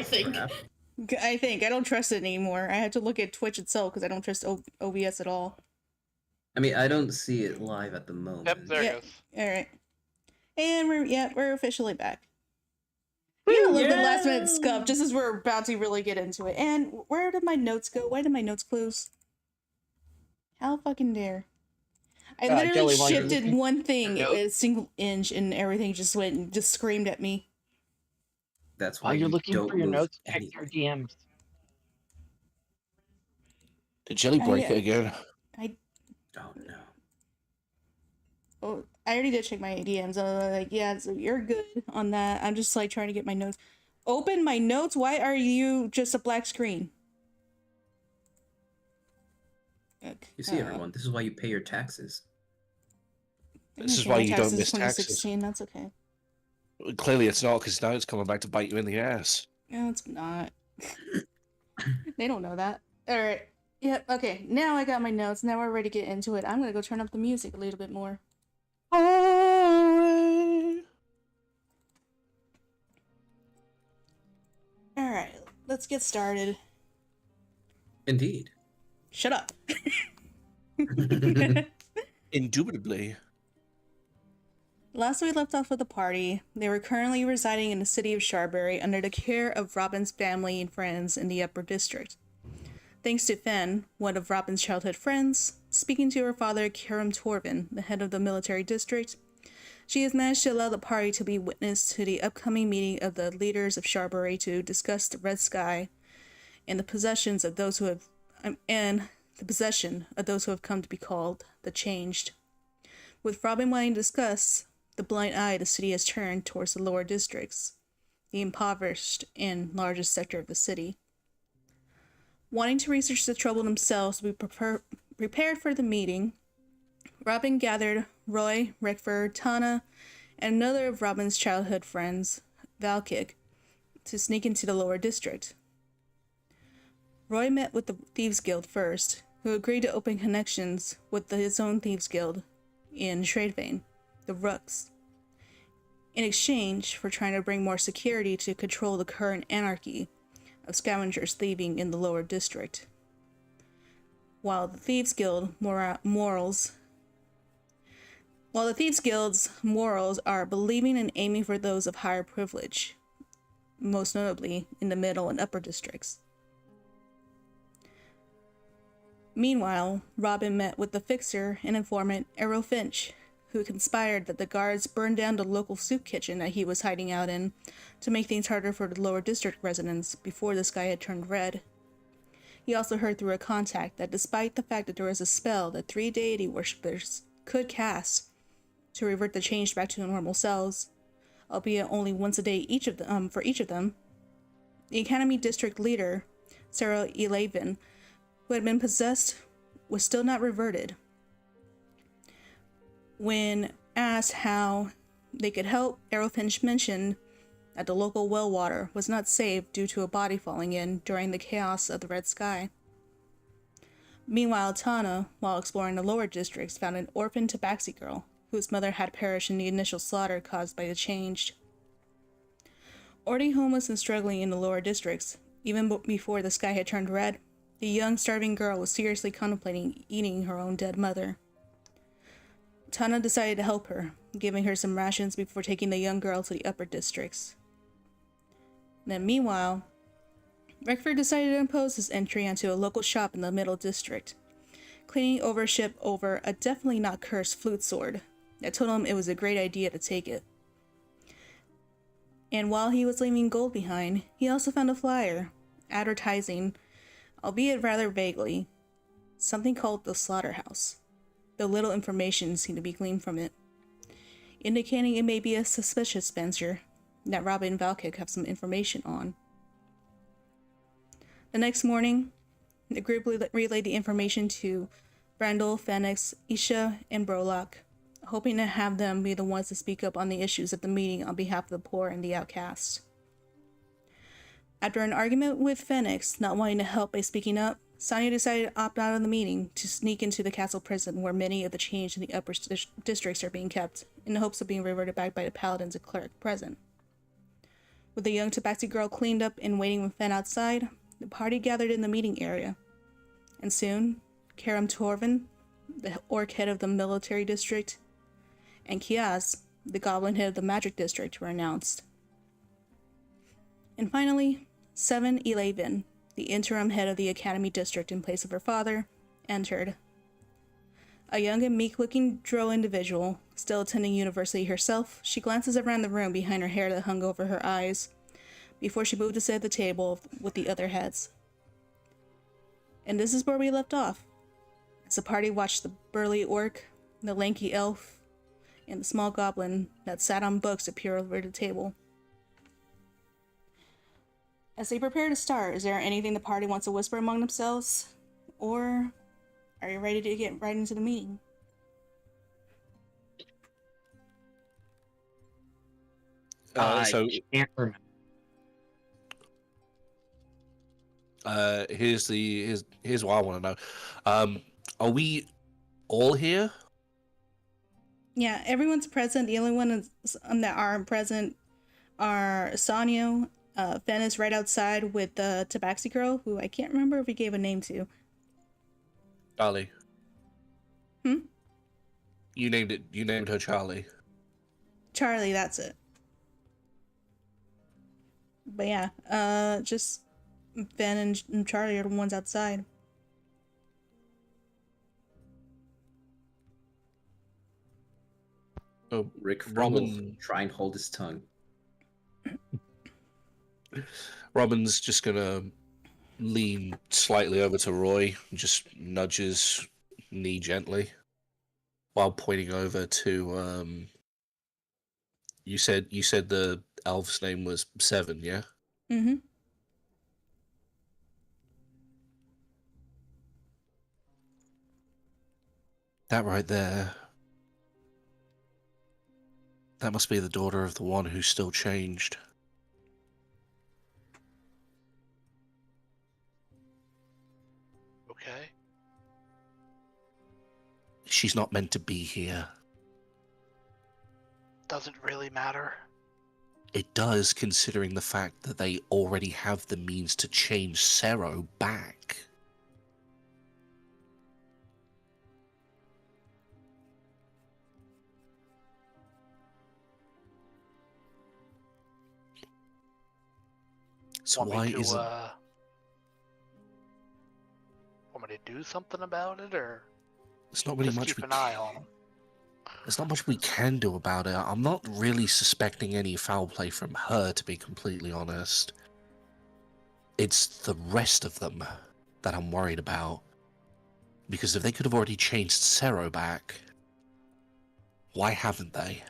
I think. Perhaps. I don't trust it anymore. I have to look at Twitch itself because I don't trust OBS at all. I mean, I don't see it live at the moment. Yep, there it goes. All right, and we're officially back. We had a little bit last minute scuff just as we're about to really get into it. And where did my notes go? Why did my notes close? How fucking dare! I literally shifted one thing a single inch and everything just went and just screamed at me. That's why While you're looking don't for your move notes, check your anyway. DMs. Did Jelly break it again? Oh no. Oh, I already did check my DMs. Like, yeah, so you're good on that. I'm just like trying to get my notes. Open my notes? Why are you just a black screen? You see, everyone, this is why you pay your taxes. This is why you don't miss 2016, that's okay. Clearly it's not, because now it's coming back to bite you in the ass. No, it's not. They don't know that. Alright. Yep, okay. Now I got my notes. Now we're ready to get into it. I'm gonna go turn up the music a little bit more. Alright, let's get started. Indeed. Shut up. Indubitably. Last we left off with the party, they were currently residing in the city of Sharbury under the care of Robin's family and friends in the Upper District. Thanks to Fen, one of Robin's childhood friends, speaking to her father, Karam Torvin, the head of the military district, she has managed to allow the party to be witness to the upcoming meeting of the leaders of Sharbury to discuss the Red Sky and the possessions of those who have come to be called the Changed. With Robin wanting to discuss the blind eye the city has turned towards the lower districts, the impoverished and largest sector of the city. Wanting to research the trouble themselves to be prepared for the meeting, Robin gathered Roy, Rickford, Tana, and another of Robin's childhood friends, Valkik, to sneak into the lower district. Roy met with the Thieves Guild first, who agreed to open connections with his own Thieves Guild in Shadevane, the Rooks, in exchange for trying to bring more security to control the current anarchy of scavengers thieving in the lower district. While the Thieves Guild's morals are believing and aiming for those of higher privilege, most notably in the middle and upper districts. Meanwhile, Robin met with the fixer and informant Errol Finch, who conspired that the guards burn down the local soup kitchen that he was hiding out in to make things harder for the lower district residents before the sky had turned red. He also heard through a contact that despite the fact that there was a spell that 3 deity worshippers could cast to revert the Changed back to normal selves, albeit only once a day for each of them, the Academy District leader, Sarah Elavin, who had been possessed, was still not reverted. When asked how they could help, Errol Finch mentioned that the local well water was not saved due to a body falling in during the chaos of the Red Sky. Meanwhile, Tana, while exploring the lower districts, found an orphan tabaxi girl, whose mother had perished in the initial slaughter caused by the Changed. Already homeless and struggling in the lower districts, even before the sky had turned red, the young, starving girl was seriously contemplating eating her own dead mother. Tana decided to help her, giving her some rations before taking the young girl to the upper districts. Then meanwhile, Rickford decided to impose his entry onto a local shop in the middle district, cleaning ownership over a definitely not cursed flute sword that told him it was a great idea to take it. And while he was leaving gold behind, he also found a flyer, advertising, albeit rather vaguely, something called the Slaughterhouse, though little information seemed to be gleaned from it, indicating it may be a suspicious venture that Robin and Valkik have some information on. The next morning, the group relayed the information to Brandel, Phoenix, Isha, and Brolock, hoping to have them be the ones to speak up on the issues at the meeting on behalf of the poor and the outcast. After an argument with Phoenix not wanting to help by speaking up, Sonia decided to opt out of the meeting to sneak into the castle prison where many of the Changed in the upper districts are being kept, in the hopes of being reverted back by the paladins and cleric present. With the young tabaxi girl cleaned up and waiting with Fen outside, the party gathered in the meeting area. And soon, Karam Torvin, the orc head of the military district, and Kiaz, the goblin head of the magic district, were announced. And finally, Seven Elevin, the interim head of the academy district in place of her father, entered. A young and meek-looking drow individual, still attending university herself, she glances around the room behind her hair that hung over her eyes, before she moved to sit at the table with the other heads. And this is where we left off, as the party watched the burly orc, the lanky elf, and the small goblin that sat on books appear over the table. As they prepare to start, is there anything the party wants to whisper among themselves? Or are you ready to get right into the meeting? So can't remember. here's what I want to know. Are we all here? Yeah, everyone's present. The only ones that aren't present are Sanyo. Fen is right outside with the Tabaxi girl, who I can't remember if we gave a name to. Charlie. Hmm? You named her Charlie. Charlie, that's it. But yeah, just Fen and Charlie are the ones outside. Oh, Rick Robin. try and hold his tongue. Robin's just gonna lean slightly over to Roy and just nudge his knee gently while pointing over to you said the elf's name was Seven, yeah? Mm-hmm. That right there. That must be the daughter of the one who's still changed. Okay. She's not meant to be here. Doesn't really matter. It does, considering the fact that they already have the means to change Sero back. So Want why me to, isn't... want me to do something about it, or There's not really just much keep we an eye on them? There's not much we can do about it. I'm not really suspecting any foul play from her, to be completely honest. It's the rest of them that I'm worried about. Because if they could have already changed Sero back, why haven't they?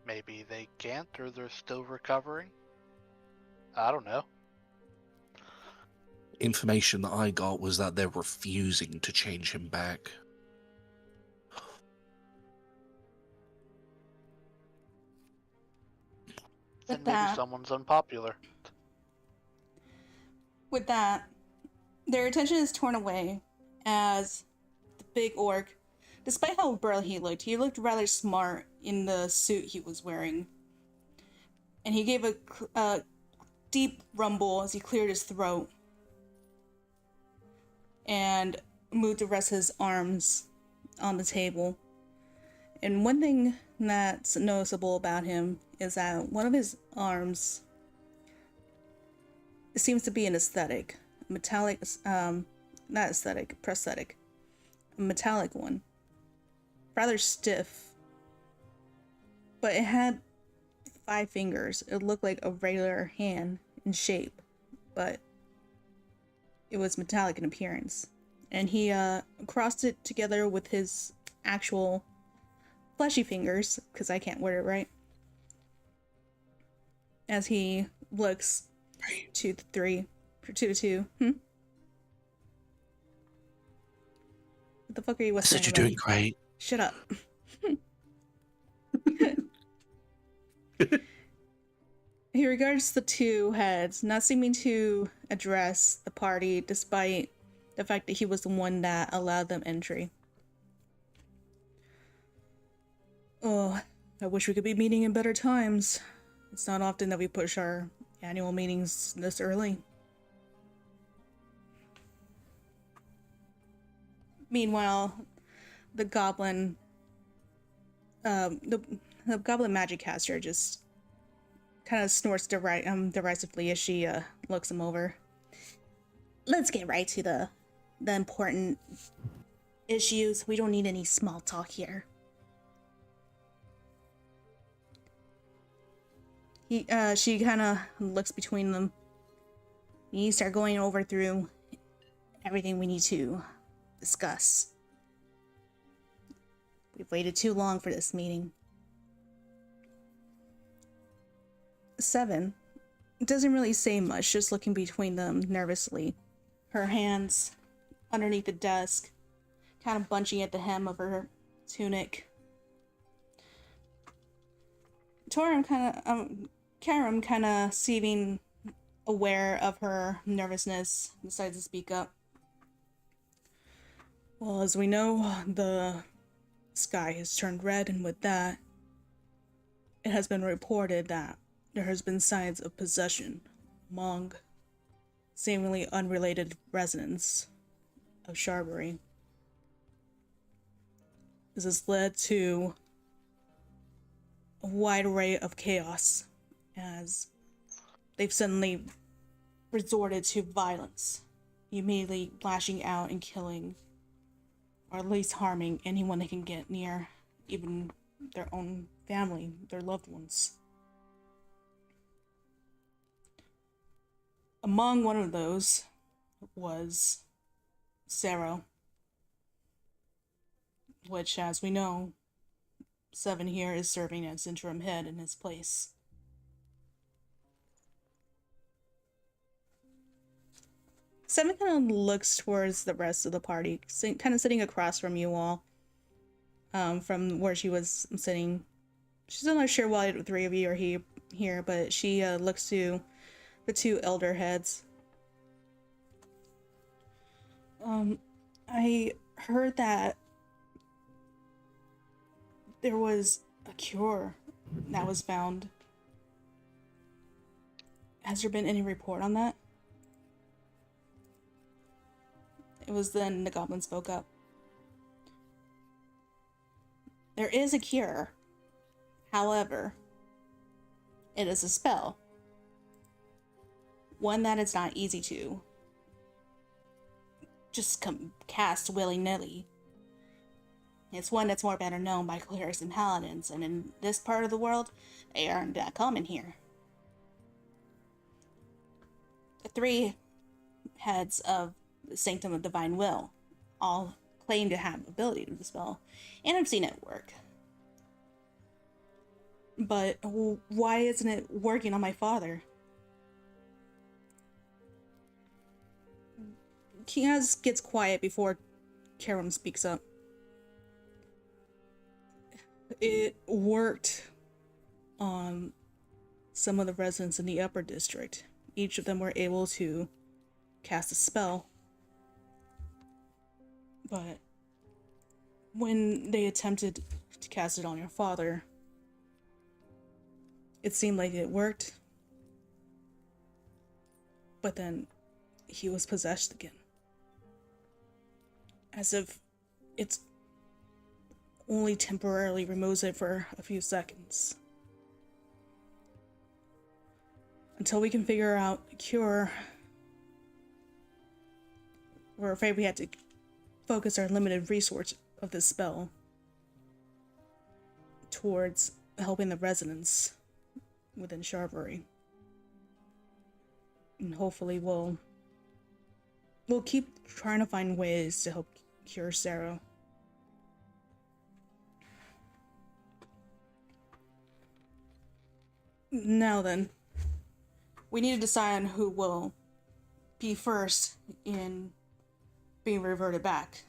Maybe they can't, or they're still recovering. I don't know. Information that I got was that they're refusing to change him back. Then With maybe that, someone's unpopular. their attention is torn away as the big orc, despite how burly he looked rather smart in the suit he was wearing. And he gave a deep rumble as he cleared his throat and moved to rest his arms on the table. And one thing that's noticeable about him is that one of his arms seems to be an aesthetic. Metallic, not aesthetic, prosthetic. A metallic one. Rather stiff. But it had 5 fingers. It looked like a regular hand in shape, but it was metallic in appearance. And he crossed it together with his actual fleshy fingers, because I can't word it right, as he looks to the 3, or 2 to 2. What the fuck are you I whispering said you're about? doing great. Shut up. He regards the 2 heads, not seeming to address the party despite the fact that he was the one that allowed them entry. I wish we could be meeting in better times. It's not often that we push our annual meetings this early. Meanwhile, the goblin, the goblin magic caster just kind of snorts derisively as she looks him over. Let's get right to the important issues. We don't need any small talk here. She kind of looks between them. You start going over through everything we need to discuss. We've waited too long for this meeting. 7 doesn't really say much, just looking between them nervously. Her hands underneath the desk, kind of bunching at the hem of her tunic. Karam kind of seeming aware of her nervousness, decides to speak up. Well, as we know, the sky has turned red, and with that, it has been reported that there has been signs of possession among seemingly unrelated residents of Sharbury. This has led to a wide array of chaos, as they've suddenly resorted to violence, immediately lashing out and killing, or at least harming anyone they can get near, even their own family, their loved ones. Among one of those was Sarah, which, as we know, 7 here is serving as interim head in his place. Seven kind of looks towards the rest of the party, kind of sitting across from you all, from where she was sitting. She's not sure why the 3 of you are here, but she looks to the 2 elder heads. I heard that there was a cure that was found. Has there been any report on that? It was then the goblin spoke up. There is a cure. However, it is a spell. One that is not easy to just cast willy-nilly. It's one that's more better known by clerics and paladins, and in this part of the world, they aren't that common here. The 3 heads of the Sanctum of Divine Will all claim to have ability to dispel, and I've seen it work. But why isn't it working on my father? Kiaz gets quiet before Karam speaks up. It worked on some of the residents in the upper district. Each of them were able to cast a spell. But when they attempted to cast it on your father, it seemed like it worked. But then he was possessed again. As if it's only temporarily removes it for a few seconds. Until we can figure out a cure, we're afraid we had to focus our limited resource of this spell towards helping the residents within Sharbury. And hopefully we'll keep trying to find ways to help cure Sarah. Now then, we need to decide on who will be first in being reverted back.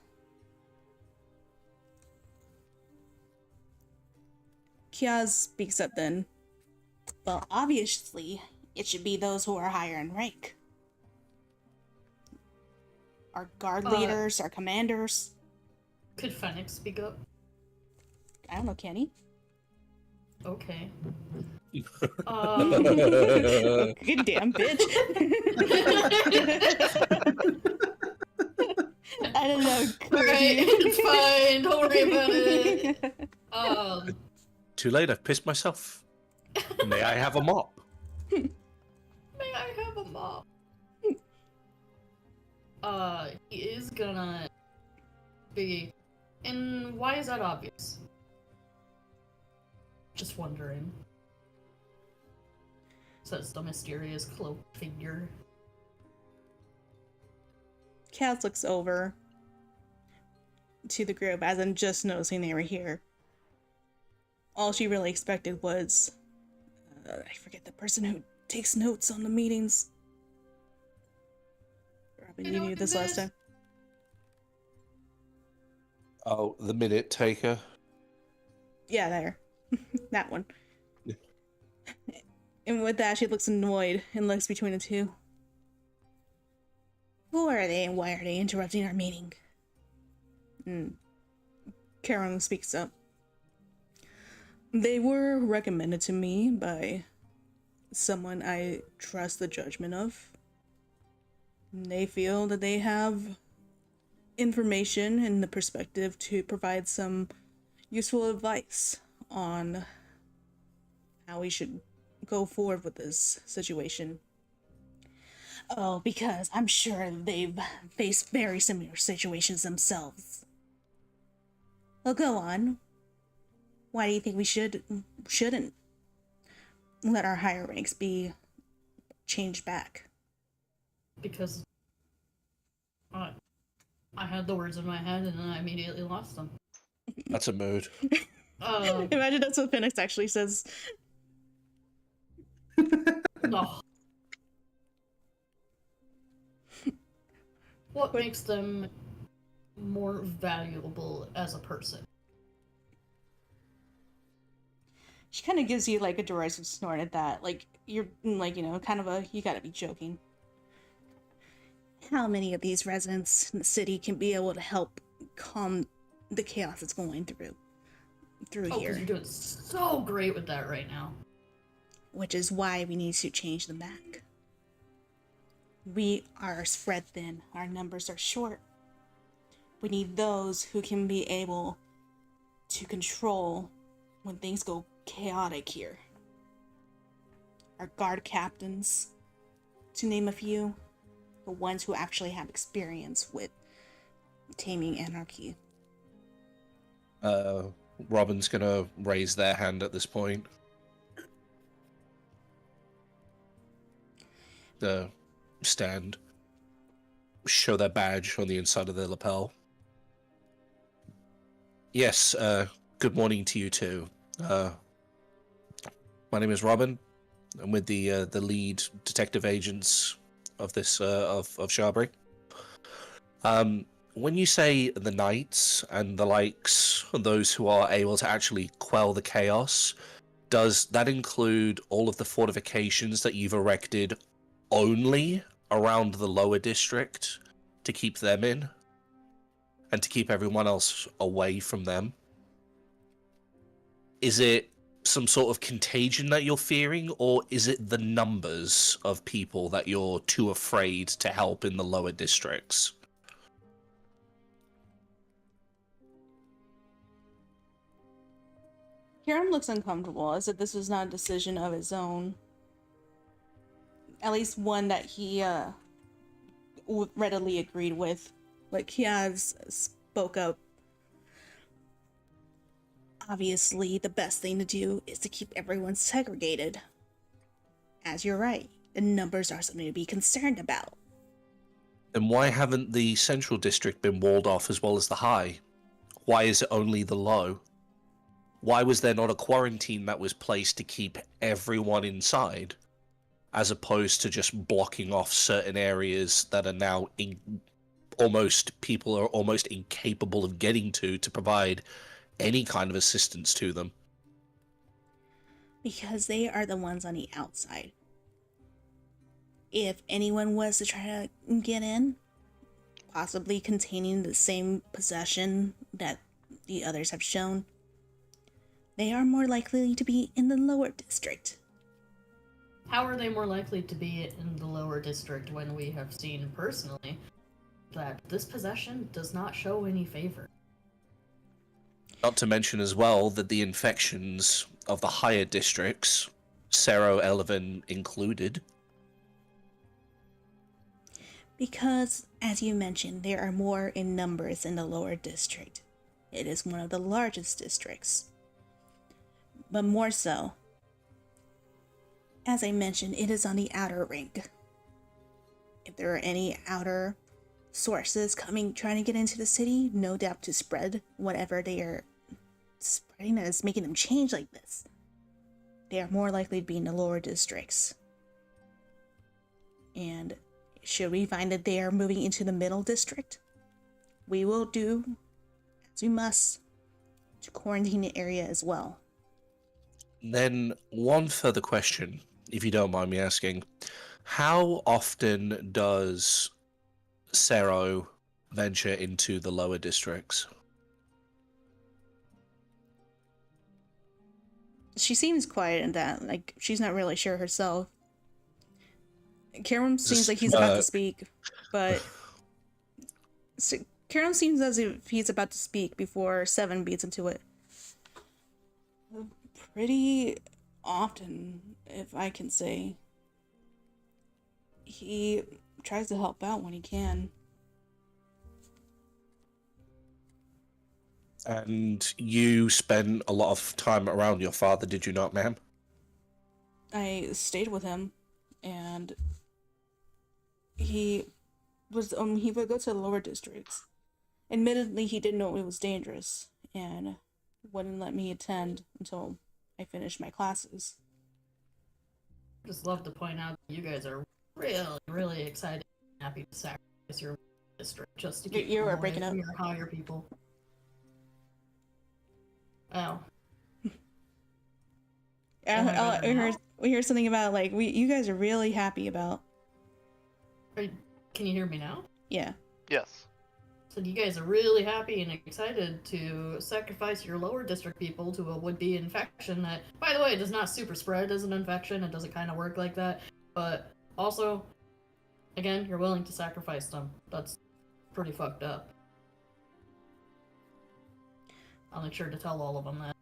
Kiaz speaks up then. Well, obviously, it should be those who are higher in rank. Our guard leaders, our commanders. Could Phoenix speak up? I don't know, can he? Okay. Good damn bitch. I don't know. Alright, it's fine. Don't worry about it. Too late, I've pissed myself. May I have a mop? May I have a mop? He is gonna be. And why is that obvious? Just wondering. Says the mysterious cloaked figure. Cass looks over to the group as in just noticing they were here. All she really expected was, I forget the person who takes notes on the meetings. Robin, you knew this last time. Oh, the minute taker. Yeah, there. That one. And with that, she looks annoyed and looks between the two. Who are they and why are they interrupting our meeting? Karen speaks up. They were recommended to me by someone I trust the judgment of. They feel that they have information and the perspective to provide some useful advice on how we should go forward with this situation. Oh, because I'm sure they've faced very similar situations themselves. Well, go on. Why do you think we shouldn't let our higher ranks be changed back? Because I had the words in my head and then I immediately lost them. That's a mood. Imagine that's what Phoenix actually says. No. What makes them more valuable as a person? She kind of gives you like a derisive snort at that. Like, you're like, kind of you gotta be joking. How many of these residents in the city can be able to help calm the chaos that's going through here? You're doing so great with that right now. Which is why we need to change them back. We are spread thin. Our numbers are short. We need those who can be able to control when things go chaotic here. Our guard captains, to name a few, the ones who actually have experience with taming anarchy. Robin's gonna raise their hand at this point. The stand, show their badge on the inside of their lapel. Yes, good morning to you too. My name is Robin. I'm with the lead detective agents of this of Sharbury. When you say the knights and the likes, those who are able to actually quell the chaos, does that include all of the fortifications that you've erected only around the lower district to keep them in and to keep everyone else away from them? Is it some sort of contagion that you're fearing, or is it the numbers of people that you're too afraid to help in the lower districts? Hiram looks uncomfortable, as if this was not a decision of his own. At least one that he readily agreed with. Like, he has spoke up. Obviously, the best thing to do is to keep everyone segregated. As you're right, the numbers are something to be concerned about. Then why haven't the central district been walled off as well as the high? Why is it only the low? Why was there not a quarantine that was placed to keep everyone inside, as opposed to just blocking off certain areas that are now people are almost incapable of getting to provide any kind of assistance to them? Because they are the ones on the outside. If anyone was to try to get in, possibly containing the same possession that the others have shown, They are more likely to be in the lower district. How are they more likely to be in the lower district when we have seen personally that this possession does not show any favor? Not to mention as well that the infections of the higher districts, Sero Elven included. Because, as you mentioned, there are more in numbers in the lower district. It is one of the largest districts. But more so, as I mentioned, it is on the outer ring. If there are any outer sources trying to get into the city, no doubt to spread whatever they are spreading that is making them change like this, they are more likely to be in the lower districts. And should we find that they are moving into the middle district, we will do as we must to quarantine the area as well. Then one further question, if you don't mind me asking. How often does Sero venture into the lower districts? She seems quiet in that, like, she's not really sure herself. Karam seems like he's about to speak, but Karam seems as if he's about to speak before Seven beats into it. Pretty often, if I can say. He tries to help out when he can. And you spent a lot of time around your father, did you not, ma'am? I stayed with him, and he would go to the lower districts. Admittedly, he didn't know it was dangerous, and wouldn't let me attend until I finished my classes. Just love to point out that you guys are really, really excited and happy to sacrifice your district just to keep You were away breaking up. from your higher people. Oh. We heard something about, like, you guys are really happy about. Can you hear me now? Yeah. Yes. So you guys are really happy and excited to sacrifice your lower district people to a would-be infection that, by the way, does not super spread as an infection. It doesn't kind of work like that. But also, again, you're willing to sacrifice them. That's pretty fucked up. I'll make sure to tell all of them that.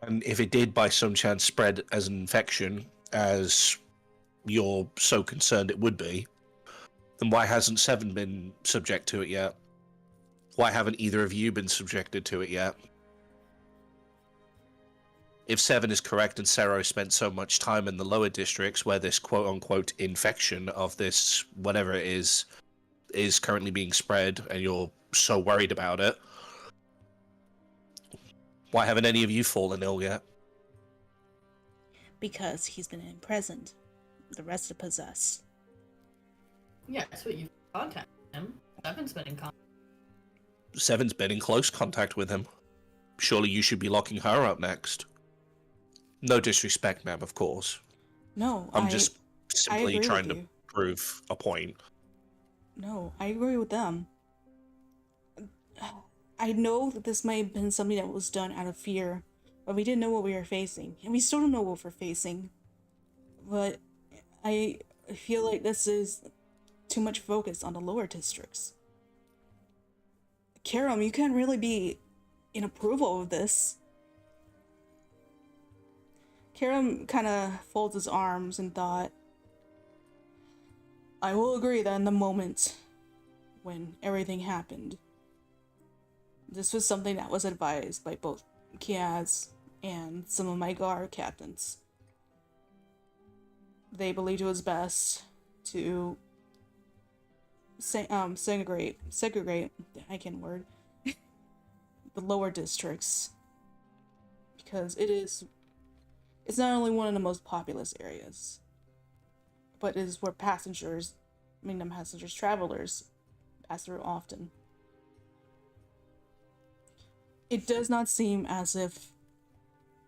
And if it did by some chance spread as an infection, as you're so concerned it would be, then why hasn't Seven been subject to it yet? Why haven't either of you been subjected to it yet? If Seven is correct and Sero spent so much time in the lower districts where this quote-unquote infection of this, whatever it is currently being spread, and you're so worried about it, why haven't any of you fallen ill yet? Because he's been in present. The rest are possessed. Yeah, that's what you've contacted him. Seven's been in contact. Seven's been in close contact with him. Surely you should be locking her up next. No disrespect, ma'am, of course. No, I'm just simply agree trying with to you. prove a point. No, I agree with them. I know that this might have been something that was done out of fear, but we didn't know what we were facing, and we still don't know what we're facing. But I feel like this is too much focus on the lower districts. Karam, you can't really be in approval of this. Karam kind of folds his arms and thought, I will agree that in the moment when everything happened, this was something that was advised by both Kiaz and some of my guard captains. They believed it was best to segregate, I can't word, the lower districts, because it's not only one of the most populous areas, but it is where travelers pass through often. It does not seem as if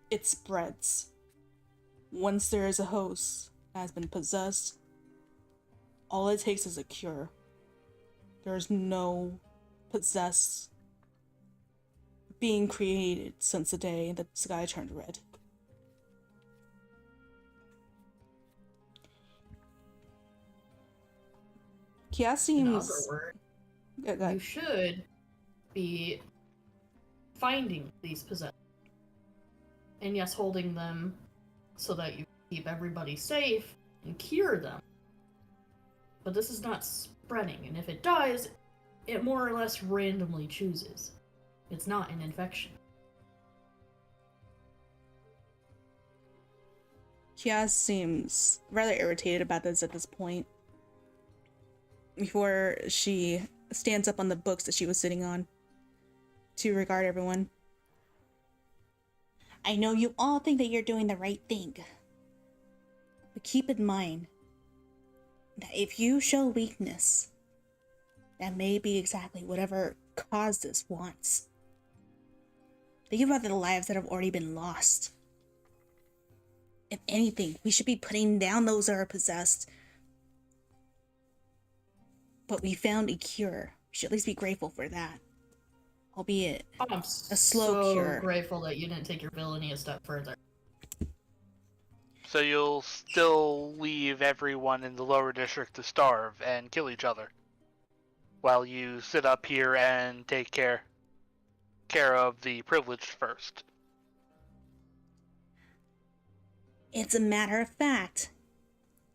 it spreads. Once there is a host that has been possessed, all it takes is a cure. There's no possessed being created since the day that the sky turned red. Kia In seems... other words, Go ahead. you should be finding these possessed. And yes, holding them so that you keep everybody safe and cure them. But this is not spreading, and if it does, it more or less randomly chooses. It's not an infection. Kia seems rather irritated about this at this point. Before she stands up on the books that she was sitting on to regard everyone. I know you all think that you're doing the right thing. But keep in mind that if you show weakness, that may be exactly whatever caused this wants. Think about the lives that have already been lost. If anything, we should be putting down those that are possessed. But we found a cure. We should at least be grateful for that. Albeit I'm a slow cure. grateful that you didn't take your villainy a step further. So you'll still leave everyone in the lower district to starve and kill each other, while you sit up here and take care of the privileged first. It's a matter of fact.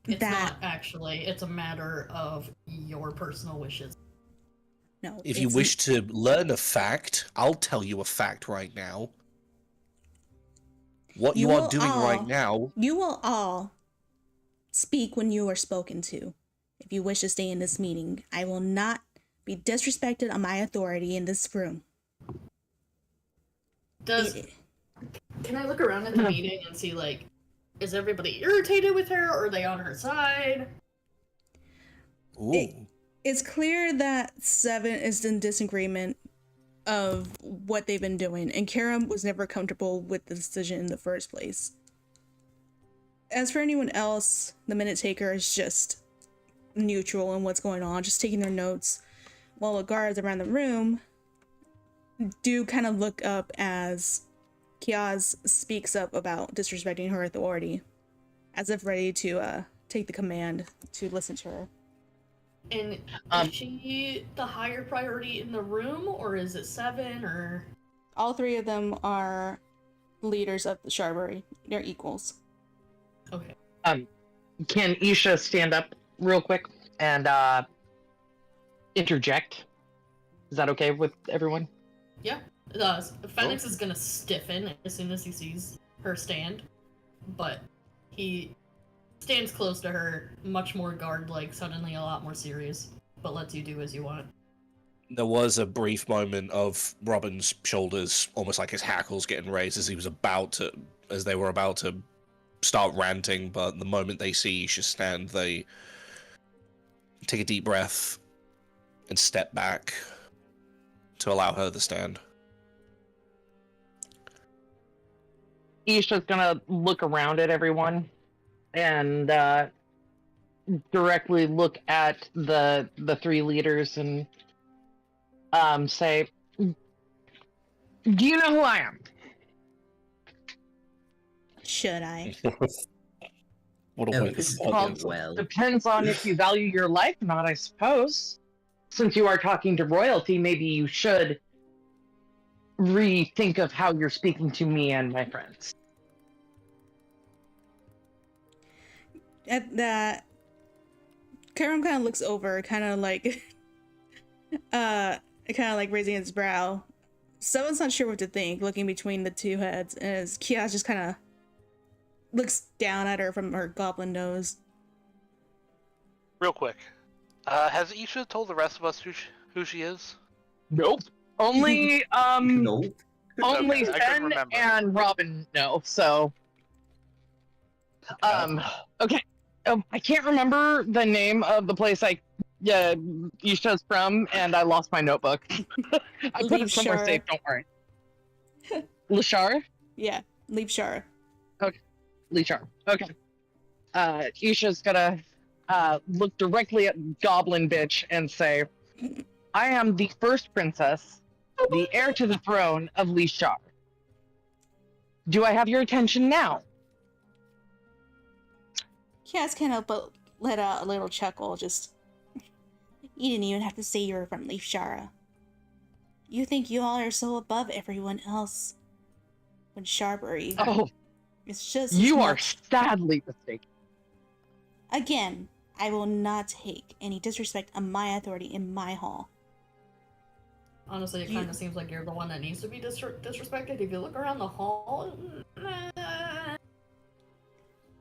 It's not actually. It's a matter of your personal wishes. No. If you wish to learn a fact, I'll tell you a fact right now. What you are doing right now... You will all speak when you are spoken to. If you wish to stay in this meeting, I will not be disrespected on my authority in this room. Can I look around at the meeting and see, like, is everybody irritated with her, or are they on her side? Ooh. It's clear that Seven is in disagreement of what they've been doing, and Karam was never comfortable with the decision in the first place. As for anyone else, the Minute Taker is just neutral in what's going on, just taking their notes, while the guards around the room do kind of look up as Kiaz speaks up about disrespecting her authority, as if ready to take the command to listen to her. And is she the higher priority in the room, or is it Seven, or...? All three of them are leaders of the Sharberry. They're equals. Okay. Can Isha stand up real quick and interject? Is that okay with everyone? Yeah. Phoenix is gonna stiffen as soon as he sees her stand, but he stands close to her, much more guard-like, suddenly a lot more serious, but lets you do as you want. There was a brief moment of Robin's shoulders, almost like his hackles getting raised as they were about to start ranting, but the moment they see Isha stand, they take a deep breath and step back to allow her to stand. Isha's gonna look around at everyone and directly look at the three leaders and say, "Do you know who I am?" Should I? What a way to start it. Well, Depends on if you value your life or not, I suppose. Since you are talking to royalty, maybe you should rethink of how you're speaking to me and my friends. At that, Karam kind of looks over, kind of like raising his brow. Someone's not sure what to think, looking between the two heads, as Kiaz just kind of looks down at her from her goblin nose. Real quick, has Isha told the rest of us who she is? Nope. Only nope. only Okay, I couldn't Fen remember. and Robin know. So okay. I can't remember the name of the place Isha's from, and I lost my notebook. I put it somewhere Leafshire. safe, don't worry. Lashar? Yeah, Leafshire. Lashar. Okay. Isha's gonna look directly at Goblin Bitch and say, I am the first princess the heir to the throne of Lishar. Do I have your attention now? Cass can't help but let out a little chuckle. Just, you didn't even have to say you were from Leaf Shara. You think you all are so above everyone else. When Sharbury, Oh, it's just you are sadly mistaken. Again, I will not take any disrespect on my authority in my hall. Honestly, it kind of seems like you're the one that needs to be disrespected. If you look around the hall,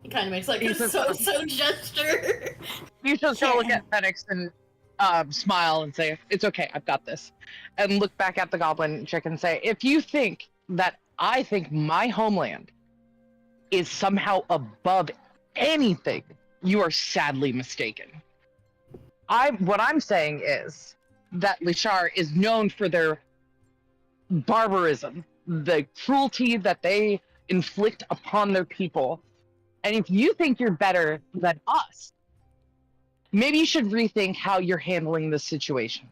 he kind of makes like a so gesture. You just gotta look at Phoenix and smile and say, "It's okay, I've got this," and look back at the goblin chick and say, "If you think that I think my homeland is somehow above anything, you are sadly mistaken. What I'm saying is that Lishar is known for their barbarism, the cruelty that they inflict upon their people. And if you think you're better than us, maybe you should rethink how you're handling this situation.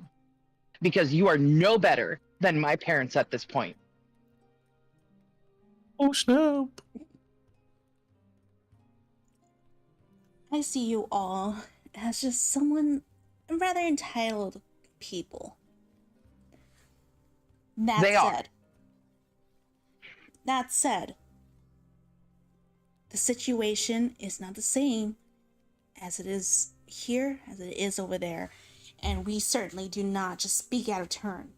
Because you are no better than my parents at this point." Oh, snap. I see you all as just someone rather entitled people. That said, the situation is not the same as it is here, as it is over there, and we certainly do not just speak out of turn.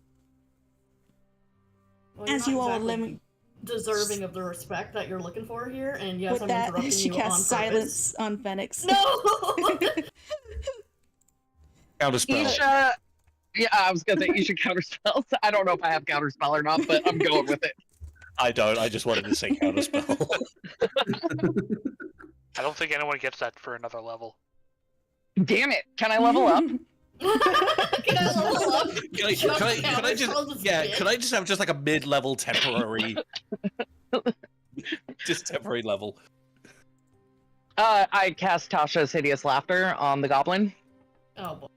Well, As you all let me deserving of the respect that you're looking for here, and yes, with I'm that, interrupting she you on casts purpose. silence on Phoenix. No. Counterspell. Isha, yeah, I was gonna say Isha counterspells. I don't know if I have counterspell or not, but I'm going with it. I don't. I just wanted to say counterspell. I don't think anyone gets that for another level. Damn it! Can I level up? Can I level up? Can I just could I just have just like a mid-level temporary just temporary level? I cast Tasha's Hideous Laughter on the goblin. Oh boy.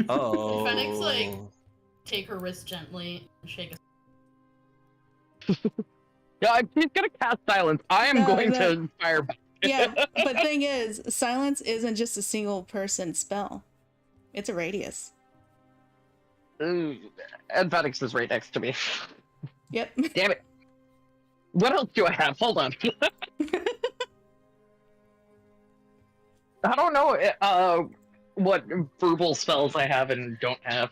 Oh. Phoenix, like, take her wrist gently and shake a... Yeah, she's gonna cast silence. I am going to fire back. Yeah, but thing is, silence isn't just a single person spell. It's a radius. Ooh, and Phoenix is right next to me. Yep. Damn it. What else do I have? Hold on. I don't know what verbal spells I have and don't have.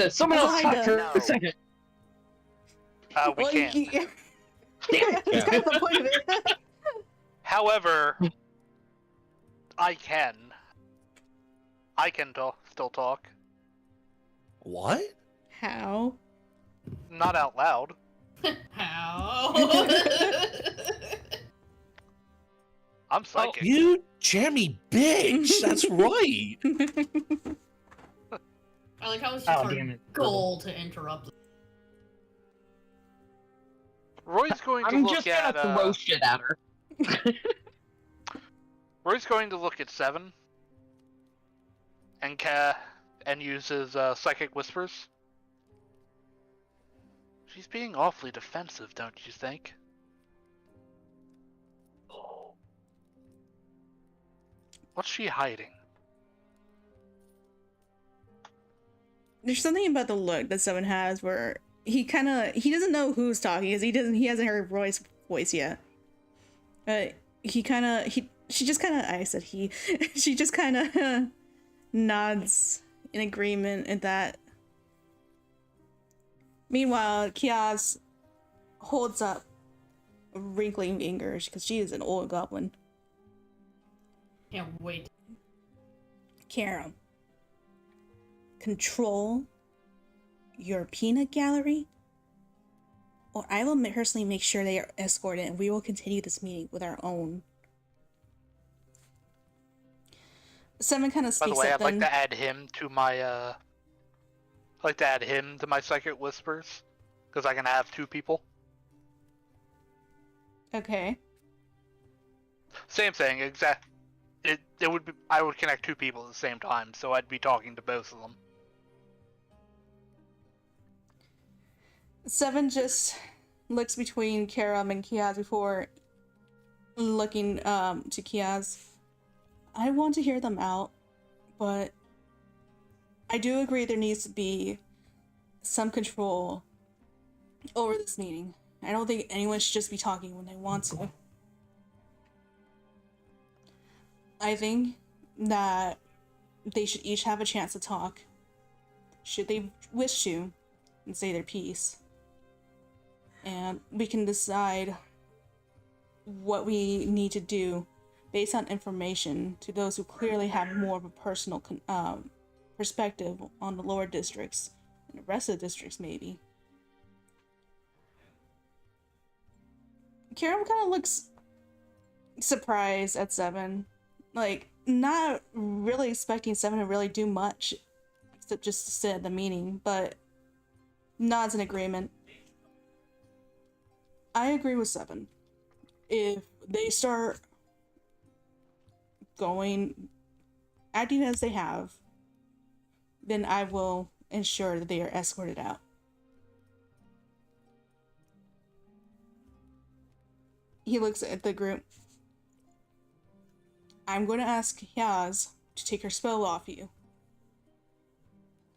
Someone else talk for a second. We can't. That's kind of the point of it. However, I can still talk. What? How? Not out loud. How? I'm psychic. You jammy bitch! That's right. I like how it's just damn our it. goal to interrupt. Roy's going to I'm look just at. gonna throw shit at her. Roy's going to look at 7 and use his psychic whispers. She's being awfully defensive, don't you think? What's she hiding? There's something about the look that Seven has where he doesn't know who's talking because he hasn't heard Roy's voice yet. She just kind of nods in agreement at that. Meanwhile, Kiaz holds up a wrinkling finger because she is an old goblin. Can't wait. Kara, control your peanut gallery, or I will personally make sure they are escorted and we will continue this meeting with our own. Seven kind of By speaks the way, up I'd like then. to add him to my psychic whispers because I can have 2 people. Okay. Same thing, exact. It would be, I would connect 2 people at the same time, so I'd be talking to both of them. Seven just looks between Karam and Kiaz before looking to Kiaz. I want to hear them out, but I do agree there needs to be some control over this meeting. I don't think anyone should just be talking when they want to. I think that they should each have a chance to talk, should they wish to, and say their piece. And we can decide what we need to do based on information to those who clearly have more of a personal perspective on the lower districts and the rest of the districts, maybe. Karam kind of looks surprised at Seven. Like, not really expecting Seven to really do much except just to sit at the meeting, but nods in agreement. I agree with Seven. If they start acting as they have, then I will ensure that they are escorted out. He looks at the group. I'm going to ask Yaz to take her spell off you.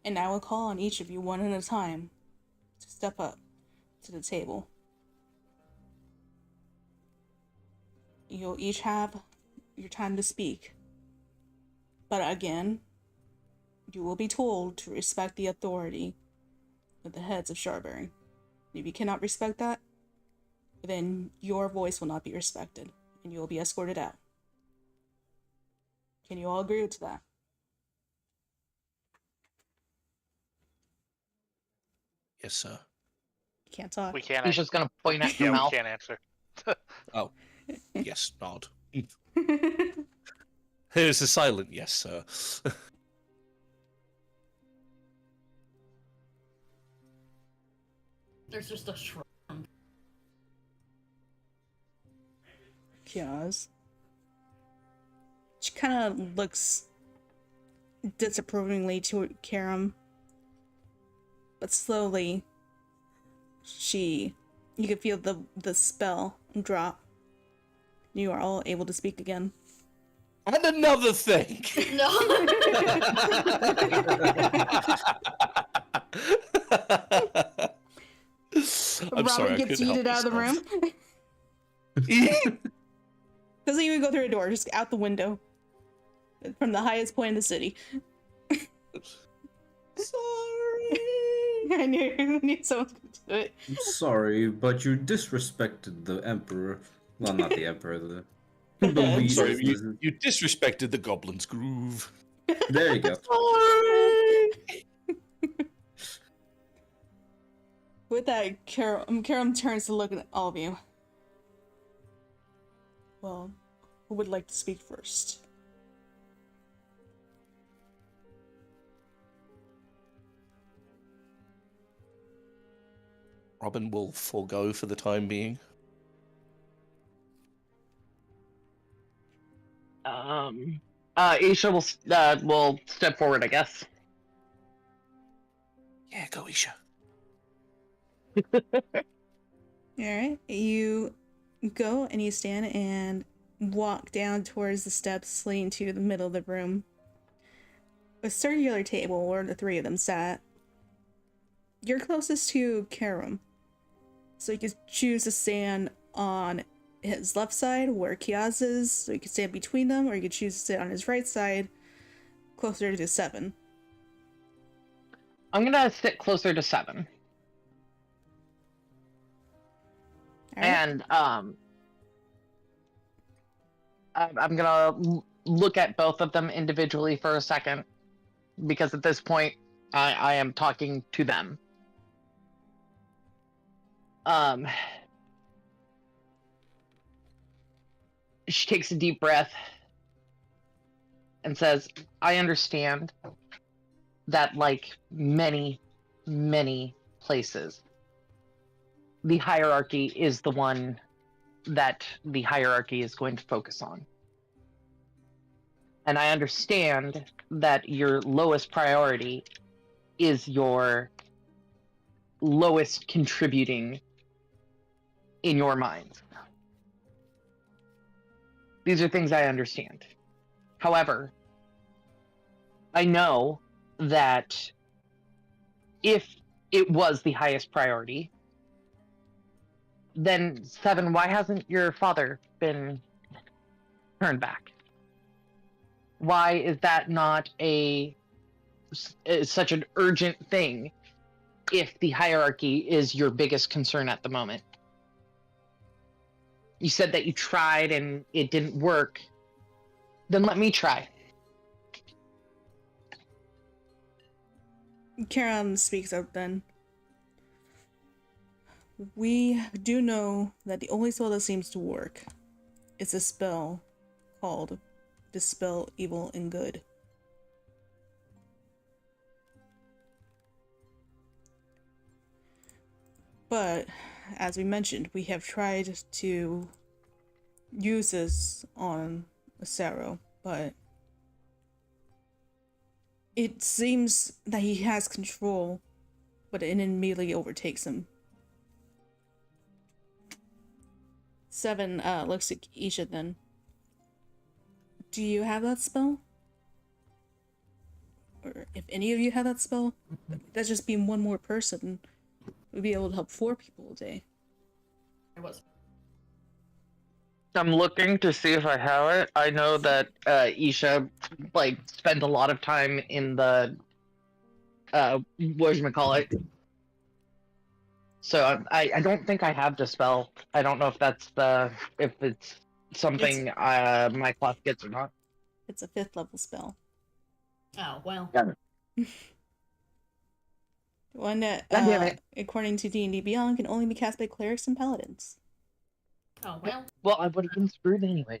And I will call on each of you one at a time to step up to the table. You'll each have your time to speak. But again, you will be told to respect the authority of the heads of Sharberry. If you cannot respect that, then your voice will not be respected, and you will be escorted out. Can you all agree to that? Yes, sir. You can't talk. We can't. He's just gonna point at your Yeah, we mouth. can't answer. Oh, yes, nod. Here's a silent yes, sir. There's just a shrug. Kiaz. She kind of looks disapprovingly to Karam, but slowly, you can feel the spell drop. You are all able to speak again. And another thing. No. I'm Robin sorry, I gets couldn't help yeeted out of the room. myself. Doesn't even go through a door, just out the window. From the highest point in the city. Sorry. I knew someone was going to do it. I'm sorry, but you disrespected the Emperor. Well, not the Emperor, the leaders. Sorry, you disrespected the Goblin's Groove. There you go. With that, Karam turns to look at all of you. Well, who would like to speak first? Robin will forego for the time being. Isha will step forward, I guess. Yeah, go Isha. Alright, you go and you stand and walk down towards the steps leading to the middle of the room. A circular table where the three of them sat. You're closest to Karam, so you can choose to stand on his left side where Kiaz is, so you can stand between them, or you can choose to sit on his right side closer to Seven. I'm gonna sit closer to Seven. All right. And I'm gonna look at both of them individually for a second, because at this point I am talking to them. She takes a deep breath and says, I understand that, like many, many places, the hierarchy is the one that the hierarchy is going to focus on. And I understand that your lowest priority is your lowest contributing in your mind. These are things I understand. However, I know that if it was the highest priority, then Seven, why hasn't your father been turned back? Why is that not such an urgent thing if the hierarchy is your biggest concern at the moment? You said that you tried and it didn't work. Then let me try. Karam speaks up then. We do know that the only spell that seems to work is a spell called Dispel Evil and Good. But, as we mentioned, we have tried to use this on Asaro, but it seems that he has control, but it immediately overtakes him. Seven looks at Isha then. Do you have that spell? Or if any of you have that spell, that's just being one more person. We'd be able to help 4 people a day. I was. I'm looking to see if I have it. I know that Isha spent a lot of time in the whatchamacallit. So I don't think I have Dispel. I don't know if it's something my class gets or not. It's a 5th level spell. Oh, well. Yeah. One that, God damn it. according to D&D Beyond, can only be cast by clerics and paladins. Oh, well. Well, I would have been screwed anyways.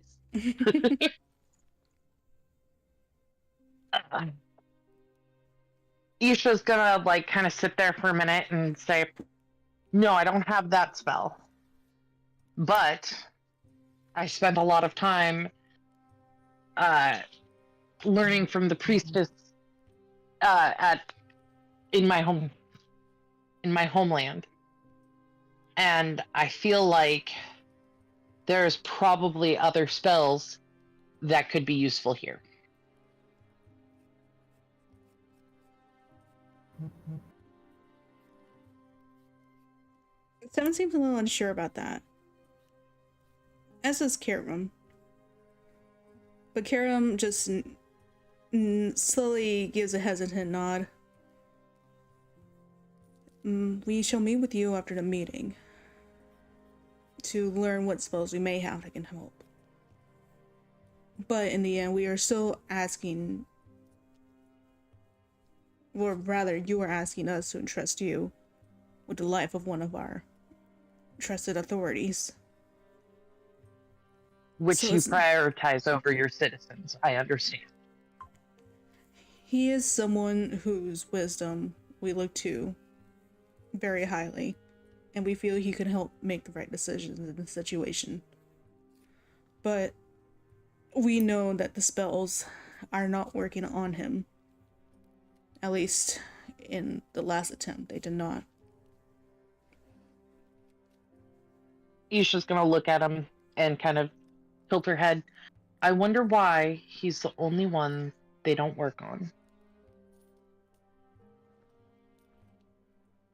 Isha's gonna kind of sit there for a minute and say, no, I don't have that spell. But I spent a lot of time learning from the priestess in my homeland. And I feel like there's probably other spells that could be useful here. Seven seems a little unsure about that. As does Karam. But Karam just slowly gives a hesitant nod. We shall meet with you after the meeting to learn what spells we may have that can help. But in the end, we are still asking, or rather, you are asking us to entrust you with the life of one of our trusted authorities. Which So you prioritize over your citizens. I understand. He is someone whose wisdom we look to very highly, and we feel he can help make the right decisions in the situation. But we know that the spells are not working on him. At least in the last attempt, they did not. Isha's gonna look at him and kind of tilt her head. I wonder why he's the only one they don't work on.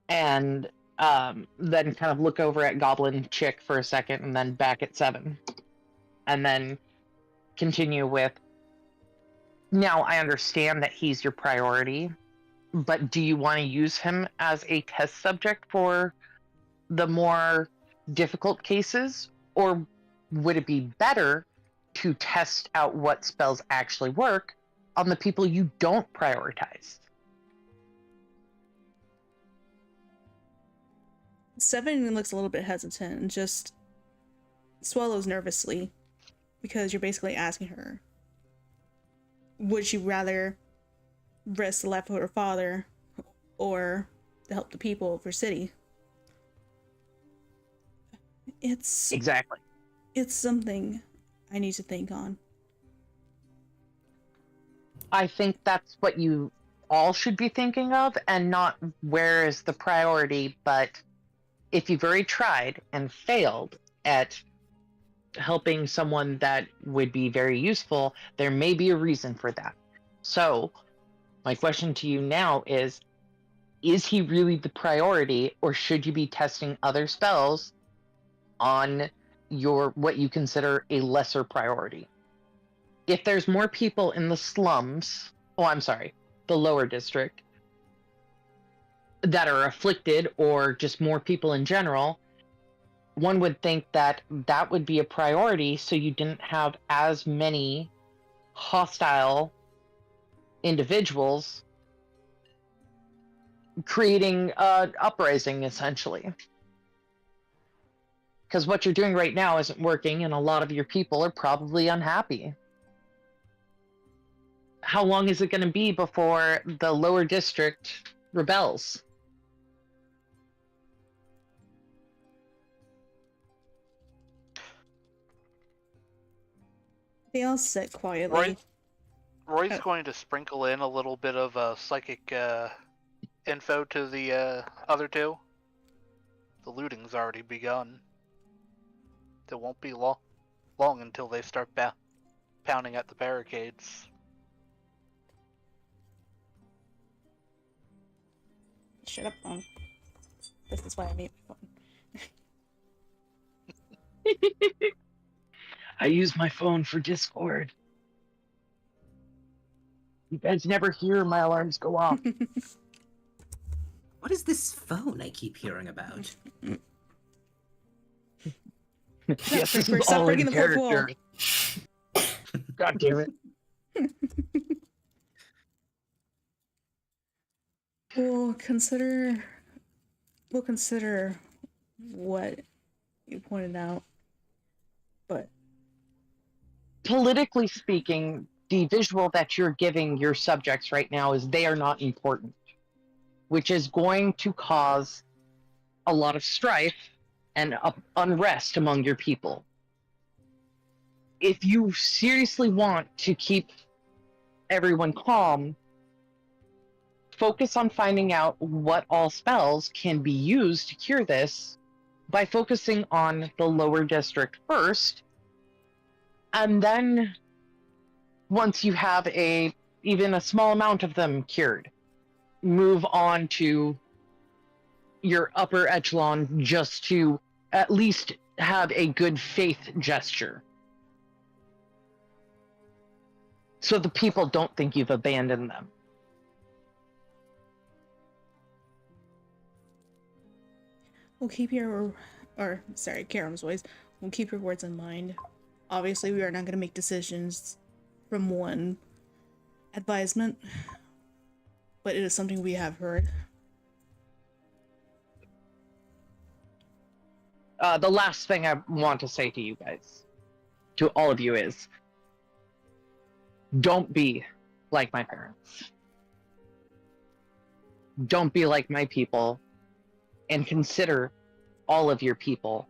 And then kind of look over at Goblin Chick for a second and then back at Seven. And then continue with, now I understand that he's your priority, but do you want to use him as a test subject for the more difficult cases? Or would it be better to test out what spells actually work on the people you don't prioritize? Seven looks a little bit hesitant and just swallows nervously, because you're basically asking her, would she rather risk the life of her father or to help the people of her city? Exactly. It's something I need to think on. I think that's what you all should be thinking of, and not where is the priority, but if you've already tried and failed at helping someone that would be very useful, there may be a reason for that. So, my question to you now is he really the priority, or should you be testing other spells on your what you consider a lesser priority? If there's more people in the slums, the lower district, that are afflicted, or just more people in general, one would think that that would be a priority, so you didn't have as many hostile individuals creating an uprising, essentially. Because what you're doing right now isn't working, and a lot of your people are probably unhappy. How long is it going to be before the lower district rebels? They all sit quietly. Roy's going to sprinkle in a little bit of psychic info to the other two. The looting's already begun. It won't be long until they start pounding at the barricades. Shut up, phone. This is why I made my phone. I use my phone for Discord. You guys never hear my alarms go off. What is this phone I keep hearing about? Yes, this is Stop all breaking in the fourth wall. character. God damn it. We'll consider what you pointed out, but Politically speaking, the visual that you're giving your subjects right now is they are not important, which is going to cause a lot of strife and unrest among your people. If you seriously want to keep everyone calm, focus on finding out what all spells can be used to cure this by focusing on the lower district first, and then once you have even a small amount of them cured, move on to your upper echelon, just to at least have a good faith gesture, so the people don't think you've abandoned them. we'll keep Karam's voice. We'll keep your words in mind. Obviously, we are not going to make decisions from one advisement, but it is something we have heard. The last thing I want to say to you guys, to all of you, is don't be like my parents. Don't be like my people, and consider all of your people,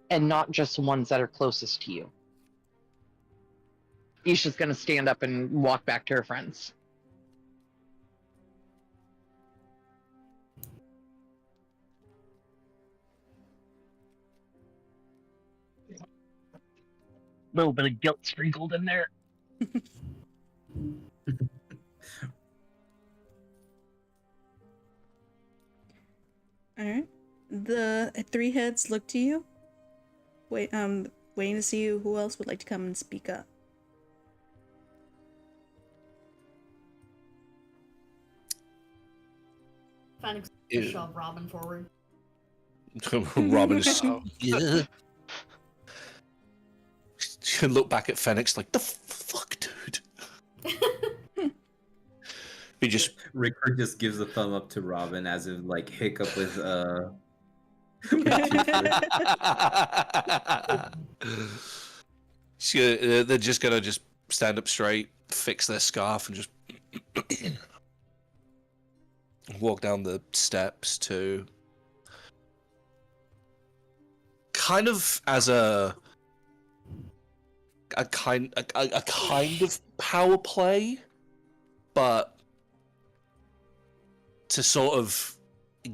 and not just the ones that are closest to you. Isha's gonna stand up and walk back to her friends. Little bit of guilt sprinkled in there. Alright. The three heads look to you. Waiting to see who else would like to come and speak up. Finding Ew. shove Robin forward. Robin is Oh. yeah. You look back at Fenix like, the fuck, dude. He just Rickard just gives a thumb up to Robin as if like Hiccup with they're just gonna just stand up straight, fix their scarf, and just walk down the steps to kind of as a kind of power play, but to sort of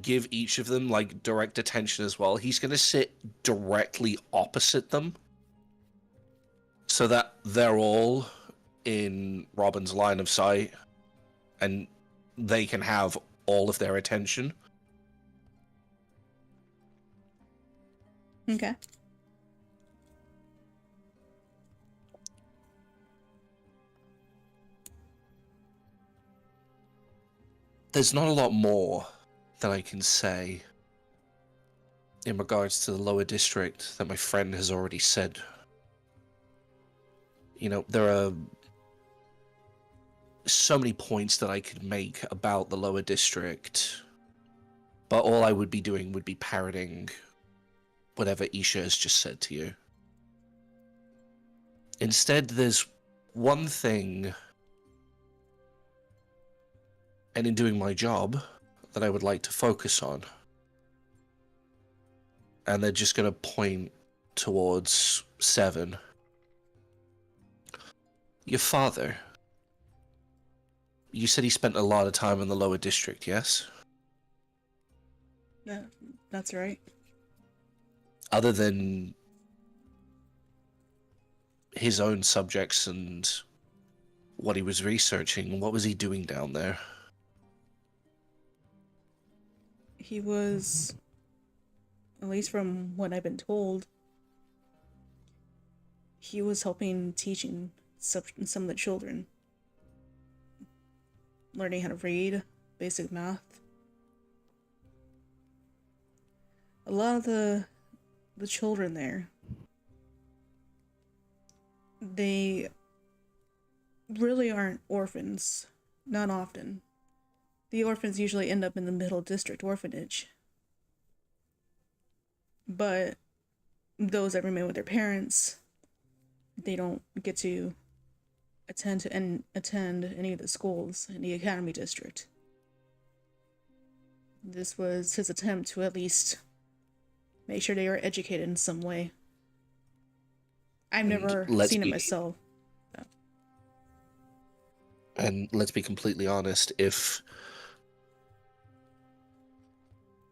give each of them like direct attention as well, he's going to sit directly opposite them so that they're all in Robin's line of sight and they can have all of their attention. Okay. There's not a lot more that I can say in regards to the lower district that my friend has already said. You know, there are so many points that I could make about the lower district, but all I would be doing would be parroting whatever Isha has just said to you. Instead, there's one thing, and in doing my job, that I would like to focus on. And they're just going to point towards Seven. Your father. You said he spent a lot of time in the lower district, yes? Yeah, that's right. Other than his own subjects and what he was researching, what was he doing down there? He was, at least from what I've been told, he was helping teaching some of the children. Learning how to read, basic math. A lot of the children there, they really aren't orphans. Not often. The orphans usually end up in the middle district orphanage. But those that remain with their parents, they don't get to attend any of the schools in the academy district. This was his attempt to at least make sure they are educated in some way. I've never seen it myself. And let's be completely honest, if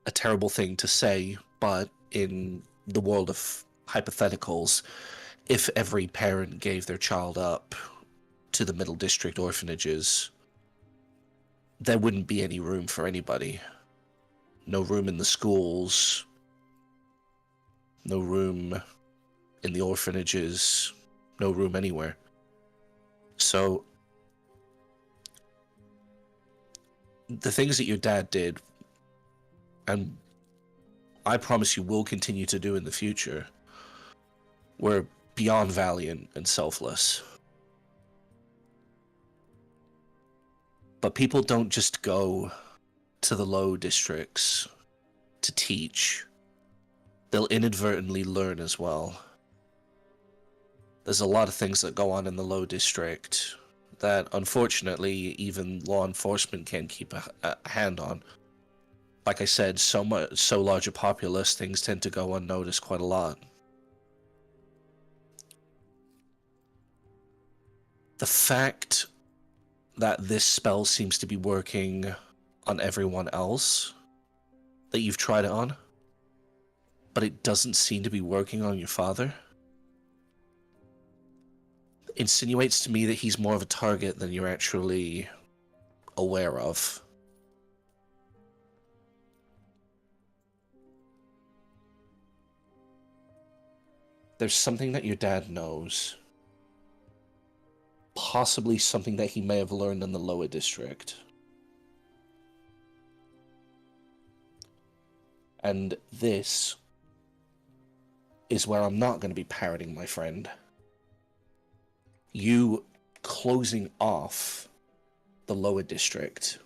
a terrible thing to say, but in the world of hypotheticals, if every parent gave their child up to the middle district orphanages, there wouldn't be any room for anybody. No room in the schools, no room in the orphanages, no room anywhere. So the things that your dad did, and I promise you will continue to do in the future, were beyond valiant and selfless. But people don't just go to the low districts to teach. They'll inadvertently learn as well. There's a lot of things that go on in the low district that, unfortunately, even law enforcement can't keep a hand on. Like I said, so large a populace, things tend to go unnoticed quite a lot. The fact that this spell seems to be working on everyone else that you've tried it on, but it doesn't seem to be working on your father, insinuates to me that he's more of a target than you're actually aware of. There's something that your dad knows. Possibly something that he may have learned in the lower district. And this is where I'm not going to be parroting, my friend. You closing off the lower district,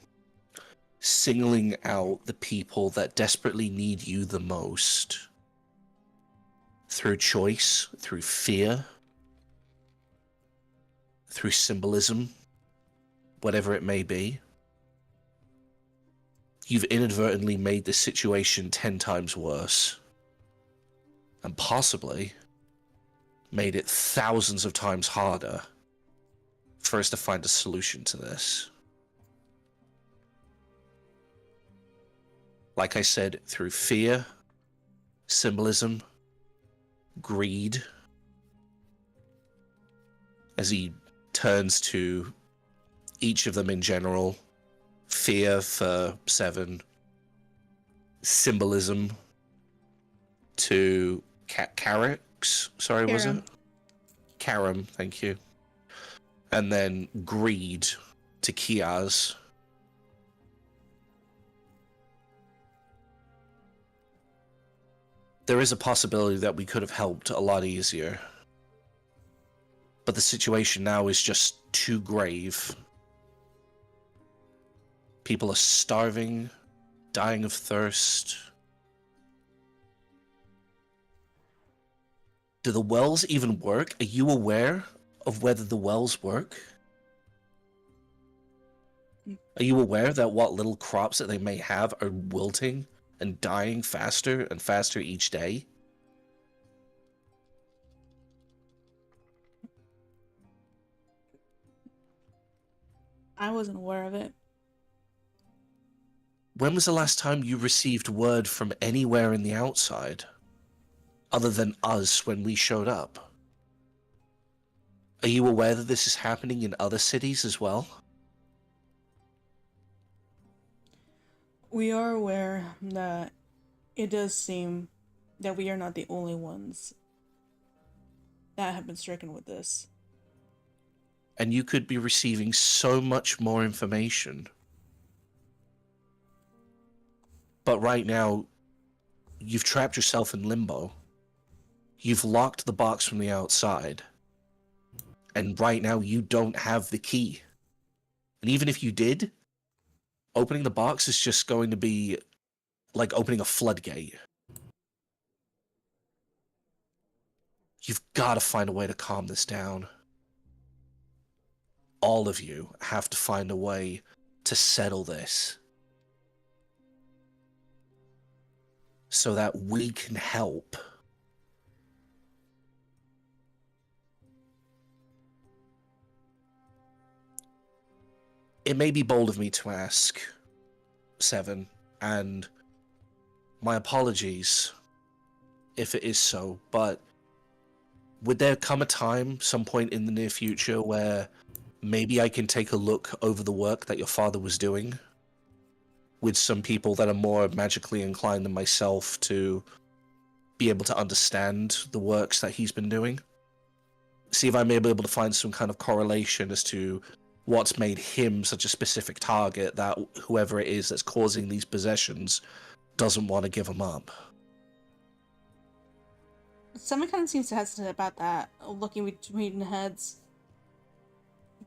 singling out the people that desperately need you the most, through choice, through fear, through symbolism, whatever it may be. You've inadvertently made this situation 10 times worse, and possibly made it thousands of times harder for us to find a solution to this. like I said, through fear, symbolism, greed, as he turns to each of them in general. Fear for 7, symbolism to Carrick's, sorry, was it? Karam, thank you. And then greed to Kiaz. There is a possibility that we could have helped a lot easier. But the situation now is just too grave. People are starving, dying of thirst. Do the wells even work? Are you aware of whether the wells work? Are you aware that what little crops that they may have are wilting and dying faster and faster each day? I wasn't aware of it. When was the last time you received word from anywhere in the outside? Other than us when we showed up? Are you aware that this is happening in other cities as well? We are aware that it does seem that we are not the only ones that have been stricken with this. And you could be receiving so much more information. But right now, you've trapped yourself in limbo. You've locked the box from the outside. And right now, you don't have the key. And even if you did, opening the box is just going to be like opening a floodgate. You've got to find a way to calm this down. All of you have to find a way to settle this. So that we can help. It may be bold of me to ask, 7, and my apologies if it is so, but would there come a time, some point in the near future, where maybe I can take a look over the work that your father was doing with some people that are more magically inclined than myself to be able to understand the works that he's been doing? See if I may be able to find some kind of correlation as to what's made him such a specific target that whoever it is that's causing these possessions doesn't want to give him up. Someone kind of seems hesitant about that, looking between the heads.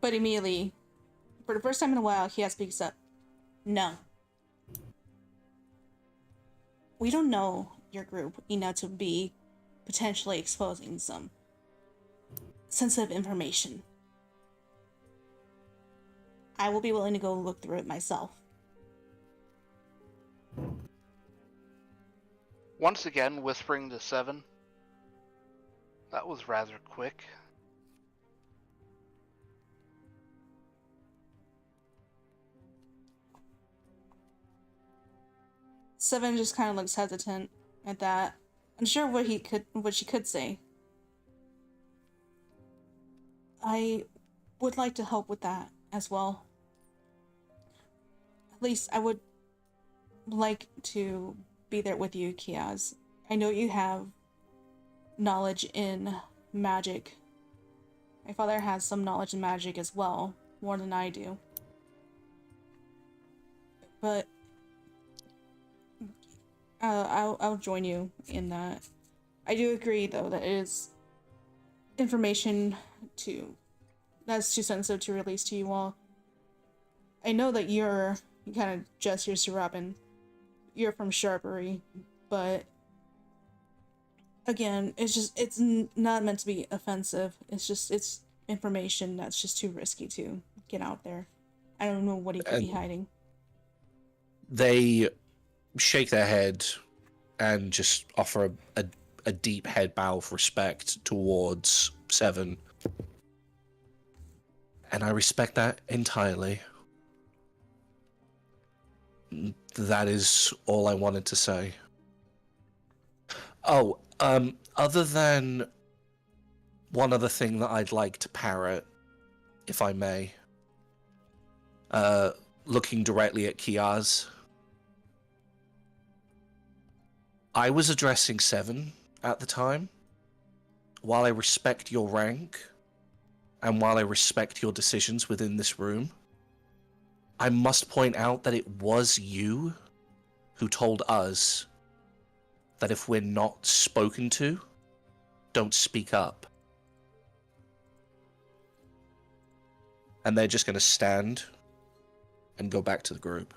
But immediately, for the first time in a while, he speaks up. No. We don't know your group enough to be potentially exposing some sensitive information. I will be willing to go look through it myself. Once again, whispering to 7. That was rather quick. Seven just kind of looks hesitant at that, unsure what she could say. I would like to help with that as well. At least I would like to be there with you, Kiaz. I know you have knowledge in magic. My father has some knowledge in magic as well, more than I do. But I'll join you in that. I do agree, though, that it is information that's too sensitive to release to you all. I know that you kind of gestures to Robin. You're from Sharpery, but again, it's not meant to be offensive. It's information that's just too risky to get out there. I don't know what he could be hiding. They shake their head and just offer a deep head bow of respect towards 7. And I respect that entirely. That is all I wanted to say. Oh, other than one other thing that I'd like to parrot, if I may. Looking directly at Kiaz. I was addressing Seven at the time. While I respect your rank, and while I respect your decisions within this room, I must point out that it was you who told us that if we're not spoken to, don't speak up. And they're just going to stand and go back to the group.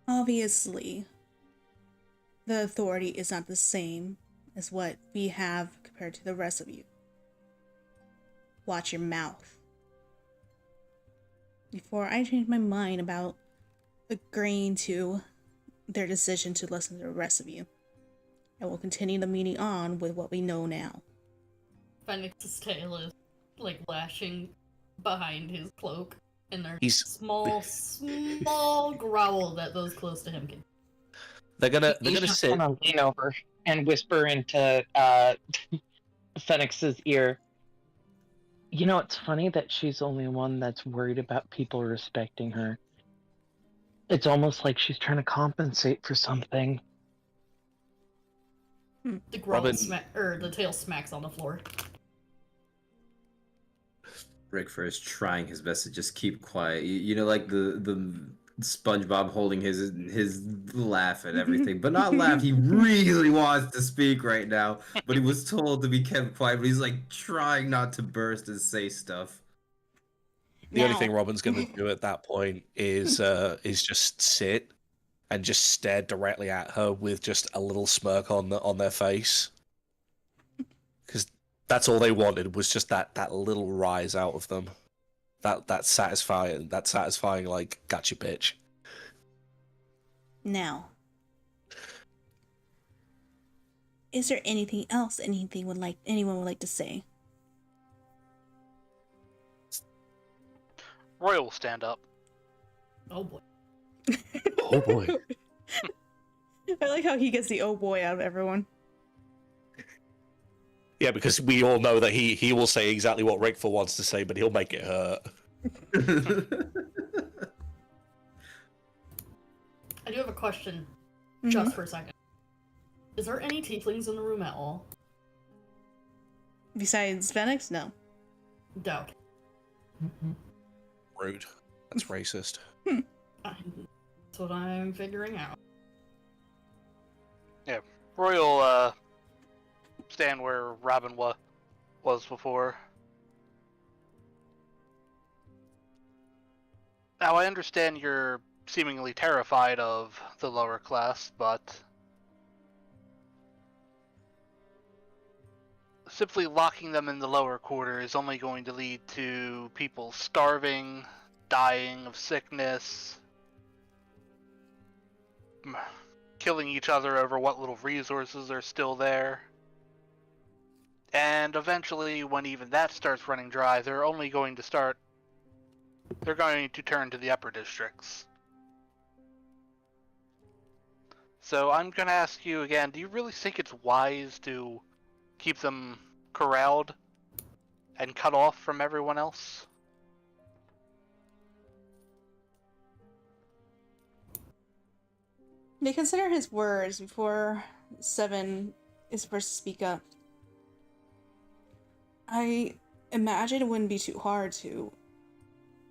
Obviously, the authority is not the same as what we have compared to the rest of you. Watch your mouth. Before I change my mind about agreeing to their decision to listen to the rest of you, I will continue the meeting on with what we know now. Phoenix's tail is like lashing behind his cloak, and there's He's- small growl that those close to him can. They're gonna just sit. kind of lean over and whisper into Phoenix's ear. You know, it's funny that she's the only one that's worried about people respecting her. It's almost like she's trying to compensate for something. The growl Robin- the tail smacks on the floor. Rickford is trying his best to just keep quiet. You know, like the SpongeBob holding his laugh and everything, but not laugh. He really wants to speak right now, but he was told to be kept quiet. But he's like trying not to burst and say stuff. The only Now- thing Robin's going to do at that point is just sit and just stare directly at her with just a little smirk on their face, because that's all they wanted was just that little rise out of them, that satisfying like gotcha bitch. Now, is there anything else anyone would like to say? Royal will stand up. Oh boy. Oh boy. I like how he gets the oh boy out of everyone. Yeah, because we all know that he will say exactly what Rickford wants to say, but he'll make it hurt. I do have a question, Mhm. just for a second. Is there any tieflings in the room at all? Besides Phoenix, no. Doubt. Rude. That's racist. That's what I'm figuring out. Royal stand where Robin was before. Now I understand you're seemingly terrified of the lower class, but simply locking them in the lower quarter is only going to lead to people starving, dying of sickness, killing each other over what little resources are still there. And eventually, when even that starts running dry, they're going to turn to the upper districts. So I'm going to ask you again, do you really think it's wise to keep them corralled and cut off from everyone else? They consider his words before Seven is first to speak up. I imagine it wouldn't be too hard to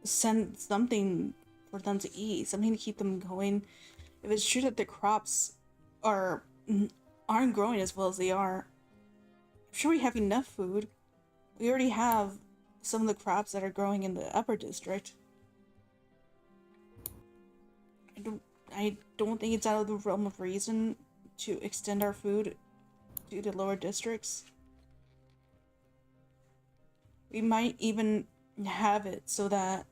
send something for them to eat, something to keep them going. If it's true that the crops aren't growing as well as they are, I'm sure we have enough food. We already have some of the crops that are growing in the upper district. I don't think it's out of the realm of reason to extend our food to the lower districts. We might even have it so that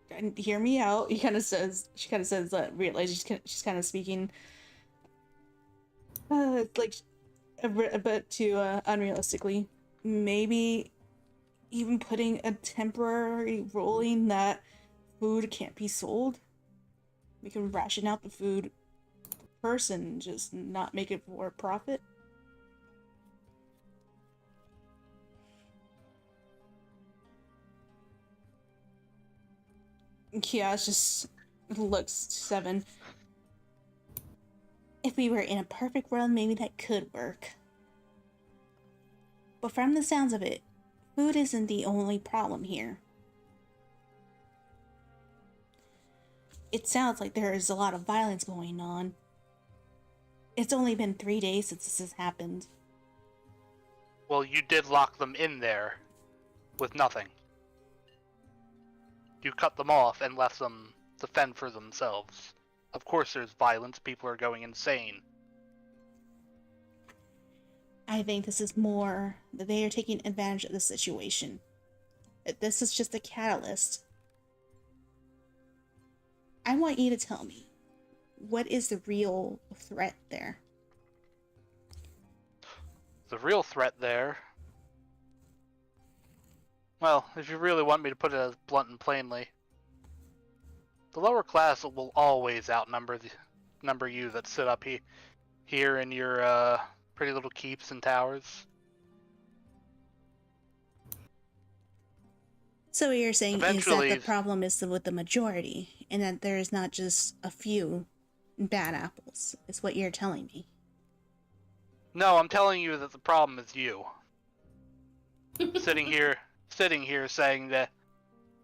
and hear me out. She kind of says that realize she's kind of speaking like a bit too unrealistically. Maybe even putting a temporary ruling that food can't be sold? We can ration out the food person and just not make it for profit? Kia's just looks to Seven. If we were in a perfect world, maybe that could work. But from the sounds of it, food isn't the only problem here. It sounds like there is a lot of violence going on. It's only been 3 days since this has happened. Well, you did lock them in there with nothing. You cut them off and left them to fend for themselves. Of course there's violence, people are going insane. I think this is more that they are taking advantage of the situation. That this is just a catalyst. I want you to tell me, what is the real threat there? The real threat there... Well, if you really want me to put it as blunt and plainly, the lower class will always outnumber number you that sit up here in your pretty little keeps and towers. So what you're saying Eventually, is that the problem is with the majority, and that there is not just a few bad apples, is what you're telling me. No, I'm telling you that the problem is you. sitting here saying that,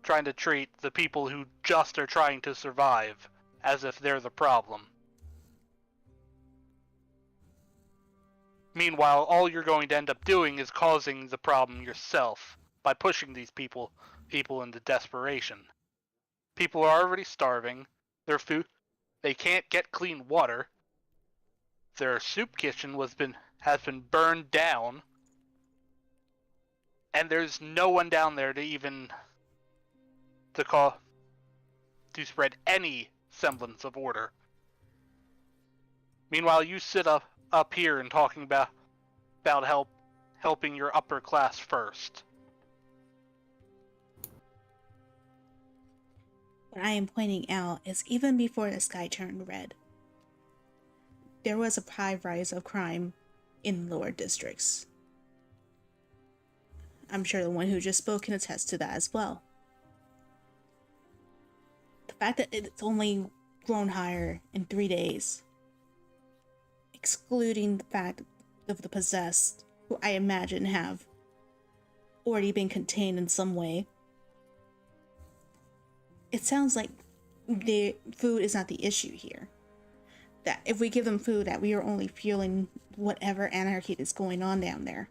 trying to treat the people who just are trying to survive as if they're the problem. Meanwhile, all you're going to end up doing is causing the problem yourself by pushing these people into desperation. People are already starving. Their food, they can't get clean water. Their soup kitchen has been burned down, and there's no one down there to spread any semblance of order. Meanwhile, you sit up here and talking about helping your upper class first. What I am pointing out is even before the sky turned red, there was a high rise of crime in lower districts. I'm sure the one who just spoke can attest to that as well. The fact that it's only grown higher in 3 days, excluding the fact of the possessed, who I imagine have already been contained in some way, it sounds like the food is not the issue here. That if we give them food, that we are only fueling whatever anarchy is going on down there.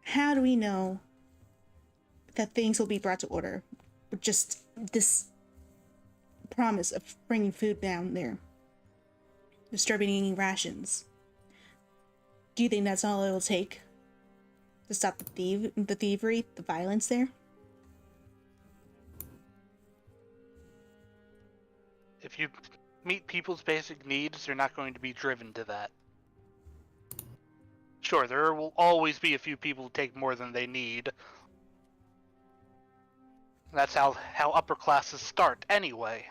How do we know that things will be brought to order with just this promise of bringing food down there, distributing rations? Do you think that's all it will take to stop the thievery, the violence there? If you meet people's basic needs, you're not going to be driven to that. Sure, there will always be a few people who take more than they need. That's how upper classes start, anyway.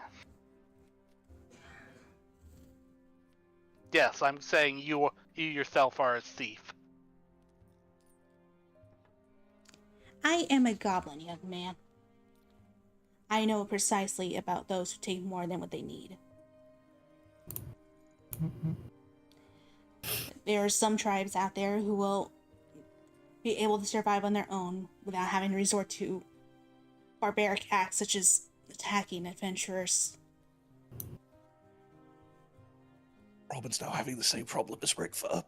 Yes, I'm saying you yourself are a thief. I am a goblin, young man. I know precisely about those who take more than what they need. There are some tribes out there who will be able to survive on their own without having to resort to barbaric acts such as attacking adventurers. Robin's now having the same problem as Rickfur.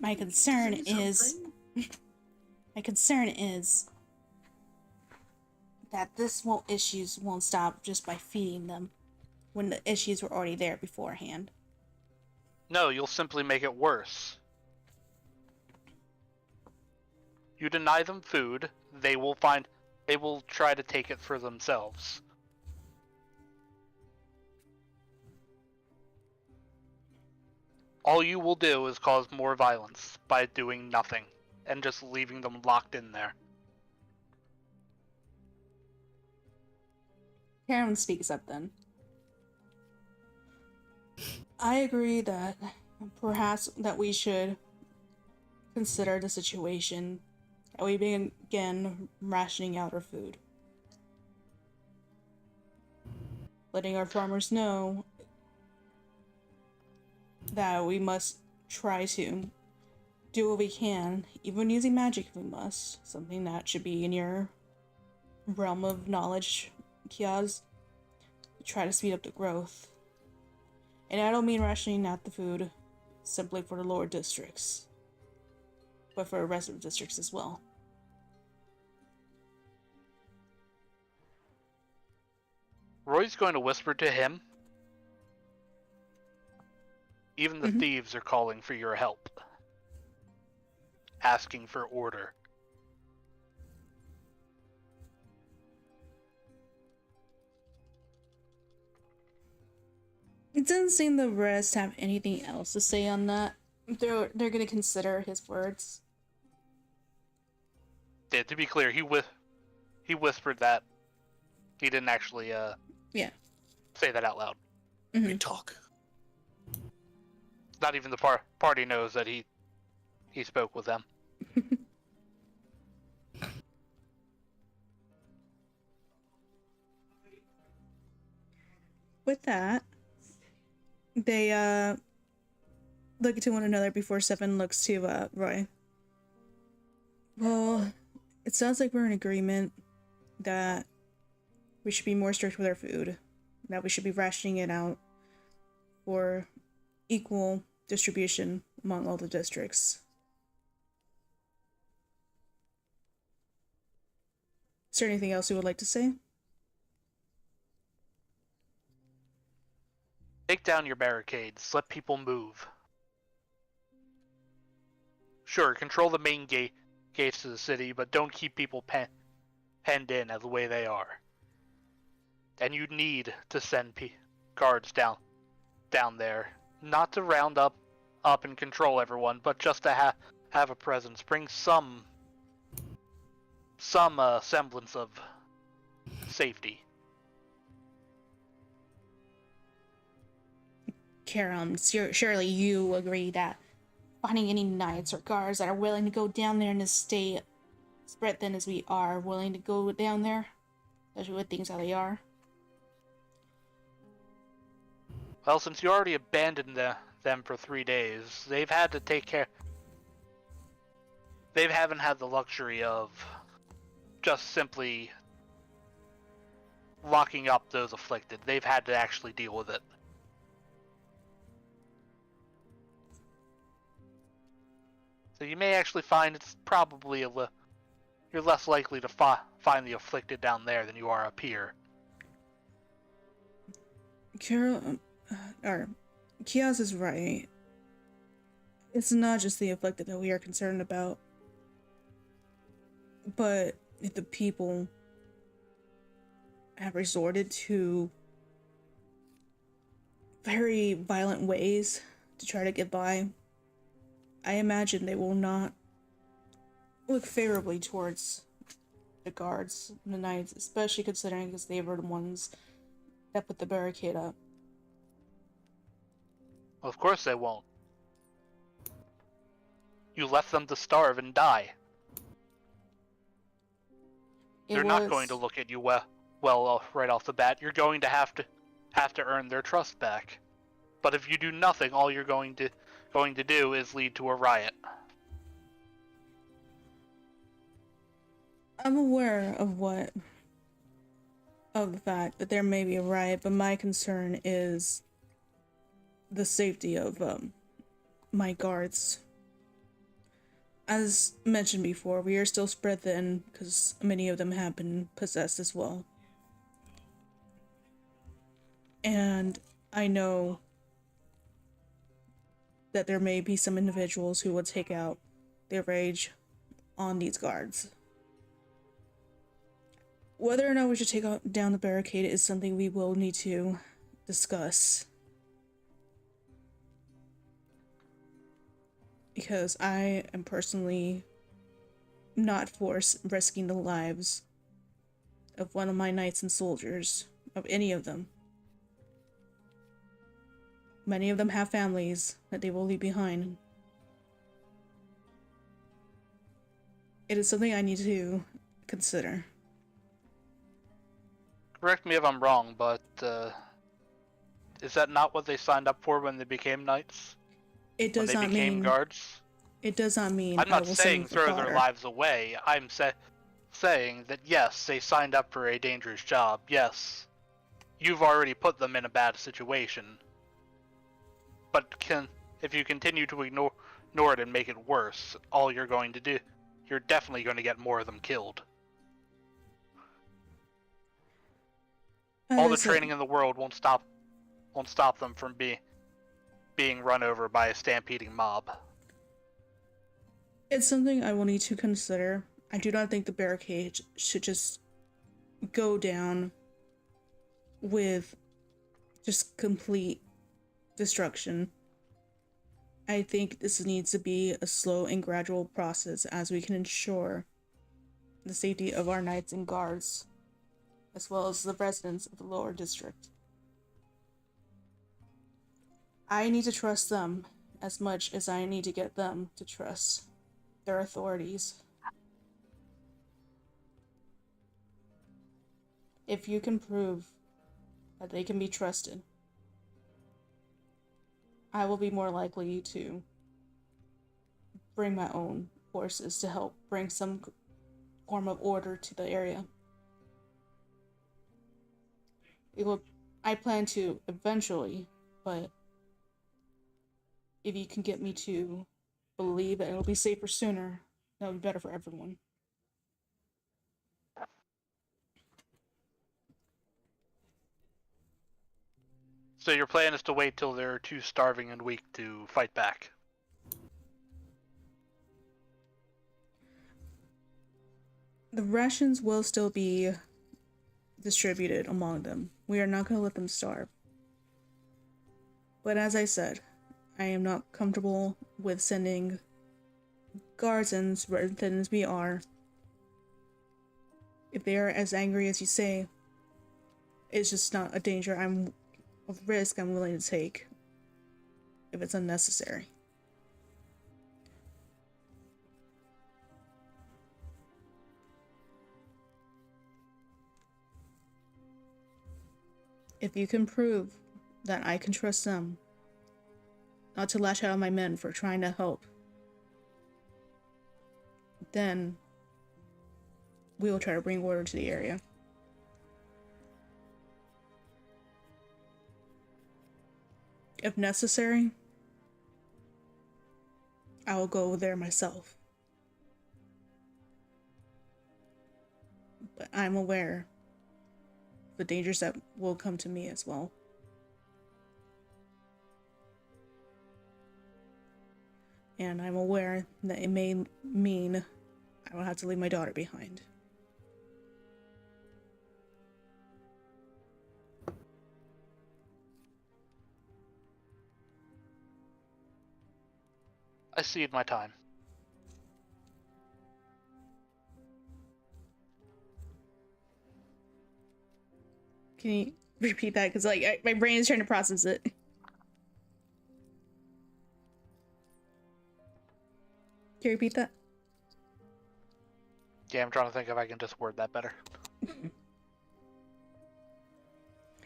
My concern Say is something? my concern is that issues won't stop just by feeding them when the issues were already there beforehand. No, you'll simply make it worse. You deny them food, they will try to take it for themselves. All you will do is cause more violence by doing nothing and just leaving them locked in there. Karen speaks up then. I agree that perhaps that we should consider the situation that we begin rationing out our food. Letting our farmers know that we must try to do what we can, even using magic if we must. Something that should be in your realm of knowledge, Kiaz. Try to speed up the growth. And I don't mean rationing out the food simply for the lower districts, but for the rest of the districts as well. Roy's going to whisper to him. Even the thieves are calling for your help. Asking for order. It doesn't seem the rest have anything else to say on that. They're gonna consider his words. Yeah, to be clear, he whispered that. He didn't actually say that out loud. Mm-hmm. We talk. Not even the party knows that he spoke with them. With that, they look to one another before Seven looks to Roy. Well, it sounds like we're in agreement that we should be more strict with our food, that we should be rationing it out for equal distribution among all the districts. Is there anything else you would like to say? Take down your barricades. Let people move. Sure, control the main gates to the city, but don't keep people penned in the way they are. And you need to send guards down there, not to round up and control everyone, but just to have a presence. Bring some semblance of safety. Karam, surely you agree that finding any knights or guards that are willing to go down there and stay spread thin as we are, willing to go down there, especially with things how they are. Well, since you already abandoned them for 3 days, they've had to take care. They haven't had the luxury of just simply locking up those afflicted. They've had to actually deal with it. So you may actually find it's probably you're less likely to find the afflicted down there than you are up here. Kiaz is right. It's not just the afflicted that we are concerned about, but if the people have resorted to very violent ways to try to get by, I imagine they will not look favorably towards the guards and the knights, especially considering because they were the ones that put the barricade up. Well, of course they won't. You left them to starve and die. They're not going to look at you well right off the bat. You're going to have to earn their trust back. But if you do nothing, all you're going to do is lead to a riot. I'm aware of the fact that there may be a riot, but my concern is the safety of my guards. As mentioned before, we are still spread thin because many of them have been possessed as well. And I know that there may be some individuals who will take out their rage on these guards. Whether or not we should take down the barricade is something we will need to discuss. because I am personally not for risking the lives of one of my knights and soldiers, of any of them. Many of them have families that they will leave behind. It is something I need to consider. Correct me if I'm wrong, but is that not what they signed up for when they became knights? It When does they not became mean guards? it does not mean I'm I not will saying send throw their fodder. lives away. I'm saying that yes, they signed up for a dangerous job. Yes, you've already put them in a bad situation. But if you continue to ignore it and make it worse, all you're going to do, you're definitely going to get more of them killed. As All I the said, training in the world won't stop them from being run over by a stampeding mob. it's something I will need to consider. I do not think the barricade should just go down with just complete destruction. I think this needs to be a slow and gradual process as we can ensure the safety of our knights and guards, as well as the residents of the lower district. I need to trust them as much as I need to get them to trust their authorities. If you can prove that they can be trusted, I will be more likely to bring my own forces to help bring some form of order to the area. I plan to eventually, but if you can get me to believe that it'll be safer sooner, that would be better for everyone. So your plan is to wait till they're too starving and weak to fight back. The rations will still be distributed among them. We are not going to let them starve. But as I said, I am not comfortable with sending guards in as thin as we are. If they are as angry as you say, it's just not a danger of risk I'm willing to take if it's unnecessary. If you can prove that I can trust them, not to lash out on my men for trying to help, then we will try to bring order to the area. If necessary, I will go there myself. But I'm aware of the dangers that will come to me as well. And I'm aware that it may mean I will have to leave my daughter behind. I cede my time. Can you repeat that? Because my brain is trying to process it. Can you repeat that? Yeah, I'm trying to think if I can just word that better.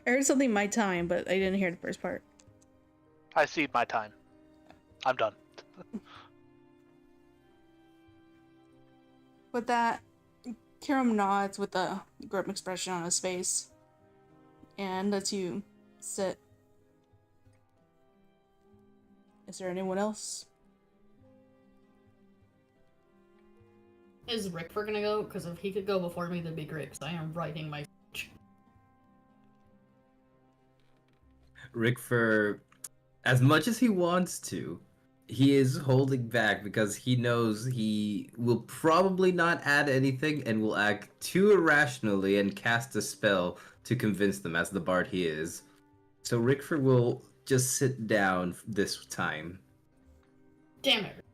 I heard something my time, but I didn't hear the first part. I cede my time. I'm done. With that, Kiram nods with a grim expression on his face and lets you sit. Is there anyone else? Is Rickford gonna go? Because if he could go before me, that'd be great, because I am writing my speech. Rickford, as much as he wants to, he is holding back because he knows he will probably not add anything and will act too irrationally and cast a spell to convince them as the bard he is. So Rickford will just sit down this time. Damn it.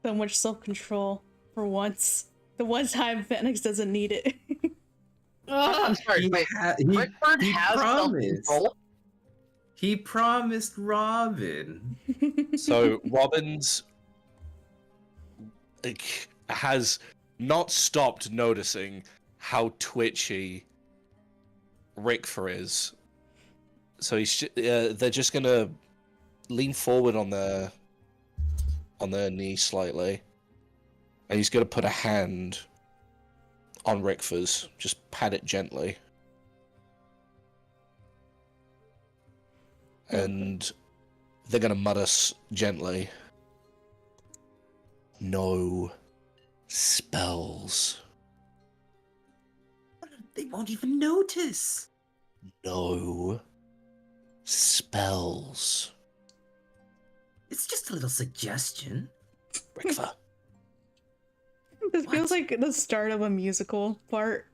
So much self-control for once. The one time Phoenix doesn't need it. I'm sorry, wait. Rickford he has promised. self-control? He promised Robin. So Robin's like, has not stopped noticing how twitchy Rickford is. So they're just gonna lean forward on their knee slightly, and he's gonna put a hand on Rickford's, just pat it gently. And they're gonna mutter gently, "No spells. They won't even notice. No spells." It's just a little suggestion. Rickford. This feels like the start of a musical part.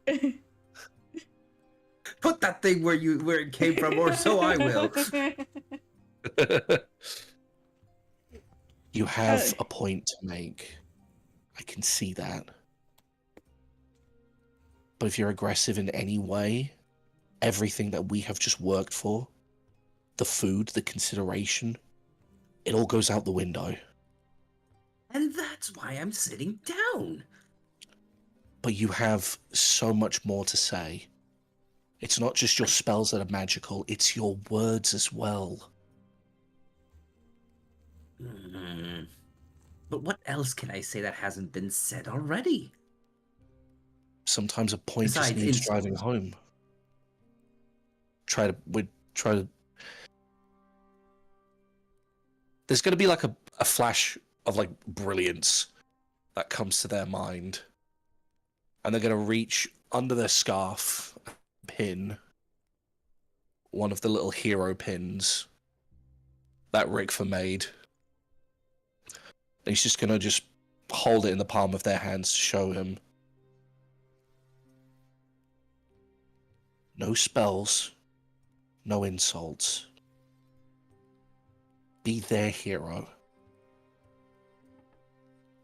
Put that thing where it came from, or so I will. You have a point to make. I can see that. But if you're aggressive in any way, everything that we have just worked for, the food, the consideration, it all goes out the window. And that's why I'm sitting down. But you have so much more to say. It's not just your spells that are magical, it's your words as well. But what else can I say that hasn't been said already? Sometimes a point just Besides needs insults. driving home. There's going to be like a flash of like brilliance that comes to their mind. And they're going to reach under their scarf, pin one of the little hero pins that Rickford made. And he's just going to hold it in the palm of their hands to show him. No spells, no insults. Be their hero.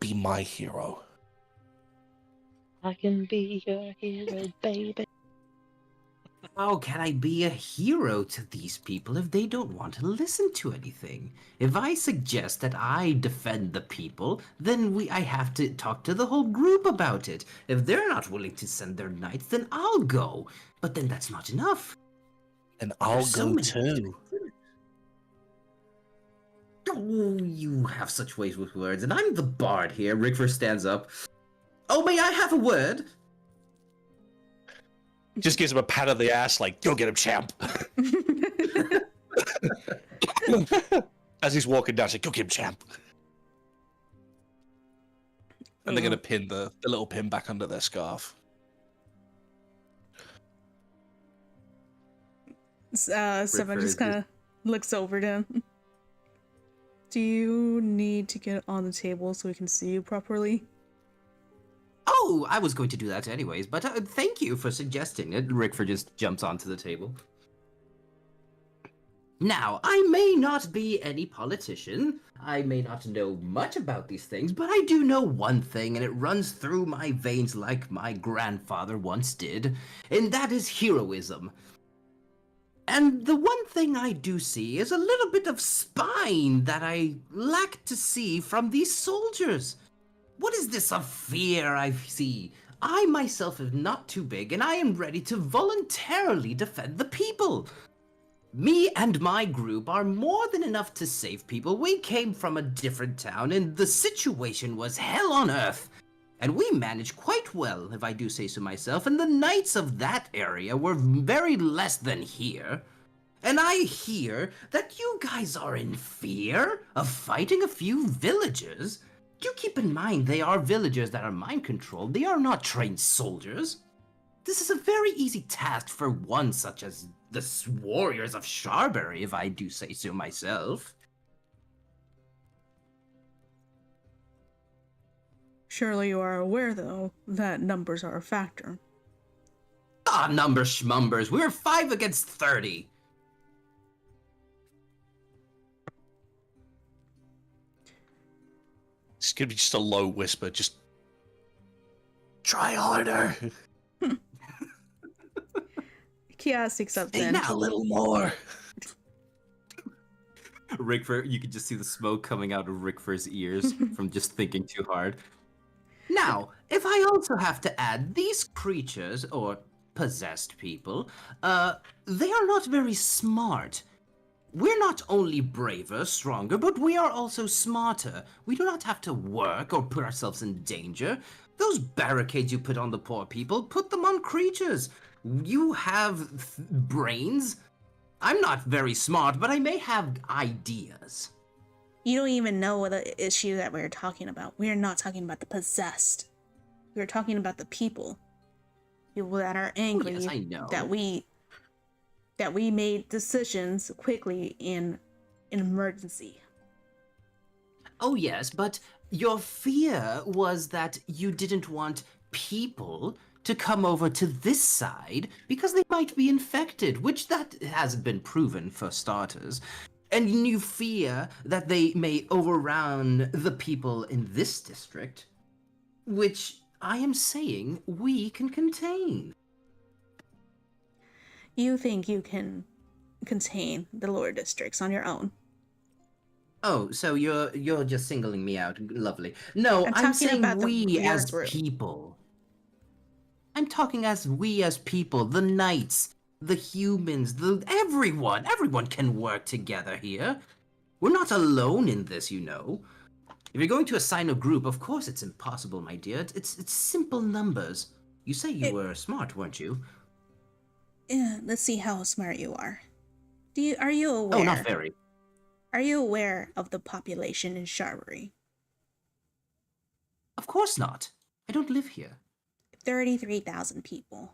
Be my hero. I can be your hero, baby. How can I be a hero to these people if they don't want to listen to anything? If I suggest that I defend the people, then I have to talk to the whole group about it. If they're not willing to send their knights, then I'll go. But then that's not enough. And I'll There's so go many too. Oh, you have such ways with words, and I'm the bard here. Rickford stands up. Oh, may I have a word? Just gives him a pat on the ass, like, go get him, champ. As he's walking down, he's like, go get him, champ. And they're going to pin the little pin back under their scarf. Seven just kind of looks over to him. Do you need to get on the table so we can see you properly? Oh, I was going to do that anyways, but thank you for suggesting it. Rickford just jumps onto the table. Now, I may not be any politician, I may not know much about these things, but I do know one thing, and it runs through my veins like my grandfather once did, and that is heroism. And the one thing I do see is a little bit of spine that I lack to see from these soldiers. What is this of fear I see? I myself am not too big, and I am ready to voluntarily defend the people. Me and my group are more than enough to save people. We came from a different town, and the situation was hell on earth. And we managed quite well, if I do say so myself, and the knights of that area were very less than here. And I hear that you guys are in fear of fighting a few villagers. Do keep in mind they are villagers that are mind-controlled. They are not trained soldiers. This is a very easy task for one such as the warriors of Sharberry, if I do say so myself. Surely you are aware, though, that numbers are a factor. Ah, numbers schmumbers. We're 5 against 30. It's gonna be just a low whisper, just try harder. Chaos sticks up Think then. that a little more. Rickford, you could just see the smoke coming out of Rickford's ears from just thinking too hard. Now, if I also have to add these creatures, or possessed people, they are not very smart. We're not only braver, stronger, but we are also smarter. We do not have to work or put ourselves in danger. Those barricades you put on the poor people, put them on creatures. You have brains. I'm not very smart, but I may have ideas. You don't even know what the issue that we're talking about. We are not talking about the possessed. We're talking about the people. People that are angry yes, I know. that we made decisions quickly in an emergency. Oh yes, but your fear was that you didn't want people to come over to this side because they might be infected, which that hasn't been proven for starters. And you fear that they may overrun the people in this district, which I am saying we can contain. You think you can contain the lower districts on your own? Oh, so you're just singling me out. Lovely. No, I'm I'm talking saying about the we rear as group. people. I'm talking as we as people, the knights, the humans, everyone. Everyone can work together here. We're not alone in this, you know. If you're going to assign a group, of course it's impossible, my dear. It's simple numbers. You say you were smart, weren't you? Yeah, let's see how smart you are. Are you aware? Oh, not very. Are you aware of the population in Sharbury? Of course not. I don't live here. 33,000 people.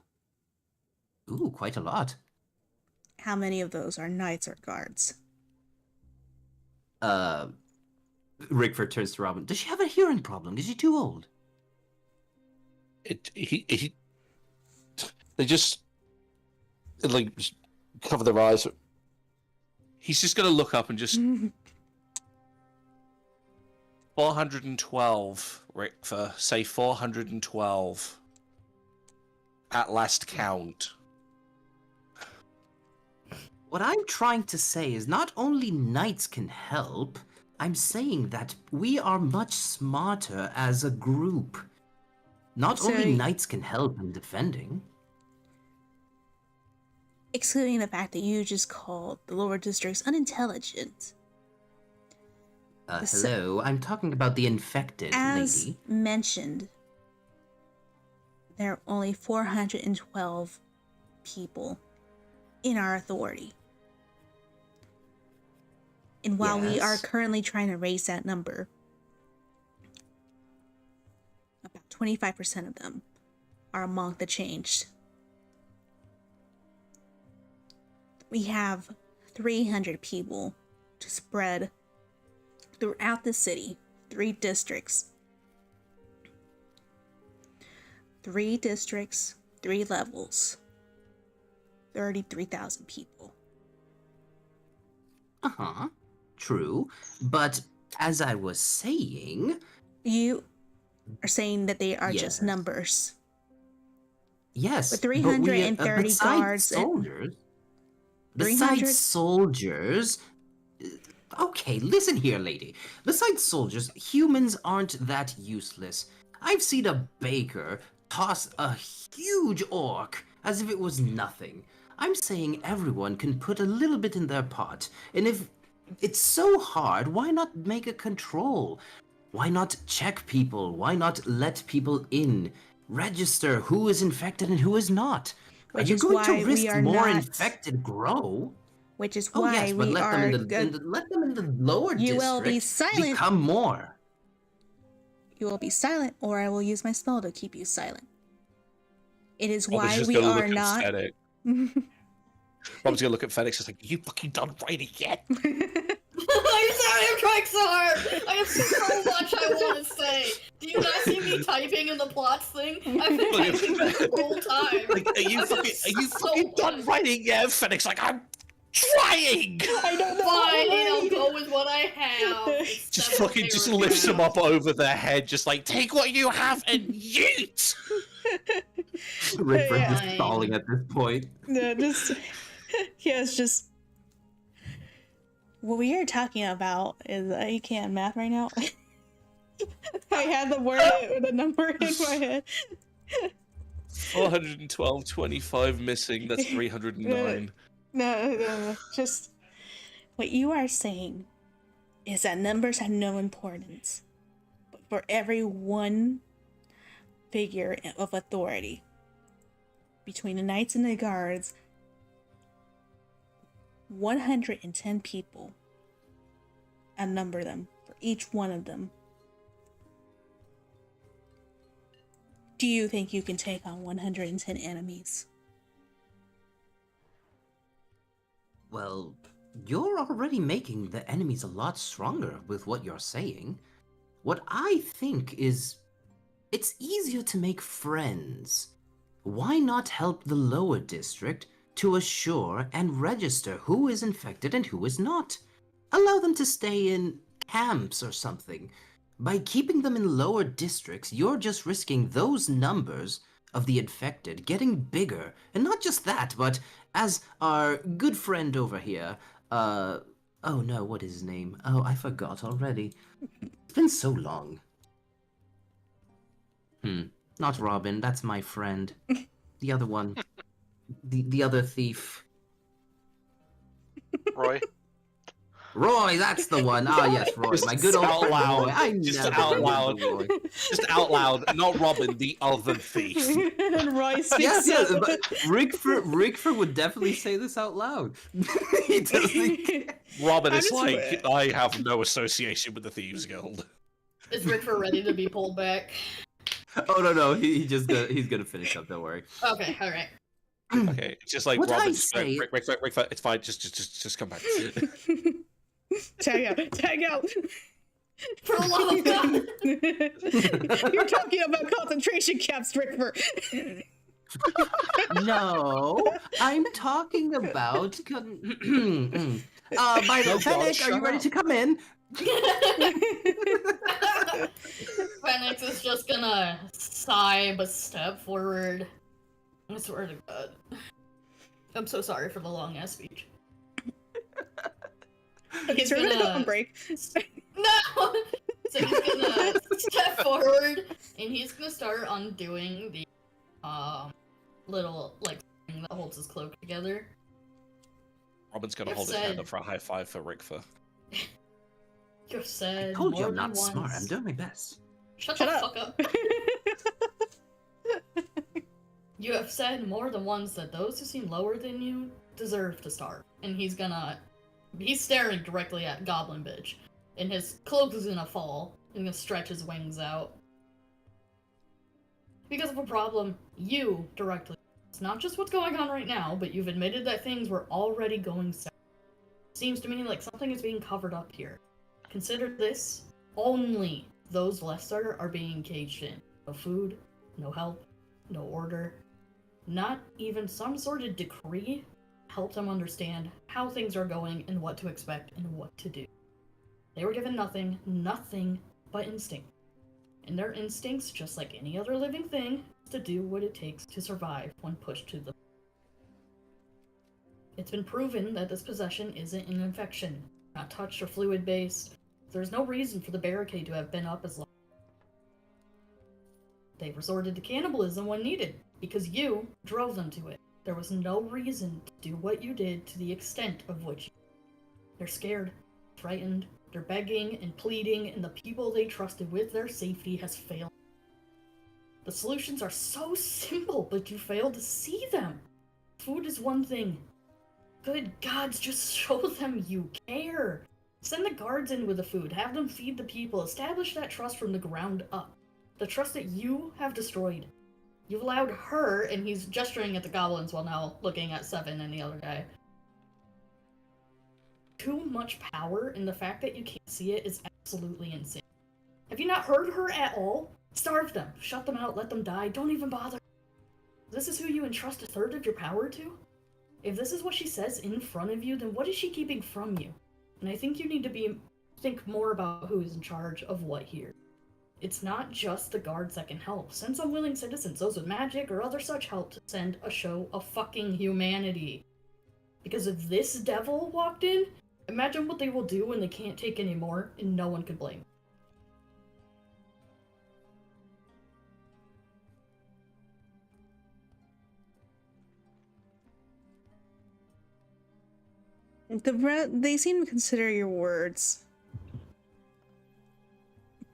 Ooh, quite a lot. How many of those are knights or guards? Rickford turns to Robin. Does she have a hearing problem? Is she too old? They just like cover their eyes. He's just gonna look up and just 412, Rickford. Say 412. At last count. What I'm trying to say is not only knights can help, I'm saying that we are much smarter as a group. Not So- only knights can help in defending. Excluding the fact that you just called the lower districts unintelligent. Hello, I'm talking about the infected As lady. mentioned, there are only 412 people in our authority. And while we are Yes. currently trying to raise that number, about 25% of them are among the changed. We have 300 people to spread throughout the city, 3 districts. 3 districts, 3 levels, 33,000 people. Uh-huh. True. But as I was saying, You are saying that they are just Yes. numbers. yes. With but 330 besides guards and- soldiers, 300? besides soldiers, okay, listen here, lady. Besides soldiers, humans aren't that useless. I've seen a baker toss a huge orc as if it was nothing. I'm saying everyone can put a little bit in their pot, and if it's so hard, why not make a control? Why not check people? Why not let people in? Register who is infected and who is not. Which are you is going why to we risk are more not- infected grow? Which is Oh why yes, but we let are them in good. the let them in the lower You will be district silent. become more. You will be silent, or I will use my spell to keep you silent. It is Robin's why just we gonna are look at not. Fennec. Robin's gonna look at Fennec. Just like, you fucking done writing yet? I'm sorry, I'm trying so hard. I have so much I want to say. Do you not see me typing in the plots thing? I've been typing this the whole time. Like, are you I feel fucking so done much. writing yet? Fennec's like, I'm Trying! I don't know. Fine, I'll already. go with what I have. It's Just several fucking just paragraphs. lifts them up over their head, just like, take what you have and yeet! Rickford Yeah. just stalling at this point. No, just yeah, it's just what we are talking about is you can't math right now. I had the number in my head. 412, 25 missing, that's 309. No. Just what you are saying is that numbers have no importance. But for every one figure of authority between the knights and the guards, 110 people outnumber them for each one of them. Do you think you can take on 110 enemies? Well, you're already making the enemies a lot stronger with what you're saying. What I think is, it's easier to make friends. Why not help the lower district to assure and register who is infected and who is not? Allow them to stay in camps or something. By keeping them in lower districts, you're just risking those numbers of the infected getting bigger. And not just that, but as our good friend over here, oh no, what is his name? Oh, I forgot already. It's been so long. Not Robin, that's my friend. The other one. The other thief. Roy. Roy, that's the one. Ah, yes, Roy. Just My good old out friend loud. Roy. I Just never out remember loud. Roy. Just out loud, not Robin, the other thief. And Roy Yes, speaks yes, up. but Rickford would definitely say this out loud. He doesn't. Robin I'm is just- like, I have no association with the Thieves Guild. Is Rickford ready to be pulled back? Oh no, he's gonna finish up. Don't worry. Okay, alright. Okay, it's just like What I Robin's say- Rick, it's fine, just come back. Tag out. For the love of God! You're talking about concentration camps, Rickford. No, I'm talking about. By the Oh, God, Fennec, are you shut ready up. to come in? Phoenix is just gonna sigh but step forward. I swear to God. I'm so sorry for the long ass speech. Okay, so we're gonna go on break. No! So he's gonna step forward and he's gonna start undoing the little like thing that holds his cloak together. Robin's gonna You've hold his hand said- up for a high five for Rickfer. You've said I told you more I'm than not smart. I'm once- doing my best. Shut Shut the up. fuck up. You have said more than once that those who seem lower than you deserve to starve. And he's staring directly at Goblin Bitch. And his cloak is gonna fall. And gonna stretch his wings out. Because of a problem you directly. It's not just what's going on right now, but you've admitted that things were already going south. Seems to me like something is being covered up here. Consider this, only those lesser are being caged in. No food, no help, no order. Not even some sort of decree helped them understand how things are going and what to expect and what to do. They were given nothing but instinct. And their instincts, just like any other living thing, is to do what it takes to survive when pushed to the... It's been proven that this possession isn't an infection, not touch or fluid based. There's no reason for the barricade to have been up as long. They resorted to cannibalism when needed, because you drove them to it. There was no reason to do what you did to the extent of which you... They're scared, frightened, they're begging and pleading, and the people they trusted with their safety has failed. The solutions are so simple, but you fail to see them. Food is one thing. Good gods, just show them you care. Send the guards in with the food, have them feed the people, establish that trust from the ground up. The trust that you have destroyed. You've allowed her, and he's gesturing at the goblins while now looking at Seven and the other guy. Too much power, and the fact that you can't see it is absolutely insane. Have you not heard her at all? Starve them, shut them out, let them die, don't even bother. This is who you entrust a third of your power to? If this is what she says in front of you, then what is she keeping from you? And I think you need to think more about who is in charge of what here. It's not just the guards that can help. Send some willing citizens, those with magic or other such help, to send a show of fucking humanity. Because if this devil walked in, imagine what they will do when they can't take any more, and no one could blame. They seem to consider your words,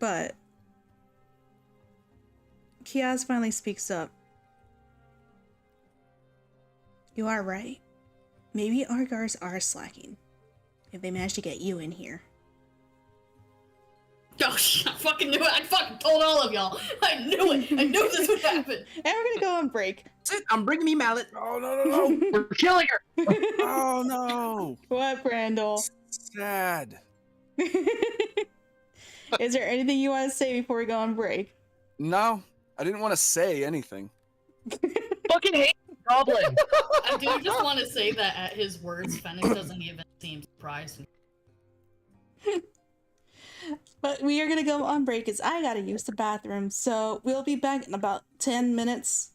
but Kiaz finally speaks up. You are right. Maybe our guards are slacking if they manage to get you in here. Oh, I fucking knew it. I fucking told all of y'all. I knew it. I knew this would happen. And we're gonna go on break. That's it. I'm bringing me mallet. Oh, no. We're killing her. Oh, no. What, Brandel? Sad. Is there anything you want to say before we go on break? No, I didn't want to say anything. Fucking hate goblin. I do just want to say that at his words, Fenix doesn't even seem surprised. But we are gonna go on break because I gotta use the bathroom. So we'll be back in about 10 minutes.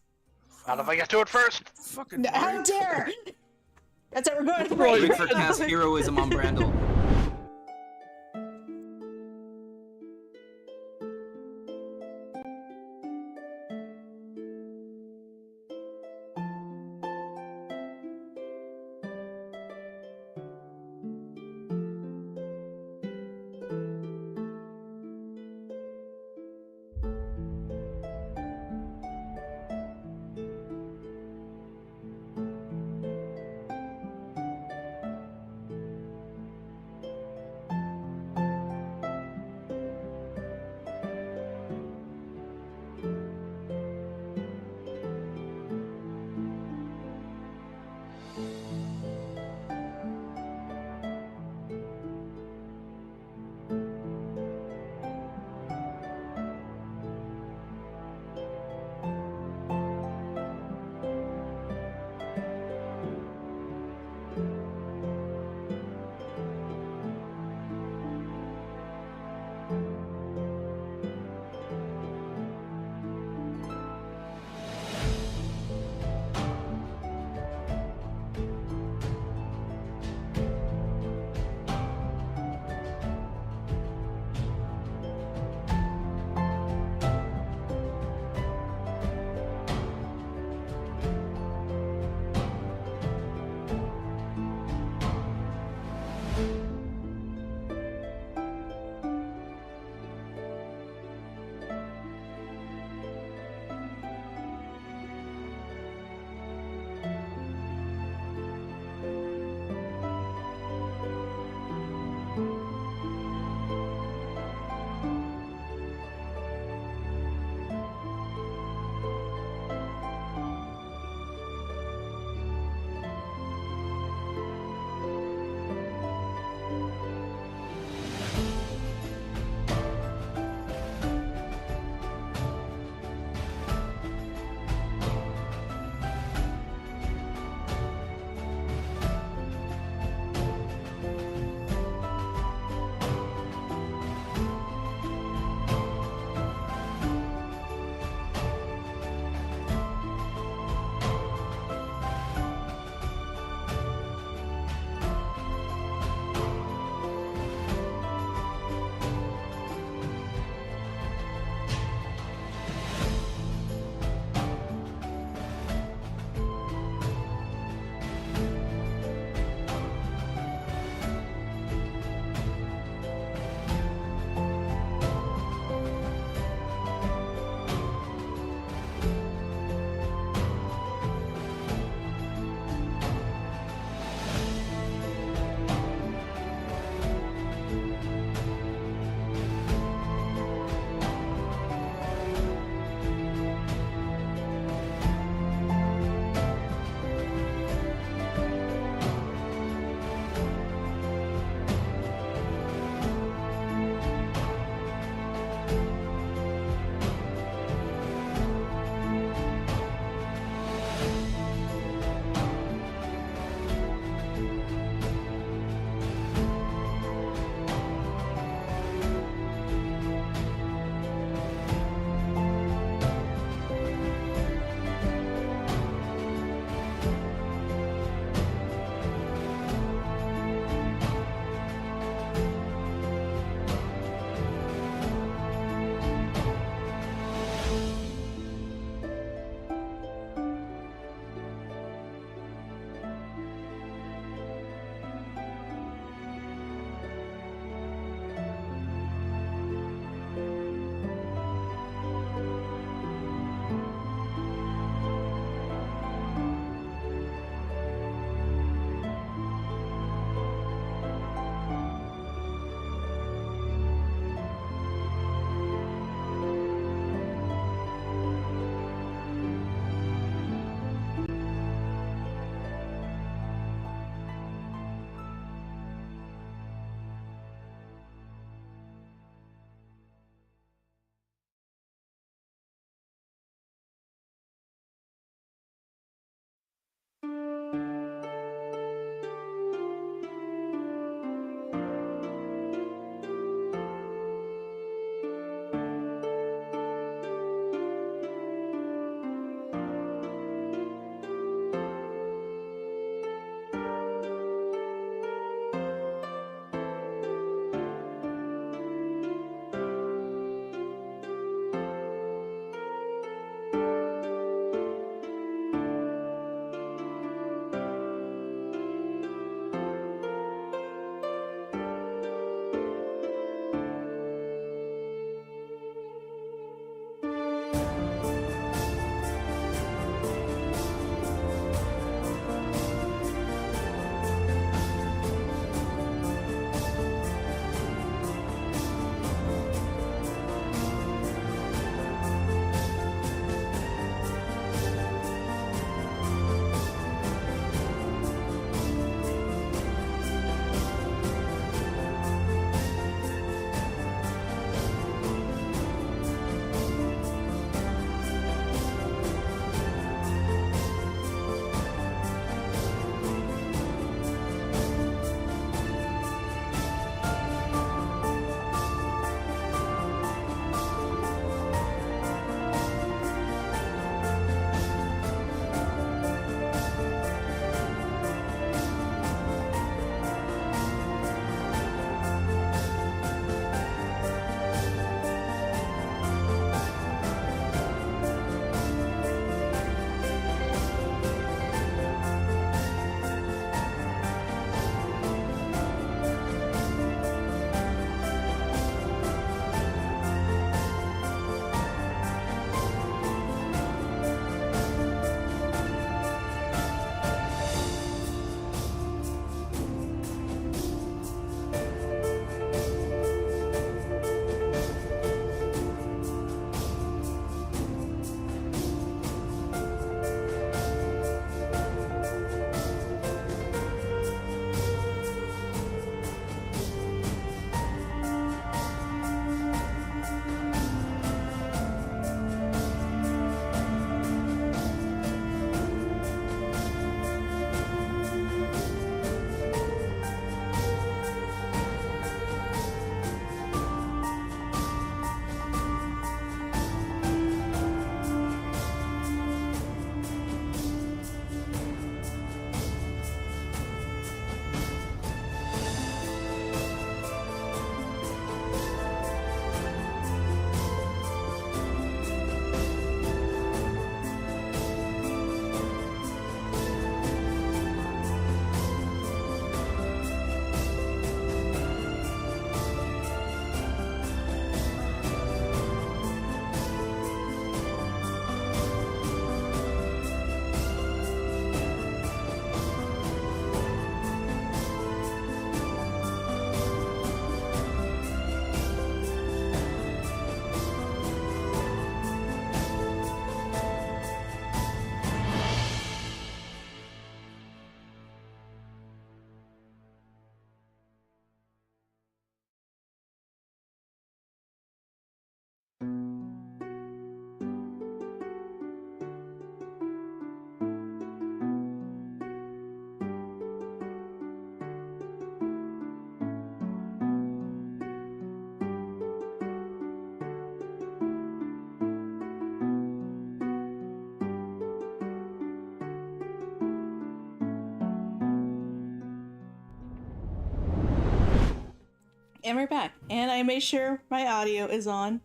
Not if I get to it first. Fucking How break. dare! That's it, we're going to Wait break. for cast heroism on Brandel. And we're back. And I made sure my audio is on.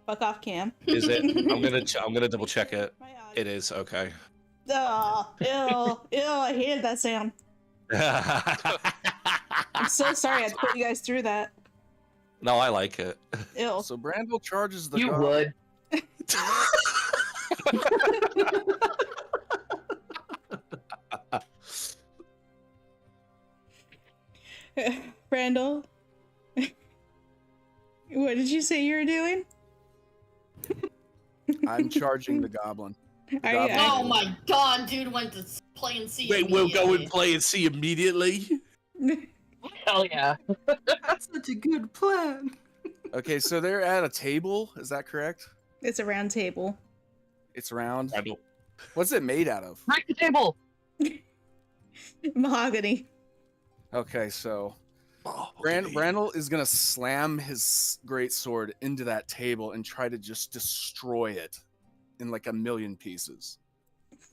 Fuck off, Cam. Is it? I'm gonna double check it. My audio. It is okay. Oh, ew, I hated that sound. I'm so sorry I had to put you guys through that. No, I like it. Ew. So Brandel charges the You guard. would. Randall, what did you say you were doing? I'm charging the goblin. The Are you- goblin- Oh my god, dude went to play and see. Wait, we'll go and immediately. play and see immediately. Hell yeah. That's such a good plan. Okay, so they're at a table. Is that correct? It's a round table. It's round. I don't. What's it made out of? Break the table. Mahogany. Okay, so Oh, Brandel is gonna slam his great sword into that table and try to just destroy it in like a million pieces. Please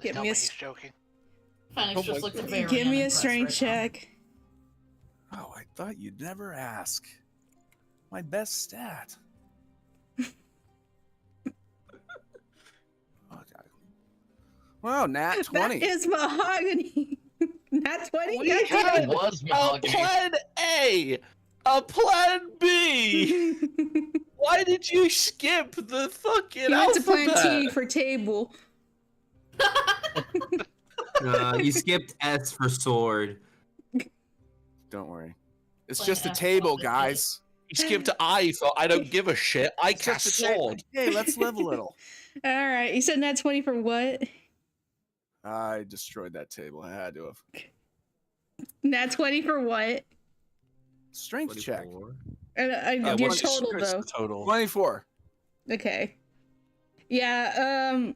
Give tell me me a he's s- joking. Phoenix Oh just my looked God. very Give me a unimpressed strength right now. check. Oh, I thought you'd never ask. My best stat. Oh, God. Wow, nat 20. That is mahogany. Not 20. We God damn had It was a mahogany. plan A, a plan B. it. Why did you skip the fucking You went to plan alphabet? T for table. You skipped S for sword. Don't worry. It's Plan just a F, table, obviously. guys. You skipped I, so I don't give a shit. I It's just cast a table. sword. Hey, let's live a little. All right. You said nat 20 for what? I destroyed that table. I had to have. Nat 20 for what? Strength check. 24. Your what's total, Chris' though. Total. 24. Okay. Yeah, and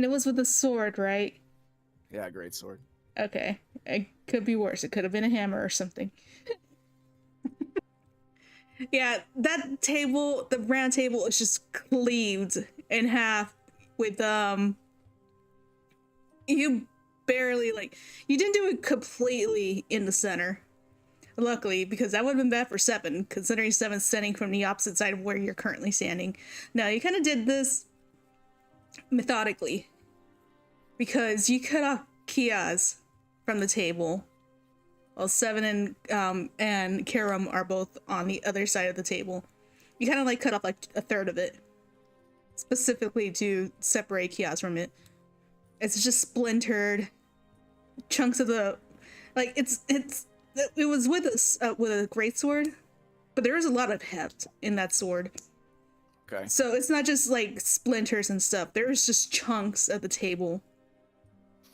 it was with a sword, right? Yeah, great sword. Okay. It could be worse. It could have been a hammer or something. Yeah, that table, the round table, is just cleaved in half with, you barely, like, you didn't do it completely in the center. Luckily, because that would have been bad for Seven, considering Seven's standing from the opposite side of where you're currently standing. No, you kind of did this methodically. Because you cut off Kiaz from the table, while Seven and Karam are both on the other side of the table. You kind of like cut off like a third of it, specifically to separate Kiaz from it. It's just splintered chunks of the, like it was with a greatsword, but there is a lot of heft in that sword. Okay. So it's not just like splinters and stuff. There's just chunks of the table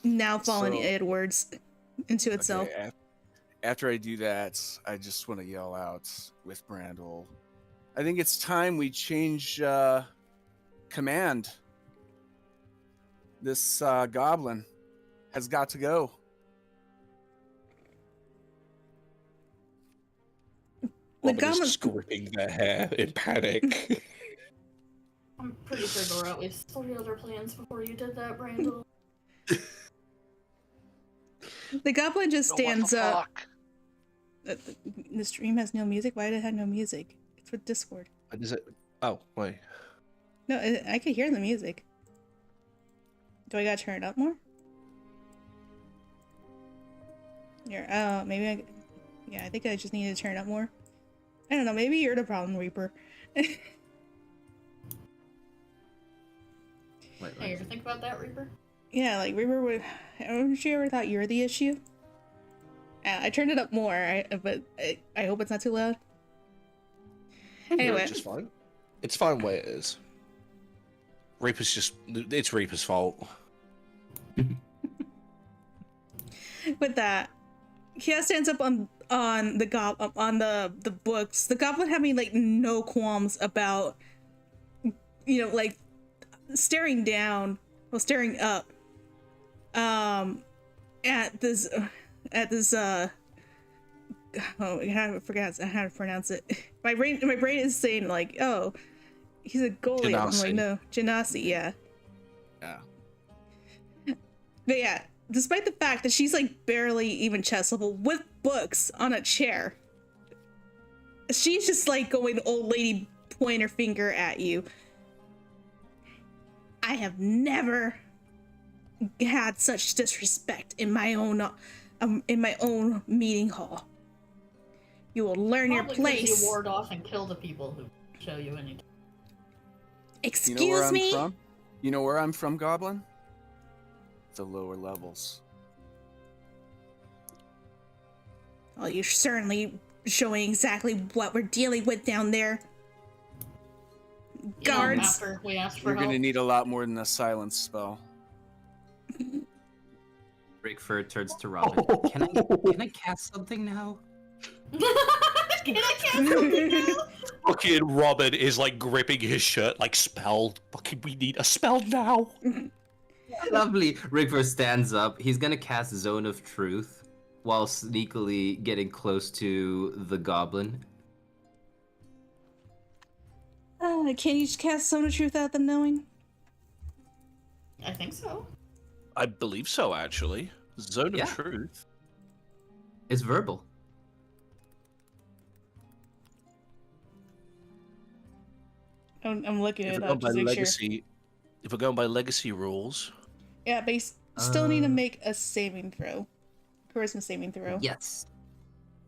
now falling So- inwards into itself. Okay, after I do that, I just want to yell out with Brandel. I think it's time we change command. This goblin has got to go. Robin goblin- is gripping their hair in panic. I'm pretty sure there were at least 3 other plans before you did that, Brandel. The goblin just Oh, what the stands up. fuck? The stream has no music. Why did it have no music? It's with Discord. What is it? Oh, wait. No, I could hear the music. Do I gotta turn it up more? Here, maybe yeah, I think I just need to turn it up more. I don't know, maybe you're the problem, Reaper. Wait, Hey, you ever think about that, Reaper? Yeah, like Reaper would. Haven't you ever thought you're the issue? I turned it up more, but I hope it's not too loud. Anyway. It's just fine. It's fine where it is. Reaper's just. It's Reaper's fault. With that, Kia stands up on the books. The goblin having like no qualms about, like staring up, at this oh, I forgot how to pronounce it. My brain is saying like, oh, he's a goalie. I'm like, Genasi. no, Genasi, yeah. Yeah. But yeah, despite the fact that she's like barely even chest level with books on a chair, she's just like going old lady pointer finger at you. I have never had such disrespect in my own meeting hall. You will learn your Probably place. because you ward off and kill the people who show you any. Excuse You know where I'm me? from? You know where I'm from, Goblin? The lower levels. Well, you're certainly showing exactly what we're dealing with down there. Guards. After we asked for You're help. gonna need a lot more than a silence spell. Rickford turns to Robin. Can I cast something now? Can I cast something now? Fucking Robin is like gripping his shirt, like spell. Fucking, we need a spell now. Lovely. Rickford stands up. He's gonna cast Zone of Truth while sneakily getting close to the goblin. Can you just cast Zone of Truth without them knowing? I think so. I believe so, actually. Zone Yeah. of Truth. It's verbal. I'm looking If it we're going up by just to make sure. legacy, if we're going by legacy rules, Yeah, but you still need to make a saving throw. Charisma saving throw. Yes.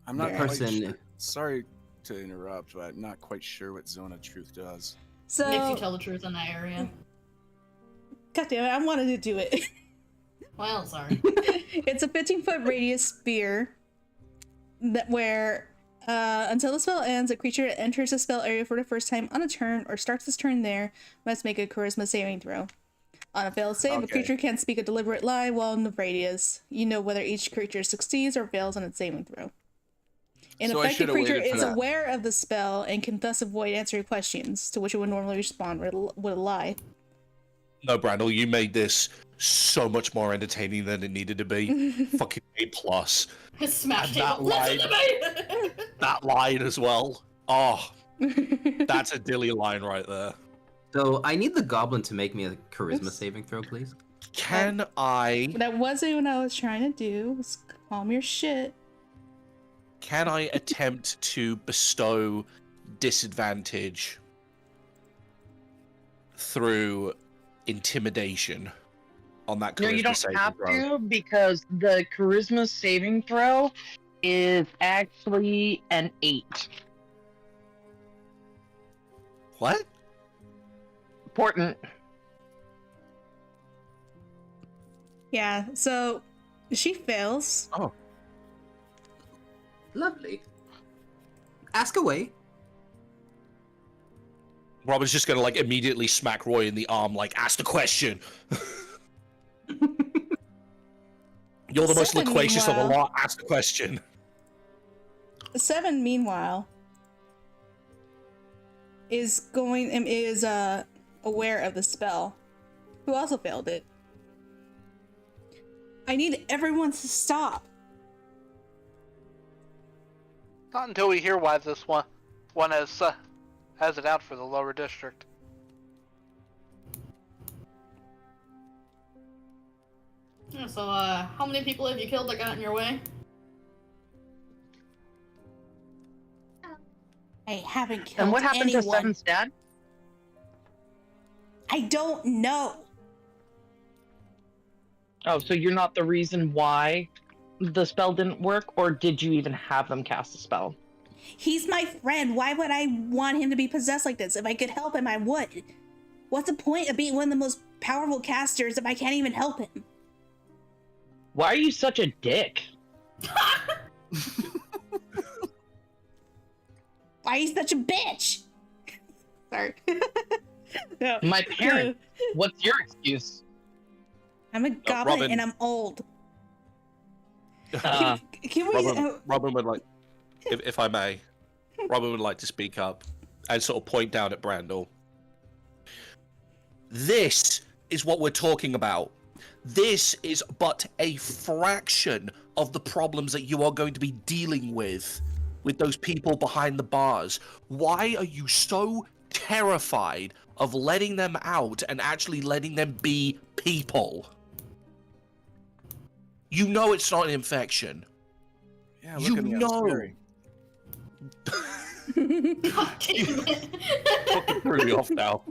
I'm not Yeah. quite Person- sure. Sorry to interrupt, but I'm not quite sure what Zone of Truth does. So, Makes you tell the truth in that area. God damn it, I wanted to do it. Well, sorry. It's a 15-foot radius sphere that where until the spell ends, a creature that enters the spell area for the first time on a turn or starts its turn there must make a charisma saving throw. On a failed save, a Okay. creature can't speak a deliberate lie while in the radius. You know whether each creature succeeds or fails on its saving throw. An So I affected should've creature waited for is that. aware of the spell and can thus avoid answering questions to which it would normally respond with a lie. no, Brandel, you made this so much more entertaining than it needed to be. Fucking A plus. Smash And that table. Listen to me! That line as well. Oh, that's a dilly line right there. So I need the goblin to make me a charisma Oops. saving throw, please. Can I That wasn't what I was trying to do. Was calm your shit. attempt to bestow disadvantage through intimidation on that charisma No, you don't saving have throw? to, because the charisma saving throw is actually an 8. What? Important. Yeah, so she fails. Lovely. Ask away. Robin's just gonna like immediately smack Roy in the arm, like, ask the question. You're the most Seven, loquacious of the meanwhile. lot. Ask the question. 7, meanwhile, is aware of the spell, who also failed it. I need everyone to stop. Not until we hear why this one has it out for the lower district. Yeah, so, how many people have you killed that got in your way? I haven't killed And what happened anyone. to Seven's dad? I don't know. Oh, so you're not the reason why the spell didn't work, or did you even have them cast a spell? He's my friend. Why would I want him to be possessed like this? If I could help him, I would. What's the point of being one of the most powerful casters if I can't even help him? Why are you such a dick? Why are you such a bitch? Sorry. No. My parent. What's your excuse? I'm a goblin Robin. and I'm old. Uh, Can we? Robin would like, if I may, Robin would like to speak up and sort of point down at Brandel. This is what we're talking about. This is but a fraction of the problems that you are going to be dealing with those people behind the bars. Why are you so terrified of letting them out and actually letting them be people? You know it's not an infection. Yeah, look You at me, I'm know. scary. God damn it. Fucking threw me off now.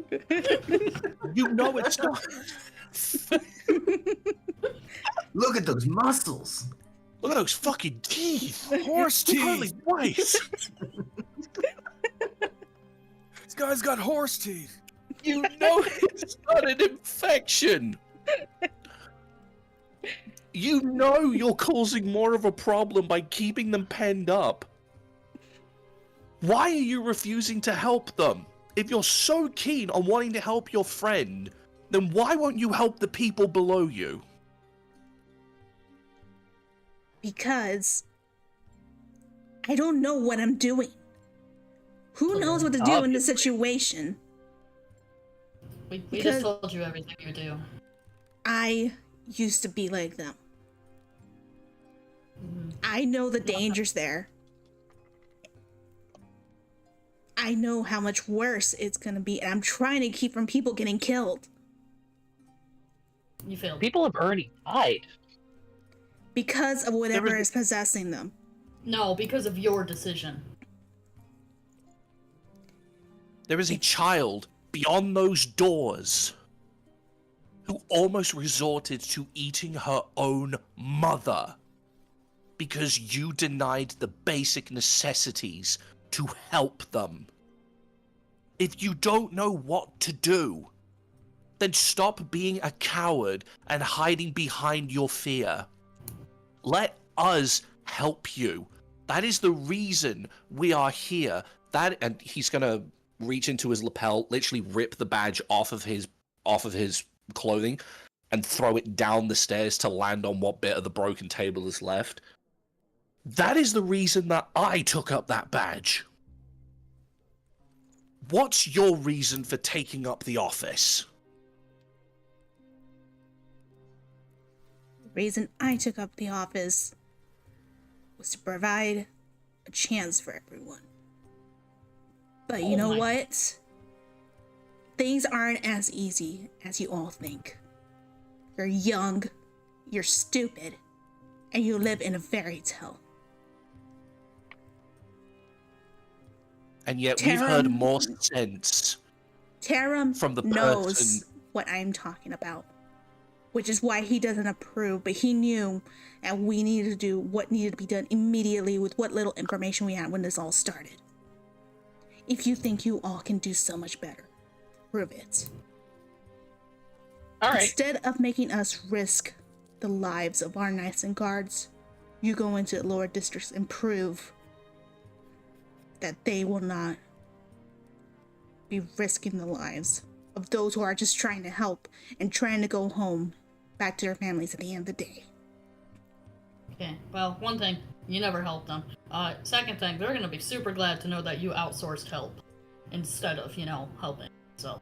You know it's not. Look at those muscles. Look at those fucking teeth. Horse Holy teeth. Christ. This guy's got horse teeth. You know it's not an infection. You know you're causing more of a problem by keeping them penned up. Why are you refusing to help them? If you're so keen on wanting to help your friend, then why won't you help the people below you? Because I don't know what I'm doing. Who knows what to do in this situation? We Because- just told you everything you do. I used to be like them. I know the dangers there. I know how much worse it's gonna be, and I'm trying to keep from people getting killed. You failed. People have already died. Because of whatever is possessing them. No, because of your decision. There is a child beyond those doors who almost resorted to eating her own mother because you denied the basic necessities to help them. If you don't know what to do, then stop being a coward and hiding behind your fear. Let us help you. That is the reason we are here. And he's gonna reach into his lapel, literally rip the badge off of his clothing, and throw it down the stairs to land on what bit of the broken table is left. That is the reason that I took up that badge. What's your reason for taking up the office? The reason I took up the office was to provide a chance for everyone. But you know what? Things aren't as easy as you all think. You're young, you're stupid, and you live in a fairy tale. And yet we've heard more sense. Taram From the knows person- what I'm talking about, which is why he doesn't approve, but he knew, and we needed to do what needed to be done immediately with what little information we had when this all started. If you think you all can do so much better, prove it. All right. Instead of making us risk the lives of our knights and guards, you go into the lower districts and prove that they will not be risking the lives of those who are just trying to help and trying to go home back to their families at the end of the day. Okay, well, one thing, you never helped them. Second thing, they're gonna be super glad to know that you outsourced help instead of, helping. So,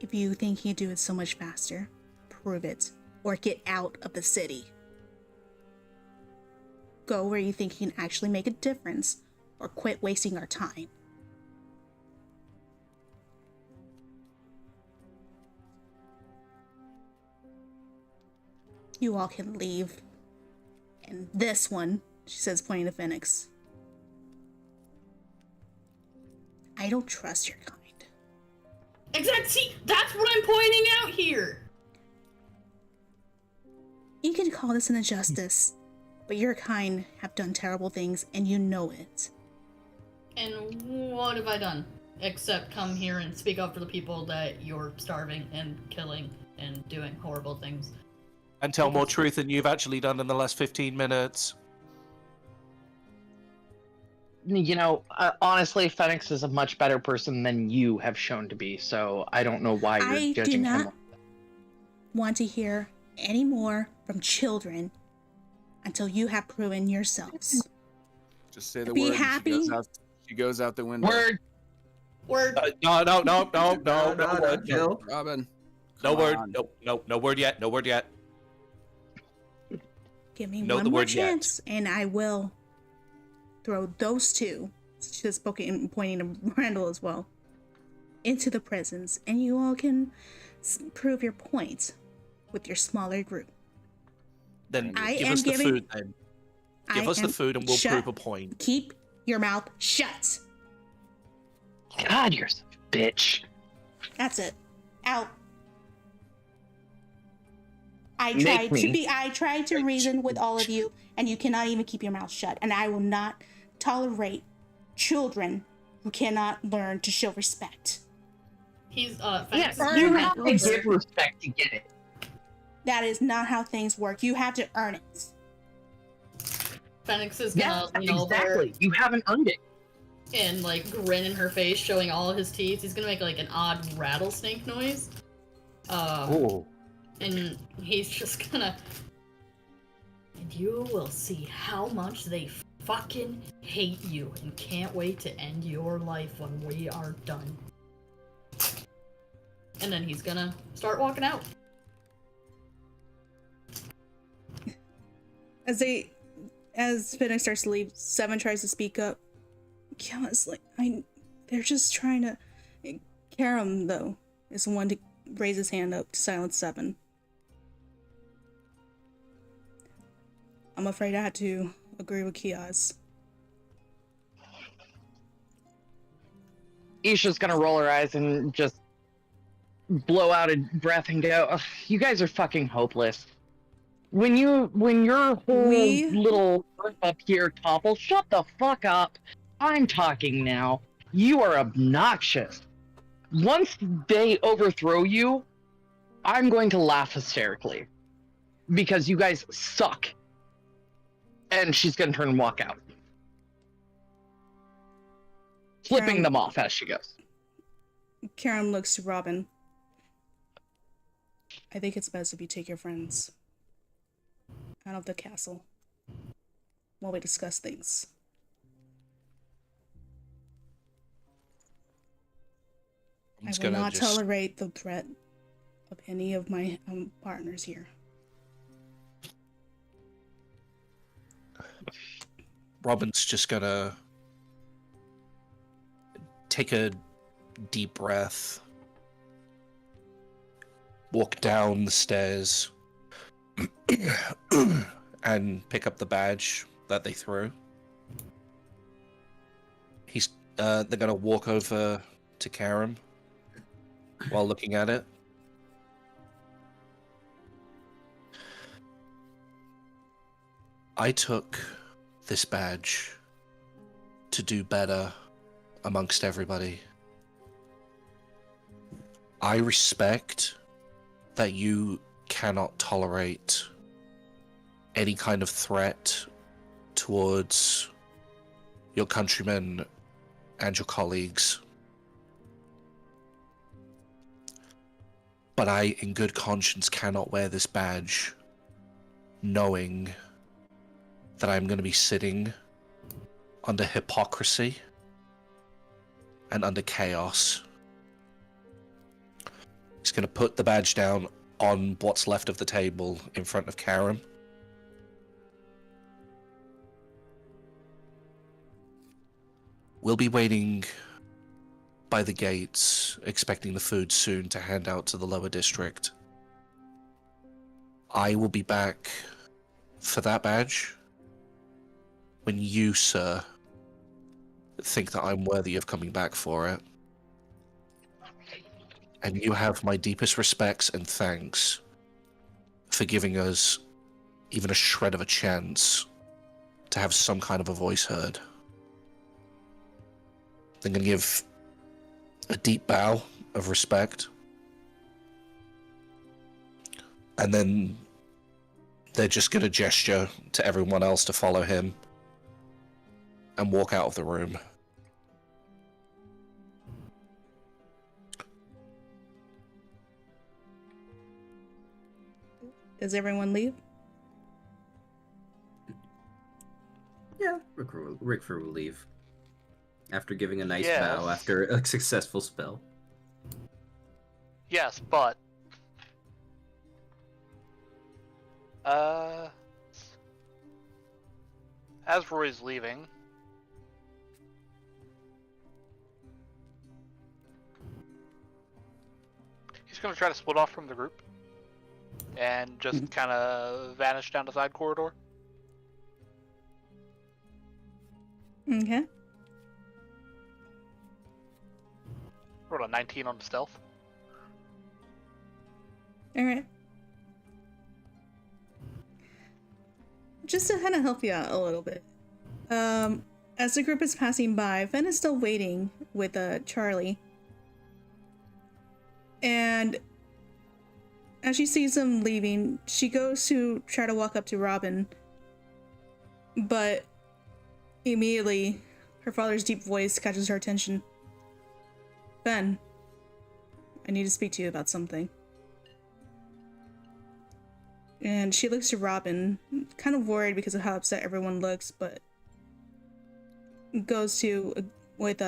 If you think you do it so much faster, prove it, or get out of the city. Go where you think you can actually make a difference, or quit wasting our time. You all can leave. And this one, she says, pointing to Phoenix. I don't trust your kind. exactly. See, that's what I'm pointing out here. You can call this an injustice, but your kind have done terrible things, and you know it. And what have I done? Except come here and speak up for the people that you're starving and killing and doing horrible things. And tell more truth than you've actually done in the last 15 minutes. Honestly, Phoenix is a much better person than you have shown to be, so I don't know why you're I do judging him. not want to hear any more from children until you have proven yourselves. Just say the Be word. and happy. She goes out the window. Word. No word. Jill. Robin. No come word. on. No word yet. No word yet. Give me Know one the more word yet. chance, and I will throw those two, she has spoken pointing to Randall as well, into the prisons, and you all can prove your point with your smaller group. Then I give am us the giving- food then. Give us the food and we'll Shut- prove a point. Keep your mouth shut. God, you're such a bitch. That's it. Out. I tried to reason with all of you, and you cannot even keep your mouth shut. And I will not tolerate children who cannot learn to show respect. He's Yes, Fenix is you gonna have to look give over. respect to get it. That is not how things work. You have to earn it. Fenix is Yeah, gonna lean over exactly. You haven't earned it. and like grin in her face, showing all his teeth. He's gonna make like an odd rattlesnake noise. Oh, And he's just gonna. And you will see how much they fucking hate you and can't wait to end your life when we are done. And then he's gonna start walking out. As Phoenix starts to leave, Seven tries to speak up. Kiana's like, they're just trying to. Karam, though, is the one to raise his hand up to silence Seven. I'm afraid I had to agree with Kiaz. Isha's gonna roll her eyes and just blow out a breath and go, "Ugh, you guys are fucking hopeless. When your whole little group up here topples, shut the fuck up. I'm talking now. You are obnoxious. Once they overthrow you, I'm going to laugh hysterically. Because you guys suck. And she's gonna turn and walk out. Flipping them off as she goes. Karam looks to Robin. I think it's best if you take your friends out of the castle while we discuss things. I will not tolerate the threat of any of my partners here. Robin's just gonna take a deep breath, walk down the stairs, and pick up the badge that they threw. They're gonna walk over to Karam while looking at it. I took this badge to do better amongst everybody. I respect that you cannot tolerate any kind of threat towards your countrymen and your colleagues. But I, in good conscience, cannot wear this badge knowing that I'm going to be sitting under hypocrisy and under chaos. He's going to put the badge down on what's left of the table in front of Karam. We'll be waiting by the gates, expecting the food soon to hand out to the lower district. I will be back for that badge when you, sir, think that I'm worthy of coming back for it. And you have my deepest respects and thanks for giving us even a shred of a chance to have some kind of a voice heard. I'm going to give a deep bow of respect. And then they're just going to gesture to everyone else to follow him and walk out of the room. Does everyone leave? Yeah, Rickford will leave. After giving a nice Yes. bow after a successful spell. Yes, but as Roy's leaving, he's gonna try to split off from the group and just kind of vanish down the side corridor. Okay. Rolled a 19 on stealth. Alright. Just to kind of help you out a little bit. As the group is passing by, Fen is still waiting with Charlie. And as she sees them leaving, she goes to try to walk up to Robin. But immediately, her father's deep voice catches her attention. "Ben, I need to speak to you about something." And she looks to Robin, kind of worried because of how upset everyone looks, but goes to with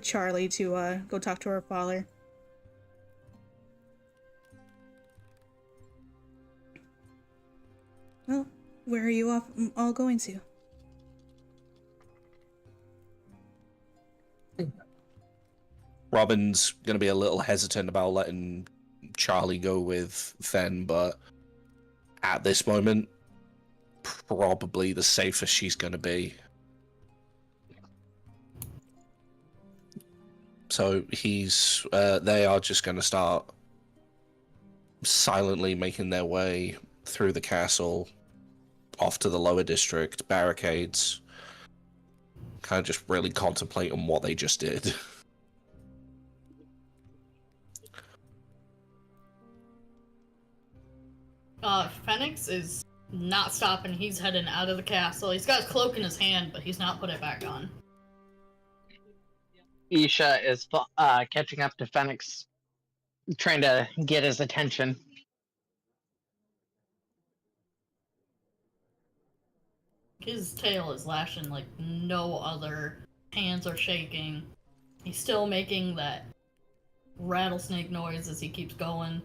Charlie to go talk to her father. Well, where are you all going to? Robin's going to be a little hesitant about letting Charlie go with Fen, but at this moment, probably the safest she's going to be. So they are just going to start silently making their way through the castle, off to the lower district, barricades, kind of just really contemplating what they just did. Phoenix is not stopping. He's heading out of the castle. He's got his cloak in his hand, but he's not put it back on. Isha is catching up to Phoenix, trying to get his attention. His tail is lashing like no other. Hands are shaking. He's still making that rattlesnake noise as he keeps going.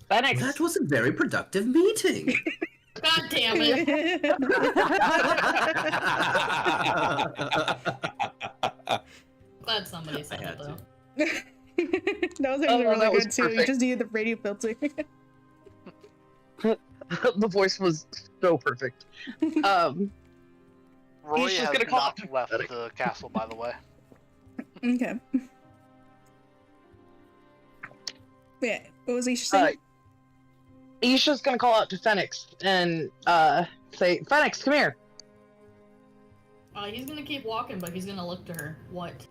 Phoenix! That was a very productive meeting. God damn it! Glad somebody said it though. That was actually really that was good too. You perfect. just needed the radio filter. The voice was so perfect. Roy He's just has gonna call not it left pathetic. the castle, by the way. Okay. Yeah, what was he saying? Isha's gonna call out to Phoenix and say, "Phoenix, come here." He's gonna keep walking, but he's gonna look to her. What?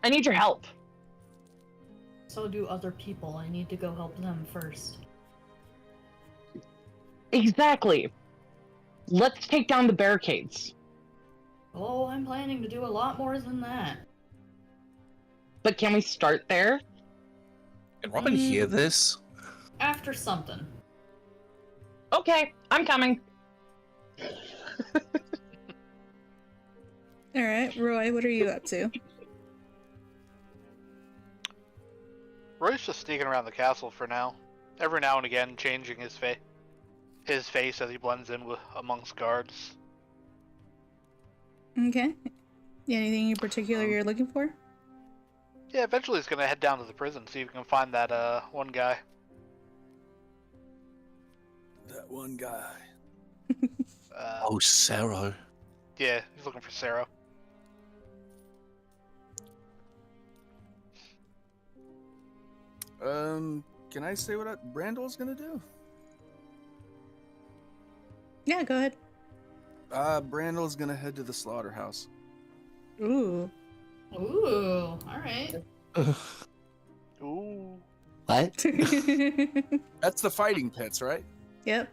I need your help. So do other people. I need to go help them first. Exactly. Let's take down the barricades. Oh, I'm planning to do a lot more than that. But can we start there? Can Robin hear this? After something. Okay, I'm coming. Alright, Roy, what are you up to? Roy's just sneaking around the castle for now. Every now and again, changing his face as he blends in amongst guards. Okay. Anything in particular you're looking for? Yeah, eventually he's gonna head down to the prison, see if he can find that one guy. That one guy. Oh, Sarah. Yeah, he's looking for Sarah. Can I say what Brandol's gonna do? Yeah, go ahead. Brandol's gonna head to the slaughterhouse. Ooh. Ooh, alright. Ooh. What? That's the fighting pits, right? Yep.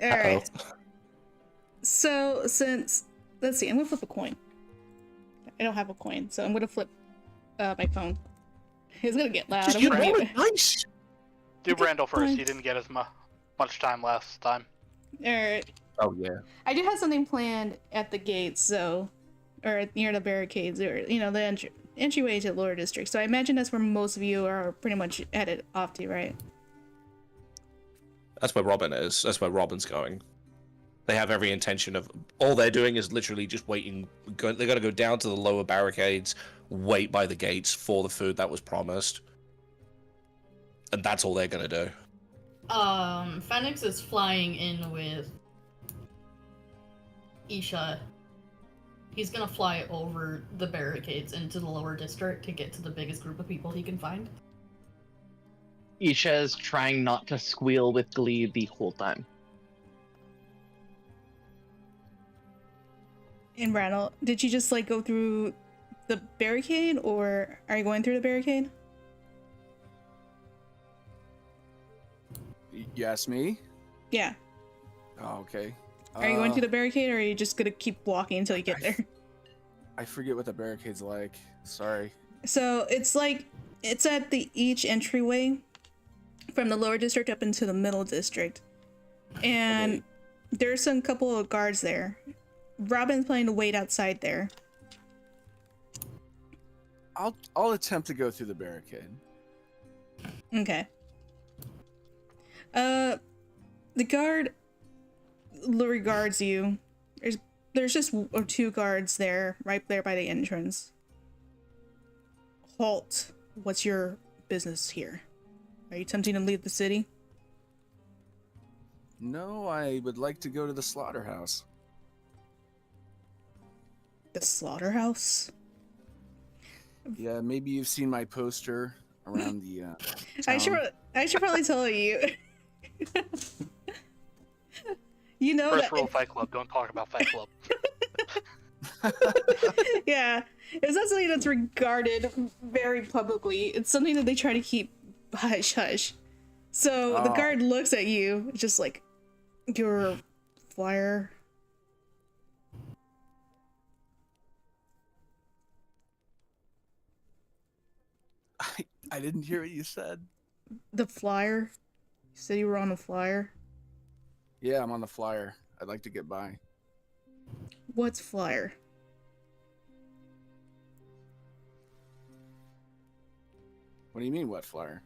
Alright. So, let's see, I'm gonna flip a coin. I don't have a coin, so I'm gonna flip my phone. It's gonna get loud. Just I'm you gonna roll mute it nice. Do Okay, Brandel first. fine. He didn't get as much time last time. it. Alright. Oh yeah. I do have something planned at the gates, so, or near the barricades, or the entryway to the lower district. So I imagine that's where most of you are pretty much headed off to, right? That's where Robin is. That's where Robin's going. They have every intention of. All they're doing is literally just waiting. They're gonna go down to the lower barricades, wait by the gates for the food that was promised, and that's all they're gonna do. Phoenix is flying in with Isha. He's gonna fly over the barricades into the lower district to get to the biggest group of people he can find. Isha is trying not to squeal with glee the whole time. And Randall, did you just like go through the barricade, or are you going through the barricade? You asked me? Yeah. Oh, okay. Are you going through the barricade, or are you just gonna keep walking until you get there? I forget what the barricade's like. Sorry. So it's like, it's at the each entryway from the lower district up into the middle district. And Okay. there's some couple of guards there. Robin's planning to wait outside there. I'll attempt to go through the barricade. Okay. The guard regards you. There's just two guards there, right there by the entrance. Halt. What's your business here? Are you attempting to leave the city? No, I would like to go to the slaughterhouse. The slaughterhouse? Yeah, maybe you've seen my poster around the I town. should probably tell you. You know First that rule of Fight Club: don't talk about Fight Club. yeah, it's not something that's regarded very publicly. It's something that they try to keep hush hush. So the Oh. guard looks at you, just like, you're a flyer. I didn't hear what you said. The flyer? You said you were on a flyer? Yeah, I'm on the flyer. I'd like to get by. What's flyer? What do you mean, what flyer?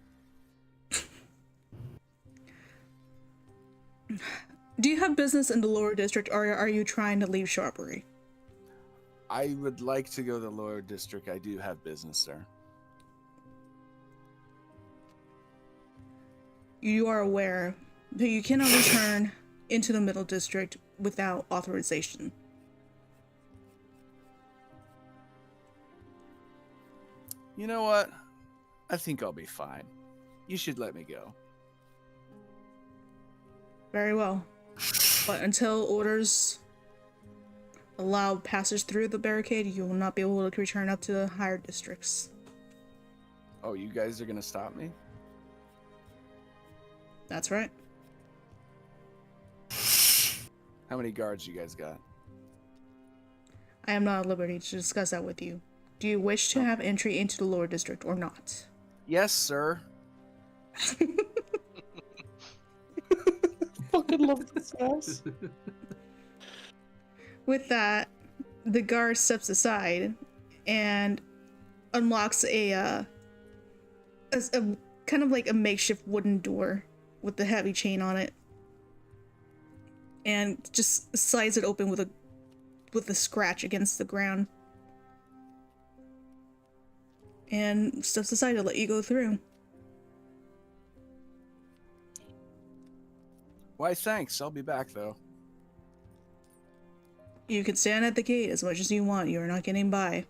Do you have business in the lower district, or are you trying to leave Sharpery? I would like to go to the lower district. I do have business there. You are aware that you cannot return into the middle district without authorization. You know what? I think I'll be fine. You should let me go. Very well. But until orders allow passage through the barricade, you will not be able to return up to the higher districts. Oh, you guys are gonna stop me? That's right. How many guards you guys got? I am not at liberty to discuss that with you. Do you wish to have entry into the lower district or not? Yes, sir. Fucking love this ass. With that, the guard steps aside and unlocks a kind of like a makeshift wooden door with the heavy chain on it, and just slides it open with a scratch against the ground, and steps aside to let you go through. Why, thanks. I'll be back, though. You can stand at the gate as much as you want. You are not getting by.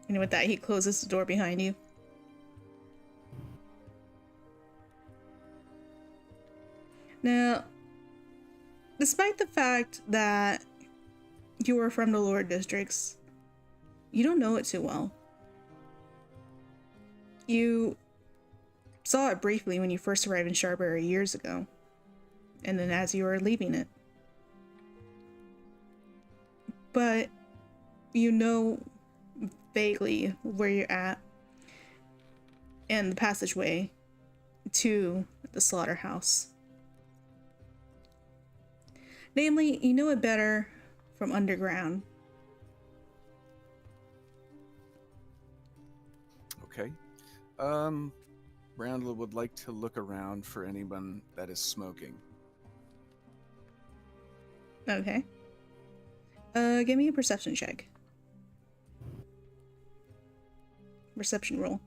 And with that, he closes the door behind you. Now, despite the fact that you are from the lower districts, you don't know it too well. You saw it briefly when you first arrived in Sharbury years ago, and then as you were leaving it. But you know vaguely where you're at and the passageway to the slaughterhouse. Namely, you know it better from underground. Okay. Randall would like to look around for anyone that is smoking. Okay. Give me a perception check. Perception roll.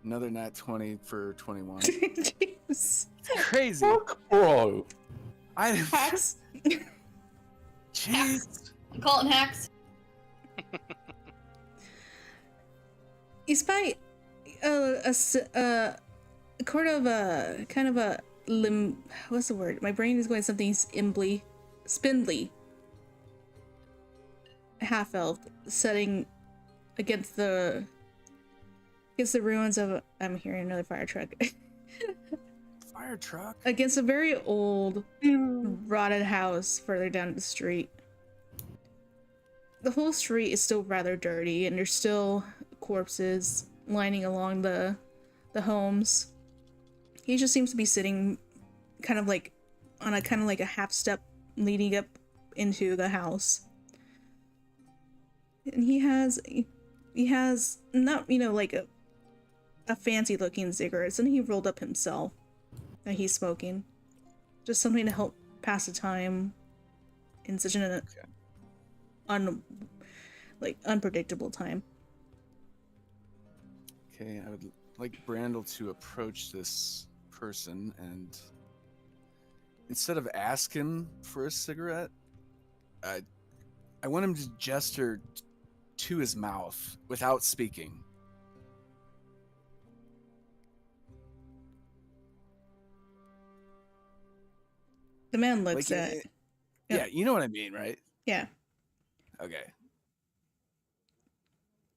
Another nat 20 for 21. Jeez. Crazy. Fuck, bro. I Hacks. Jeez. I'm calling hacks. You spy kind of a what's the word? My brain is going something spindly half elf setting against the ruins of I'm hearing another fire truck. Fire truck. Against a very old rotted house further down the street. The whole street is still rather dirty and there's still corpses lining along the homes. He just seems to be sitting kind of like on a half step leading up into the house. And he has not, like a fancy looking cigarette, something he rolled up himself that he's smoking. Just something to help pass the time in such an unpredictable time. Okay, I would like Brandel to approach this person and instead of ask him for a cigarette, I want him to gesture to his mouth without speaking. The man looks at Yeah, you know what I mean, right? Yeah. Okay.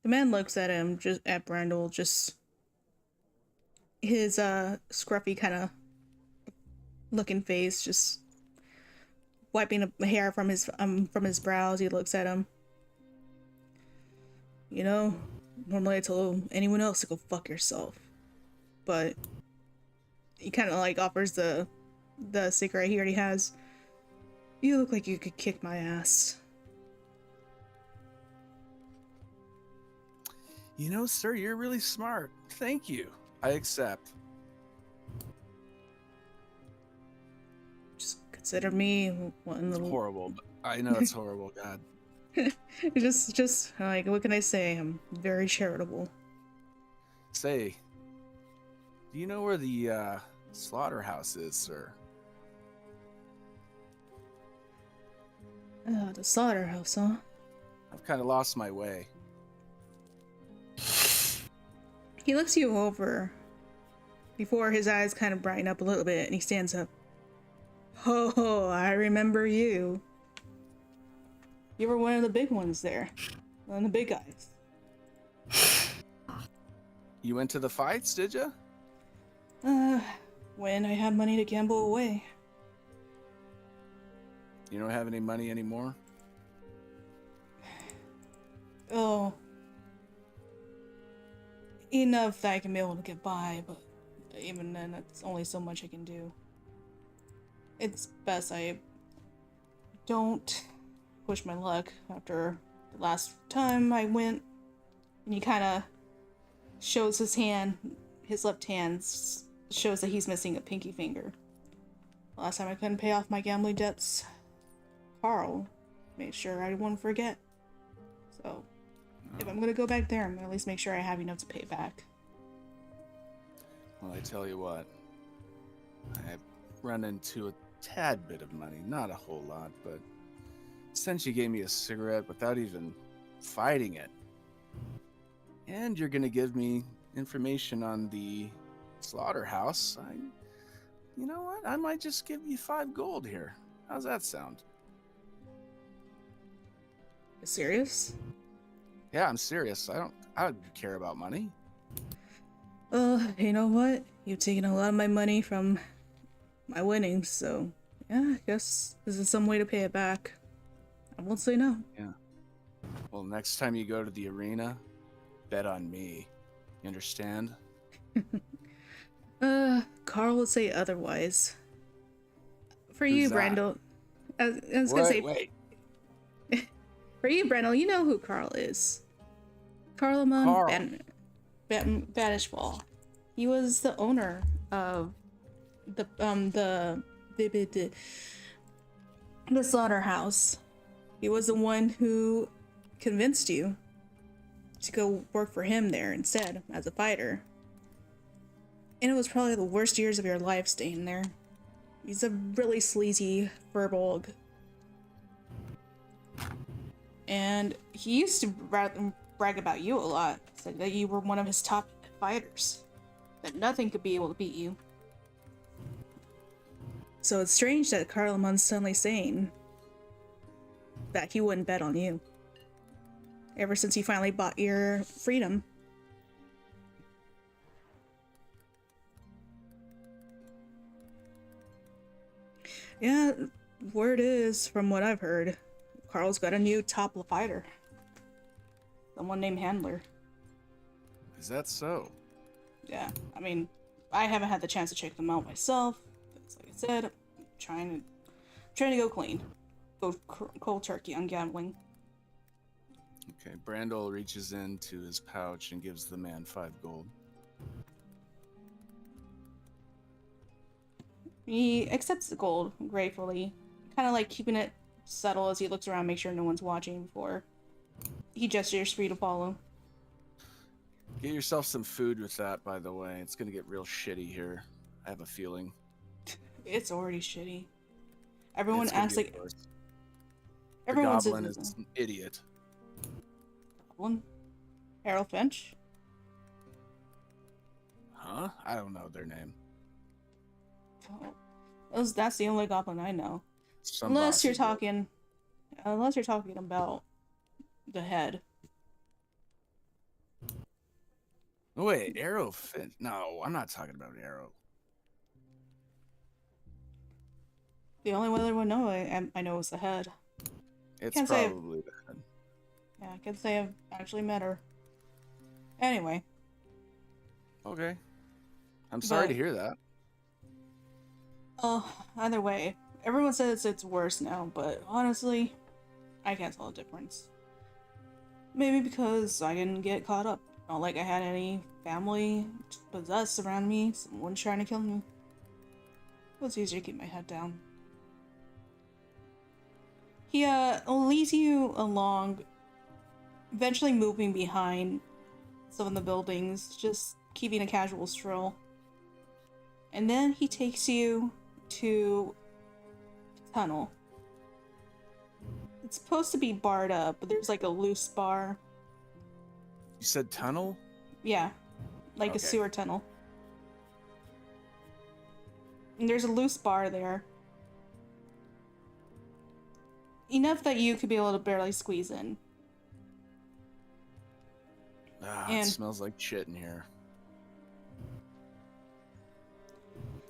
The man looks at him, just at Brandel, just his scruffy kind of looking face, just wiping a hair from his brows. He looks at him. Normally I tell anyone else to go fuck yourself, but he kind of like offers the cigarette he already has. You look like you could kick my ass. Sir, you're really smart. Thank you. I accept. Just consider me one little... Horrible. But I know it's horrible, God. just like, what can I say? I'm very charitable. Say, do you know where the slaughterhouse is, sir? The slaughterhouse, huh? I've kind of lost my way. He looks you over before his eyes kind of brighten up a little bit and he stands up. Oh, I remember you. You were one of the big ones there. One of the big guys. You went to the fights, did you? When I had money to gamble away. You don't have any money anymore? Oh. Enough that I can be able to get by, but even then, that's only so much I can do. It's best I don't push my luck after the last time I went. And he kind of shows his hand, his left hand shows that he's missing a pinky finger. Last time I couldn't pay off my gambling debts, Carl made sure I wouldn't forget. So, if I'm gonna go back there, I'm gonna at least make sure I have enough to pay back. Well, I tell you what, I've run into a tad bit of money, not a whole lot, but since you gave me a cigarette without even fighting it, and you're gonna give me information on the slaughterhouse, you know what? I might just give you 5 gold here. How's that sound? You serious? Yeah, I'm serious. I don't care about money. You know what? You've taken a lot of my money from my winnings, so yeah, I guess this is some way to pay it back. I won't say no. Yeah. Well, next time you go to the arena, bet on me. You understand? Carl would say otherwise. For Who's you, that? Brandel. I was gonna say. Wait. For you, Brendel, you know who Carl is. Carl Banishball. He was the owner of the slaughterhouse. He was the one who convinced you to go work for him there instead as a fighter. And it was probably the worst years of your life staying there. He's a really sleazy furbolg. And he used to brag about you a lot. Said that you were one of his top fighters. That nothing could be able to beat you. So it's strange that Carlamon's suddenly saying that he wouldn't bet on you. Ever since he finally bought your freedom. Yeah, word is, from what I've heard, Carl's got a new top fighter. Someone named Handler. Is that so? Yeah, I mean, I haven't had the chance to check them out myself. Because, like I said, I'm trying to go clean. Go cold turkey on gambling. Okay, Brandel reaches into his pouch and gives the man 5 gold. He accepts the gold gratefully, kind of like keeping it subtle as he looks around, make sure no one's watching before he gestures for you to follow. Get yourself some food with that, by the way. It's gonna get real shitty here. I have a feeling. It's already shitty. Everyone It's gonna acts get like worse. The everyone's goblin is an idiot. Goblin? Harold Finch? Huh? I don't know their name. Oh, that's the only goblin I know. Some Unless you're bossy guy. talking about the head. No, wait, Arrow Finch. No, I'm not talking about Arrow. The only one I would know I know is the head. It's Can't say- probably the head. Yeah, I can say I've actually met her. Anyway, Okay. I'm sorry But- to hear that. either way, everyone says it's worse now, but honestly, I can't tell the difference. Maybe because I didn't get caught up. Not like I had any family possessed around me, someone trying to kill me. It was easier to keep my head down. He leads you along, eventually moving behind some of the buildings, just keeping a casual stroll. And then he takes you to a tunnel. It's supposed to be barred up, but there's like a loose bar. You said tunnel? Yeah, like a Okay. sewer tunnel. And there's a loose bar there. Enough that you could be able to barely squeeze in. Ah, And- it smells like shit in here.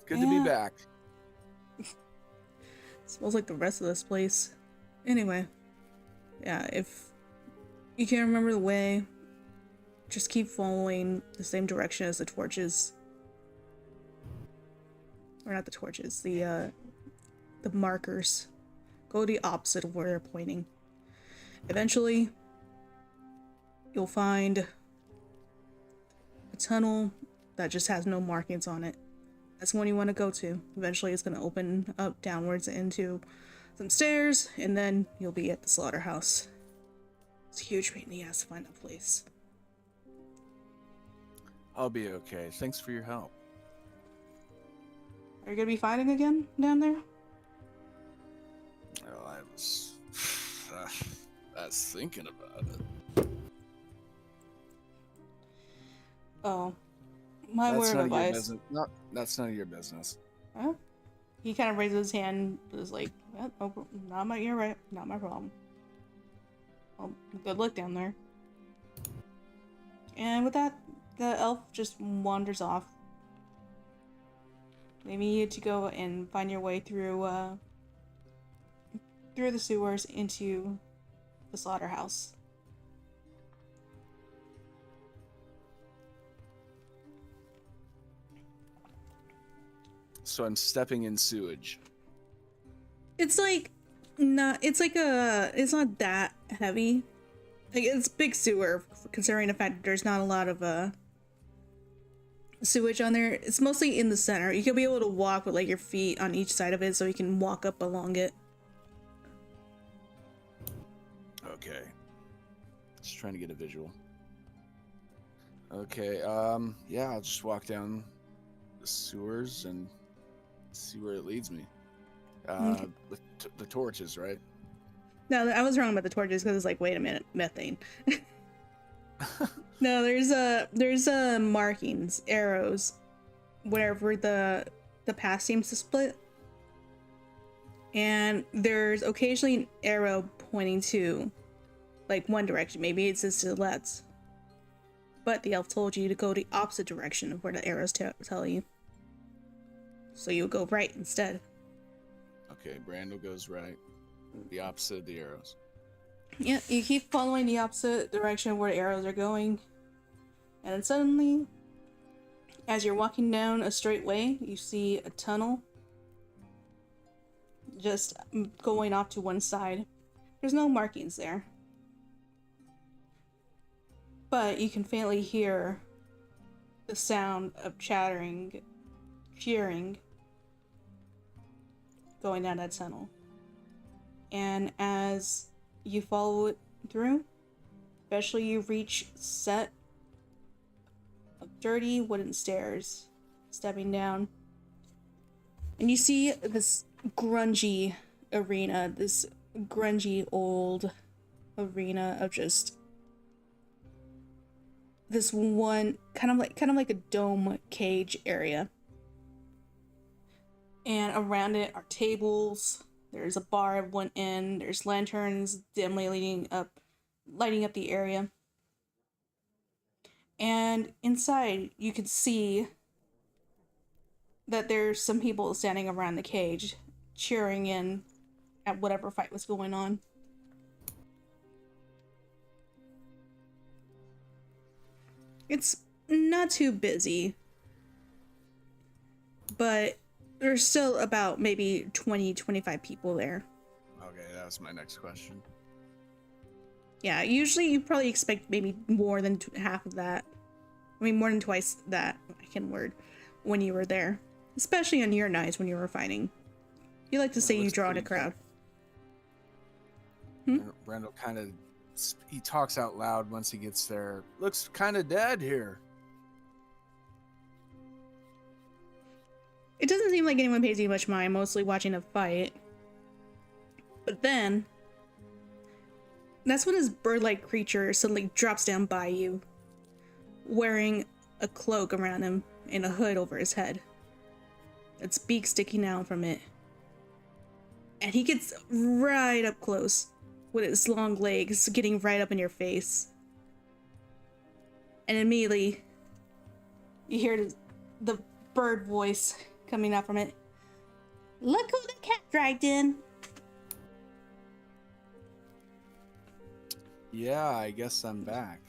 Good to be Yeah. back. Smells like the rest of this place. Anyway, yeah, if you can't remember the way, just keep following the same direction as the torches. Or not the torches, the markers. Go the opposite of where you're pointing. Eventually, you'll find a tunnel that just has no markings on it. That's the one you want to go to. Eventually, it's going to open up downwards into some stairs, and then you'll be at the slaughterhouse. It's a huge pain in the ass to find that place. I'll be okay. Thanks for your help. Are you going to be fighting again down there? Well, I was thinking about it. Oh. My That's word none of of your advice. business. No, that's none of your business. Huh? He kind of raises his hand, is like, well, no, you're right, not my problem. Well, good luck down there. And with that, the elf just wanders off. Leaving you to go and find your way through the sewers into the slaughterhouse. So I'm stepping in sewage. It's like not. It's like it's not that heavy. Like it's big sewer, considering the fact that there's not a lot of sewage on there. It's mostly in the center. You can be able to walk with like your feet on each side of it, so you can walk up along it. Okay. Just trying to get a visual. Okay, yeah, I'll just walk down sewers and see where it leads me. Okay. The torches, right? No, I was wrong about the torches because it's like, wait a minute, methane. No, there's markings, arrows, wherever the path seems to split. And there's occasionally an arrow pointing to like one direction. Maybe it's to the left. But the elf told you to go the opposite direction of where the arrows tell you. So you'll go right instead. Okay, Brandel goes right. The opposite of the arrows. Yeah, you keep following the opposite direction of where the arrows are going. And then suddenly, as you're walking down a straight way, you see a tunnel just going off to one side. There's no markings there. But you can faintly hear the sound of chattering, cheering, going down that tunnel. And as you follow it through, eventually you reach a set of dirty wooden stairs, stepping down. And you see this grungy arena, this grungy old arena of just this one kind of like a dome cage area. And around it are tables. There's a bar at one end. There's lanterns dimly lighting up the area. And inside, you can see that there's some people standing around the cage, cheering in at whatever fight was going on. It's not too busy, but there's still about maybe 20-25 people there. Okay, that was my next question. Yeah, usually you probably expect maybe more than half of that. I mean, more than twice that, I can word, when you were there. Especially on your nights when you were fighting. You like to say you draw in a crowd. Brandel kind of, he talks out loud once he gets there. Looks kind of dead here. It doesn't seem like anyone pays you much mind, mostly watching a fight. But then, that's when this bird-like creature suddenly drops down by you, wearing a cloak around him and a hood over his head. Its beak sticking out from it. And he gets right up close, with its long legs getting right up in your face. And immediately, you hear the bird voice coming out from it. Look who the cat dragged in. Yeah, I guess I'm back.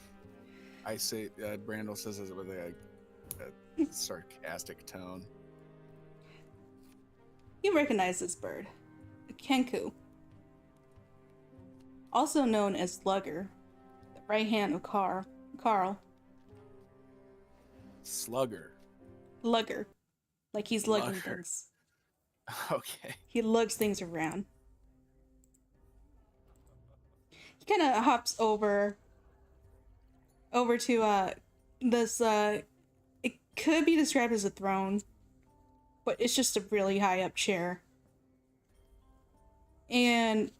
I say, Brandel says it with a sarcastic tone. You recognize this bird. A kenku. Also known as Lugger, the right hand of Carl. Slugger. Lugger. Like he's lugging Lugger. things. Okay. He lugs things around. He kind of hops over to this it could be described as a throne, but it's just a really high up chair. And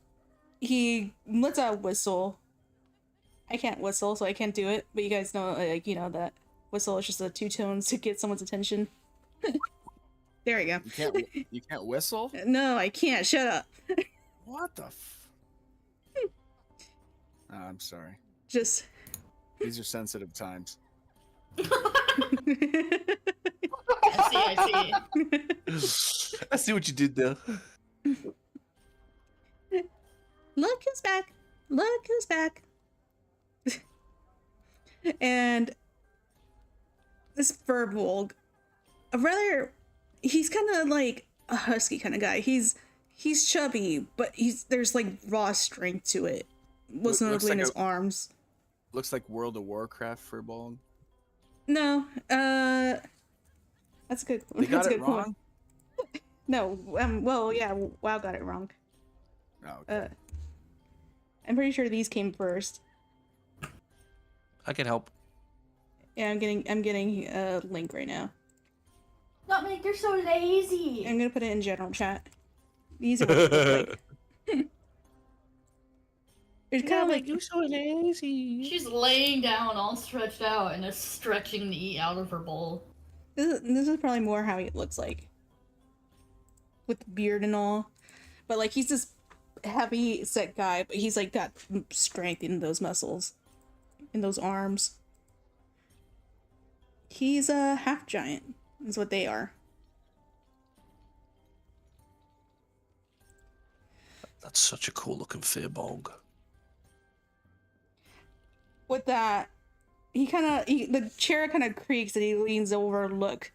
he lets out a whistle. I can't whistle, so I can't do it, but you guys know, like, you know, that whistle is just the two tones to get someone's attention. There we go. You can't whistle? No, I can't. Shut up. What the Oh, I'm sorry. Just These are sensitive times. I see. I see what you did there. Look who's back. Look who's back. And this Verbolg, he's kind of like a husky kind of guy. He's chubby, but there's like raw strength to it. Most Looks notably in like his arms. Looks like World of Warcraft for Bolg. No, that's a good. They got that's a it good wrong? point. No, well, yeah, WoW got it wrong. Oh, okay. I'm pretty sure these came first. I can help. Yeah, I'm getting a link right now. Nutmeg, you're so lazy. I'm gonna put it in general chat. These are what it look like. It's kind of like you so lazy. She's laying down all stretched out and is stretching the out of her bowl. this is probably more how he looks like, with the beard and all. But like he's this heavy set guy, but he's like got strength in those muscles, in those arms. He's a half giant, is what they are. That's such a cool looking fearbog. With that, the chair kind of creaks and he leans over and looks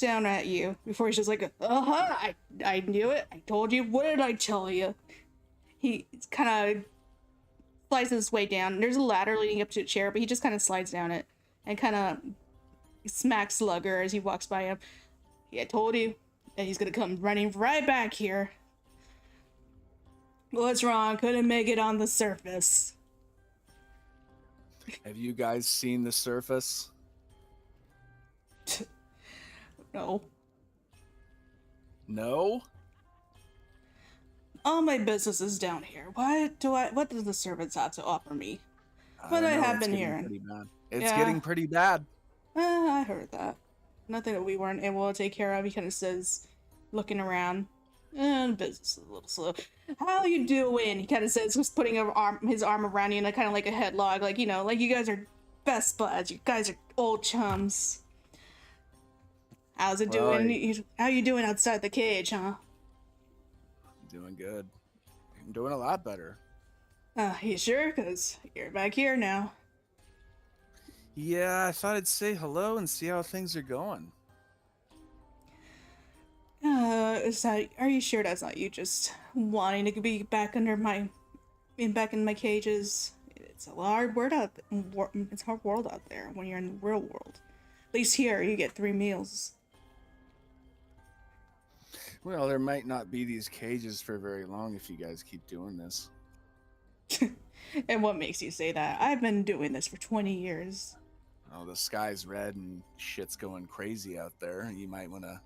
down at you before he's just like, I knew it. I told you. What did I tell you? He kind of slides his way down. There's a ladder leading up to the chair, but he just kind of slides down it and kind of smacks Slugger as he walks by him. Yeah, I told you. And he's gonna come running right back here. What's wrong? Couldn't make it on the surface. Have you guys seen the surface? No. No? All my business is down here. What does the servants have to offer me? What don't I know, have it's been getting hearing. pretty bad. It's Yeah. getting pretty bad. I heard that. Nothing that we weren't able to take care of. He kind of says, looking around. Business is a little slow. How you doing? He kind of says, just putting his arm around you in a kind of like a headlock, like, you know, like you guys are best buds. You guys are old chums. How's it Well, doing? How you doing outside the cage, huh? Doing good. I'm doing a lot better. You sure? Because you're back here now. Yeah, I thought I'd say hello and see how things are going. Are you sure that's not you just wanting to be back under back in my cages? It's a hard word out. It's a hard world out there when you're in the real world. At least here, you get 3 meals. Well, there might not be these cages for very long if you guys keep doing this. And what makes you say that? I've been doing this for 20 years. Oh, the sky's red and shit's going crazy out there. You might want to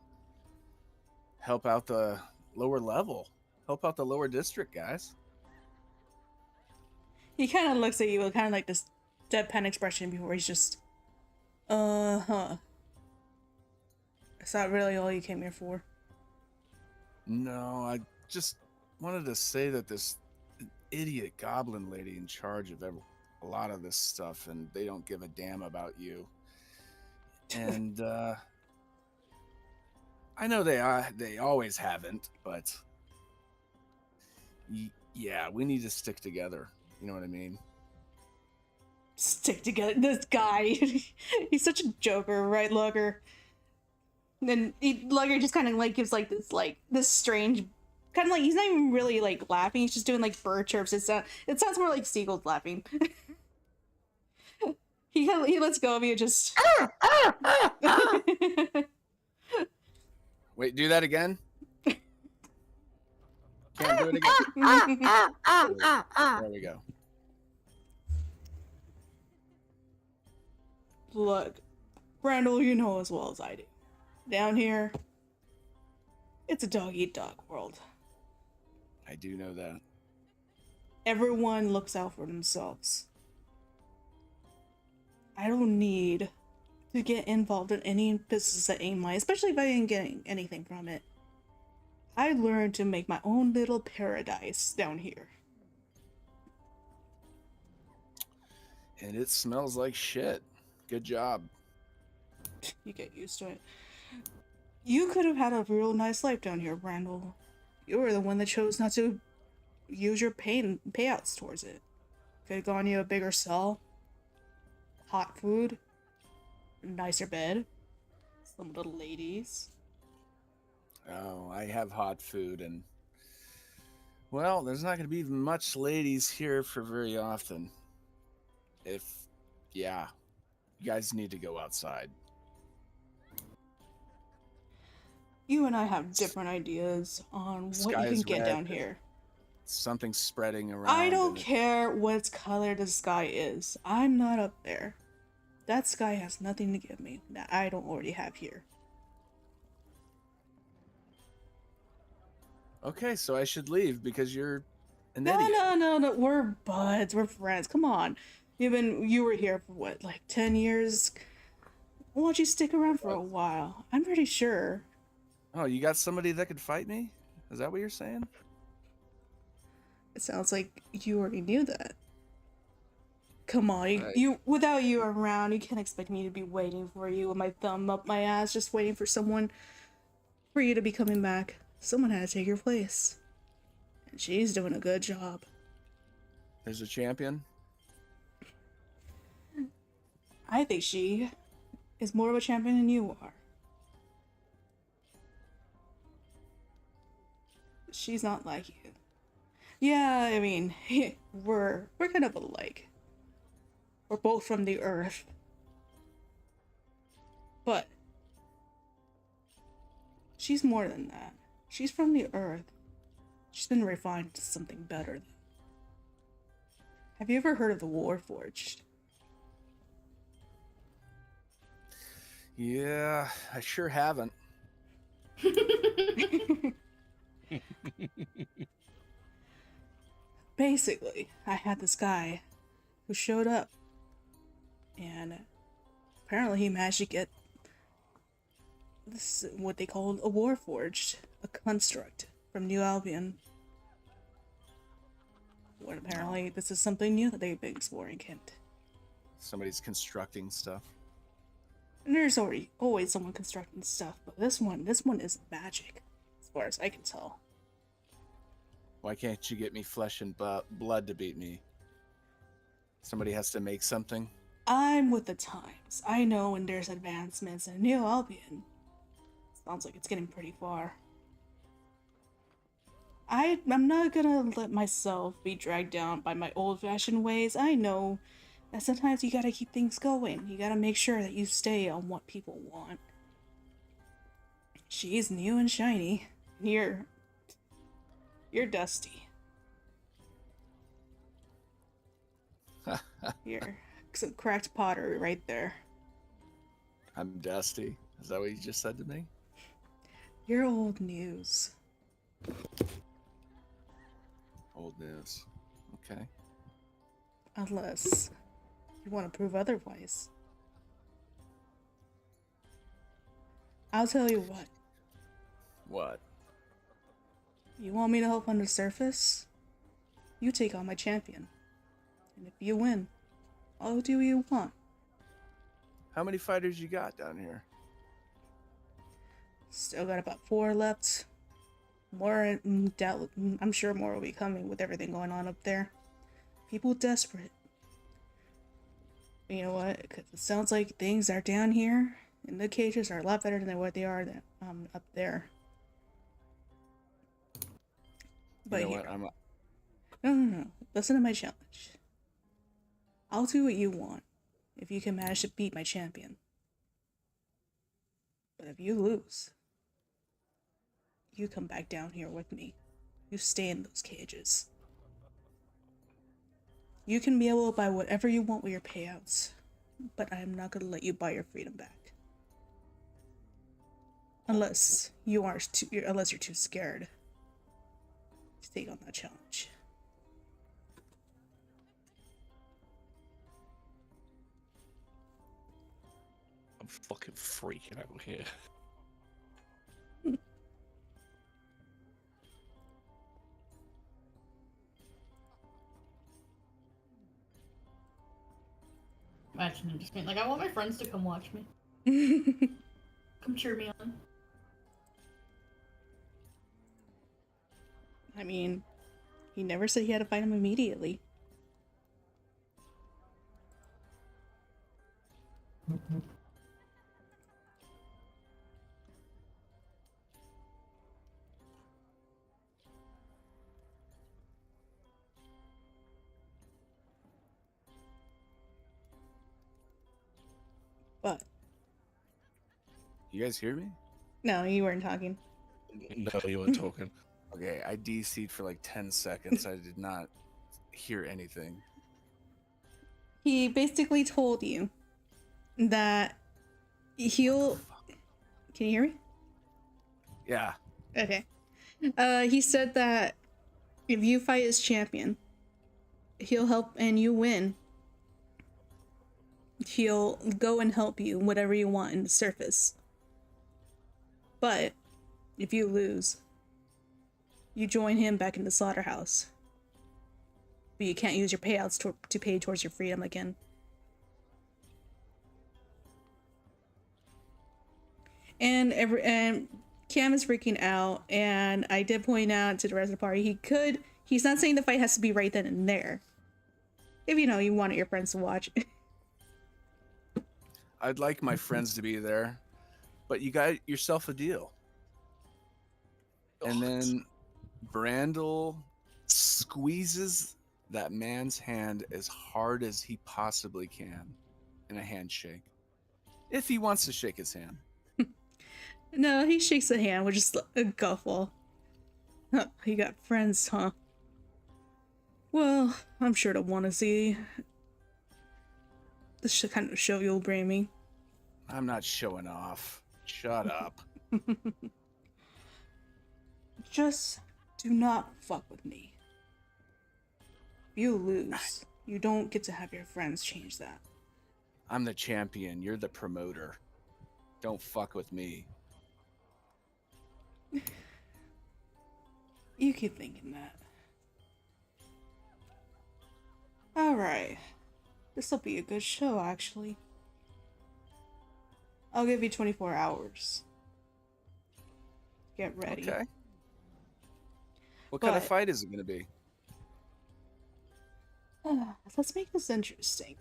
help out the lower level. Help out the lower district, guys. He kind of looks at you with kind of like this deadpan expression before he's just, huh. Is that really all you came here for? No, I just wanted to say that this idiot goblin lady in charge of a lot of this stuff, and they don't give a damn about you. And I know they always haven't, but yeah, we need to stick together. You know what I mean? Stick together. This guy, he's such a joker, right, Lugger? And Lugger just kind of like gives like this strange, kind of like he's not even really like laughing. He's just doing like bird chirps. It sounds more like seagulls laughing. he lets go of you just. Wait, do that again. Can't do it again. There we go. Look, Randall, you know as well as I do. Down here, it's a dog-eat-dog world. I do know that. Everyone looks out for themselves. I don't need to get involved in any business that ain't mine, especially if I ain't getting anything from it. I learned to make my own little paradise down here. And it smells like shit. Good job. You get used to it. You could have had a real nice life down here, Randall. You were the one that chose not to use your payouts towards it. Could have gone you a bigger cell, hot food, a nicer bed, some little ladies. Oh, I have hot food, and well, there's not going to be much ladies here for very often. Yeah, you guys need to go outside. You and I have different ideas on what you can get down here. Something's spreading around. I don't care what color the sky is. I'm not up there. That sky has nothing to give me that I don't already have here. Okay, so I should leave because you're an No, idiot. no. We're buds. We're friends. Come on. You were here for what, like 10 years? Why don't you stick around for a while? I'm pretty sure. Oh, you got somebody that could fight me? Is that what you're saying? It sounds like you already knew that. Come on, I- you without you around, you can't expect me to be waiting for you with my thumb up my ass, just waiting for you to be coming back. Someone had to take your place. And she's doing a good job. There's a champion. I think she is more of a champion than you are. She's not like you. Yeah, I mean, we're kind of alike. We're both from the earth. But she's more than that. She's from the earth. She's been refined to something better. Have you ever heard of the Warforged? Yeah, I sure haven't. Basically, I had this guy who showed up, and apparently he managed to get this, what they called a Warforged, a construct from New Albion. When apparently this is something new that they've been exploring, Kent. Somebody's constructing stuff. And there's always someone constructing stuff, but this one is magic, as far as I can tell. Why can't you get me flesh and blood to beat me? Somebody has to make something. I'm with the times. I know when there's advancements in New Albion. Sounds like it's getting pretty far. I'm not gonna let myself be dragged down by my old-fashioned ways. I know that sometimes you gotta keep things going. You gotta make sure that you stay on what people want. She's new and shiny. You're dusty. You're some cracked pottery right there. I'm dusty. Is that what you just said to me? You're old news. Old news. Okay. Unless you want to prove otherwise. I'll tell you what. What? You want me to help on the surface? You take on my champion. And if you win, I'll do what you want. How many fighters you got down here? Still got about 4 left. More, I'm sure more will be coming with everything going on up there. People desperate. You know what? 'Cause it sounds like things are down here in the cages are a lot better than what they are up there. But You know here, what? I'm no. Listen to my challenge. I'll do what you want if you can manage to beat my champion. But if you lose, you come back down here with me. You stay in those cages. You can be able to buy whatever you want with your payouts, but I am not going to let you buy your freedom back. Unless you're too scared to take on that challenge. I'm fucking freaking out here. Imagine him just being like, I want my friends to come watch me. Come cheer me on. I mean, he never said he had to fight him immediately. But You guys hear me? no, you weren't talking. No, you weren't talking. Okay, I DC'd for like 10 seconds. I did not hear anything. He basically told you that he'll. Can you hear me? Yeah. Okay. He said that if you fight as champion, he'll help and you win. He'll go and help you whatever you want in the surface. But if you lose, you join him back in the slaughterhouse. But you can't use your payouts to pay towards your freedom again. And Cam is freaking out, and I did point out to the rest of the party he's not saying the fight has to be right then and there. If you wanted your friends to watch. I'd like my friends to be there, but you got yourself a deal. And then Brandel squeezes that man's hand as hard as he possibly can in a handshake. If he wants to shake his hand. No, he shakes a hand with just a guffaw. Huh, you got friends, huh? Well, I'm sure to want to see the kind of show you'll bring me. I'm not showing off. Shut up. Just do not fuck with me. If you lose, you don't get to have your friends change that. I'm the champion. You're the promoter. Don't fuck with me. You keep thinking that. Alright. This'll be a good show, actually. I'll give you 24 hours. Get ready. Okay. What kind of But- fight is it going to be? Let's make this interesting.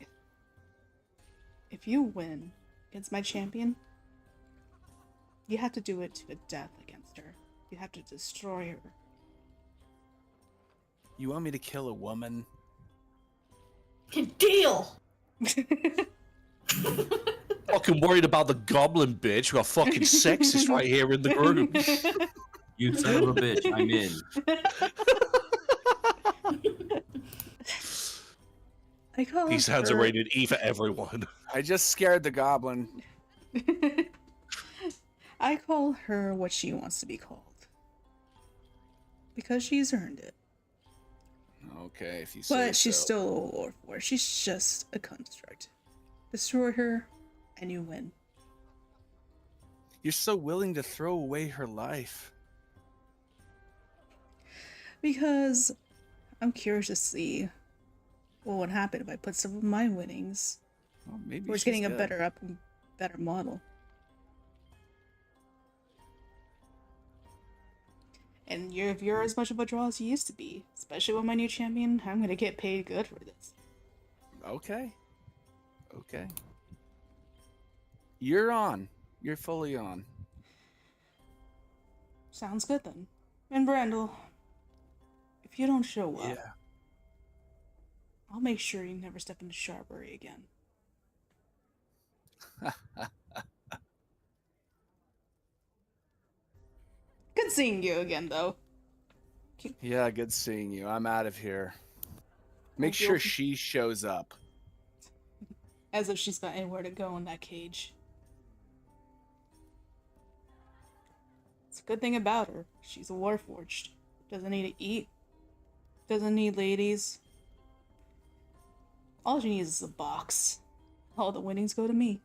If you win against my champion, you have to do it to the death against her. You have to destroy her. You want me to kill a woman? Deal! Fucking worried about the goblin bitch. We got fucking sexist right here in the group. You son of a bitch, I'm in. I call These hands are her... rated E for everyone. I just scared the goblin. I call her what she wants to be called. Because she's earned it. Okay, if you say But she's so. still a Lord for. She's just a construct. Destroy her, and you win. You're so willing to throw away her life. Because I'm curious to see what would happen if I put some of my winnings Well, maybe towards she's getting a good. better model. And if you're as much of a draw as you used to be, especially with my new champion, I'm gonna get paid good for this. Okay. Okay. You're on. You're fully on. Sounds good then. And Brandel, if you don't show up, Yeah. I'll make sure you never step into Sharbury again. Good seeing you again, though. Yeah, good seeing you. I'm out of here. Make Hope you'll- sure she shows up. As if she's got anywhere to go in that cage. It's a good thing about her. She's a warforged. Doesn't need to eat. Doesn't need ladies. All she needs is a box. All the winnings go to me.